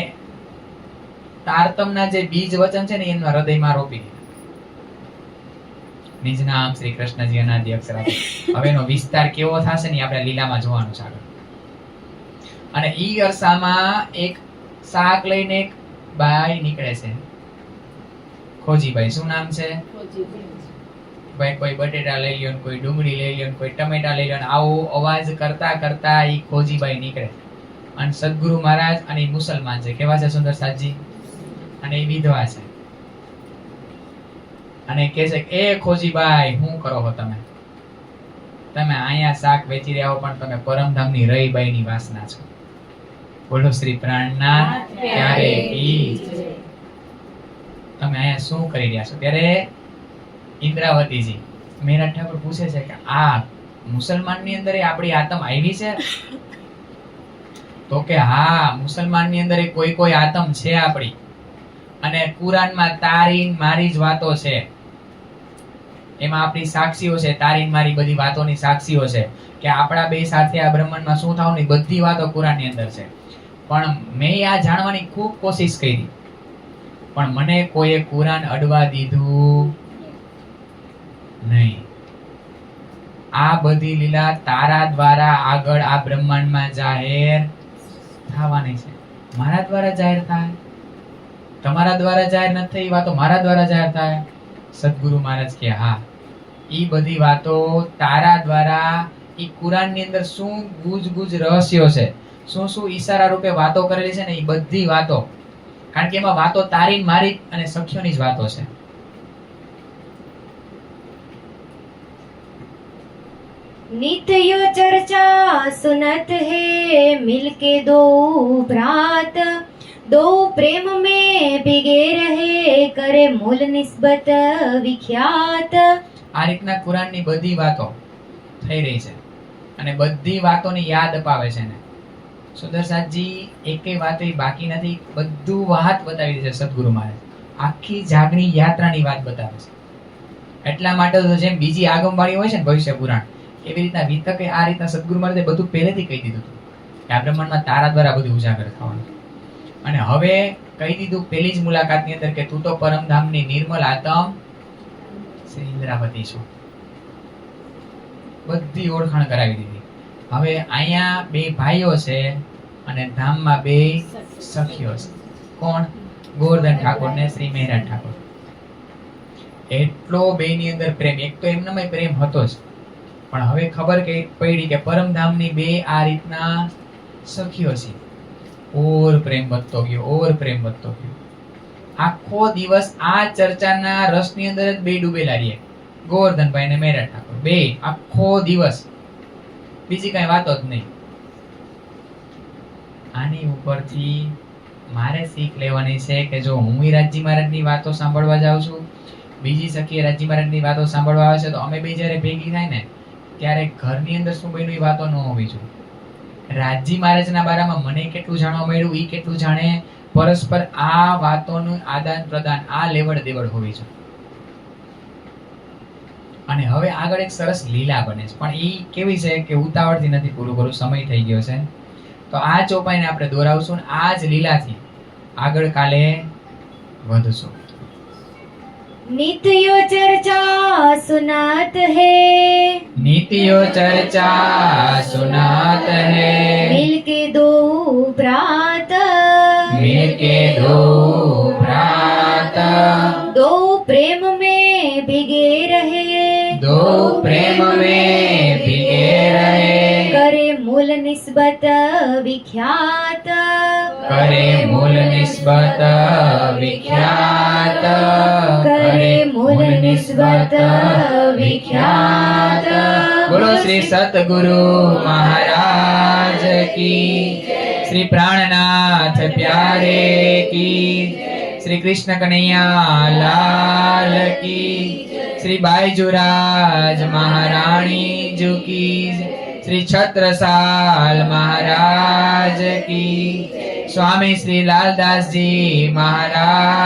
તારતમના જે બીજ વચન છે ને એના હૃદયમાં રોપી દીધા. નિજ નામ શ્રી કૃષ્ણજી અનાદિ અક્ષર. હવે એનો વિસ્તાર કેવો થશે ને આપણે લીલામાં જોવાનું છે આગળ. અને ઈ અરસામાં એક શાક લઈને એક બાઈ નીકળે છે, ખોજીબાઈ. શું નામ છે? ભાઈ કોઈ બટેટા લઈ લ્યો, કોઈ ડુંગળી લઈ લ્યો, કોઈ ટમેટા લઈ લ્યો. આવો અવાજ કરતા કરતા ઈ ખોજીબાઈ નીકળે. અને સદગુરુ મહારાજ અને ઈ મુસલમાન છે. કેવા છે સુંદરસાદજી? અને ઈ વિધવા છે. અને કહે છે એ ખોજીબાઈ શું કરો છો તમે? તમે અહીંયા શાક વેચી રહ્યા હો પણ તમે પરમધામની રહીબાઈની વાસના છો. બોલો શ્રી પ્રાણનાથ ત્યારે કી. તમે અહીંયા શું કરી રહ્યા છો? ત્યારે ઇન્દ્રાવતીજી મહેરાજ ઠાકોર પૂછે છે કે આ મુસલમાનની અંદર આપણી આત્મ આવી છે? તો કે હા, મુસલમાનની અંદર કોઈ આત્મ છે આપણી. અને કુરાનમાં તારી મારી જ વાતો છે, એમાં આપણી સાક્ષીઓ છે, તારી મારી બધી વાતોની સાક્ષીઓ છે કે આપણા બે સાથે આ બ્રહ્માંડમાં શું થવાનું એ બધી વાતો કુરાનની અંદર છે. પણ મેં આ જાણવાની ખૂબ કોશિશ કરી, પણ મને કોઈએ કુરાન અડવા દીધું નહીં. આ બધી લીલા તારા દ્વારા આગળ આ બ્રહ્માંડમાં જાહેર થવાની છે. મારા દ્વારા જાહેર થાય, તમારા દ્વારા જાહેર નથી થઈ વાતો મારા દ્વારા જાહેર થાય. સદગુરુ મહારાજ કે હા, ઈ બધી વાતો તારા દ્વારા ઈ કુરાનની અંદર શું ગુજ રહસ્યો છે, શું શું ઈશારા રૂપે વાતો કરેલી છે ને ઈ બધી વાતો, કારણ કે એમાં વાતો તારી મારી અને સખ્યોની જ વાતો છે. नित्य यो चर्चा सुनत है मिलके दो भ्रात, दो प्रेम में भीगे रहे करे मूल निस्बत विख्यात. આ રીતના કુરાનની બધી વાતો થઈ રહી છે અને બધી વાતોની યાદ અપાવે છે ને સુંદર સાજી એકેય વાત બાકી નથી. બધું વાત બતાવી છે સદગુરુ મહારાજ, આખી જાગણી યાત્રાની વાત બતાવે છે. એટલા માટે તો જેમ બીજી આગમવાણી હોય છે ને ભવિષ્ય પુરાણ, એવી રીતના વિતકે આ રીતના સદગુરુ મહારાજે બધું પહેલેથી કહી દીધું હતું કે આ બ્રહ્માંડમાં તારા દ્વારા બધું ઉજાગર થવાનું. અને હવે કહી દીધું પહેલી જ મુલાકાતની અંદર કે તું તો પરમધામની નિર્મલ આત્મ શ્રી ઇન્દ્રાવતી છો. બધી ઓળખાણ કરાવી દીધી. હવે અહીંયા બે ભાઈઓ છે અને ધામમાં બે સખીઓ છે. કોણ? ગોવર્ધન ઠાકોર ને શ્રી મહેરાજ ઠાકોર. એટલો બેની અંદર પ્રેમ, એક તો એમનામાં પ્રેમ હતો જ, પણ હવે ખબર કે પડી કે પરમધામની બે આ રીતના સખીઓ છે. ઓર પ્રેમ વધતો ગયો, ઓર પ્રેમ વધતો ગયો. આખો દિવસ આ ચર્ચાના રસની અંદર જ બે ડૂબેલા રહીએ, ગોવર્ધનભાઈ ને મહેરાજ ઠાકોર બે. આખો દિવસ બીજી કઈ વાતો જ નહીં. આની ઉપરથી મારે શીખ લેવાની છે કે જો હું રાજજી મહારાજની વાતો સાંભળવા જાઉં છું, બીજી સખી રાજજી મહારાજની વાતો સાંભળવા આવે છે, તો અમે બે જ્યારે ભેગી થાય ને ત્યારે ઘરની અંદર શું બન્યું એ વાતો ન હોવી જોઈએ. રાજજી મહારાજના બારામાં મને કેટલું જાણવા મળ્યું, ઈ કેટલું જાણે, પરસ્પર આ વાતોનું આદાન પ્રદાન, આ લેવડ દેવડ હોવી જોઈએ. અને હવે આગળ એક સરસ લીલા બને છે, પણ ઈ કેવી છે કે ઉતાવળથી નથી પૂરું કરું, સમય થઈ ગયો છે. તો આ ચોપાઈને આપણે દોરાવશું ને આ જ લીલાથી આગળ કાલે વધશું. नित्यो चर्चा सुनात है, नीतियो चर्चा सुनात है, मिलके दो भ्रात, मिलके दो भ्रात, दो प्रेम में भीगे रहे, दो प्रेम में भीगे रहे, करे मूल निस्बत विख्यात, करे मूल निस्बत विख्यात, करे मूल निस्बत विख्यात. बोलो श्री सतगुरु महाराज की, श्री प्राणनाथ प्यारे की, श्री कृष्ण कन्हैया लाल की, श्री बाईजुराज महारानी जी की, श्री छत्रसाल महाराज की, स्वामी श्री लालदास जी महाराज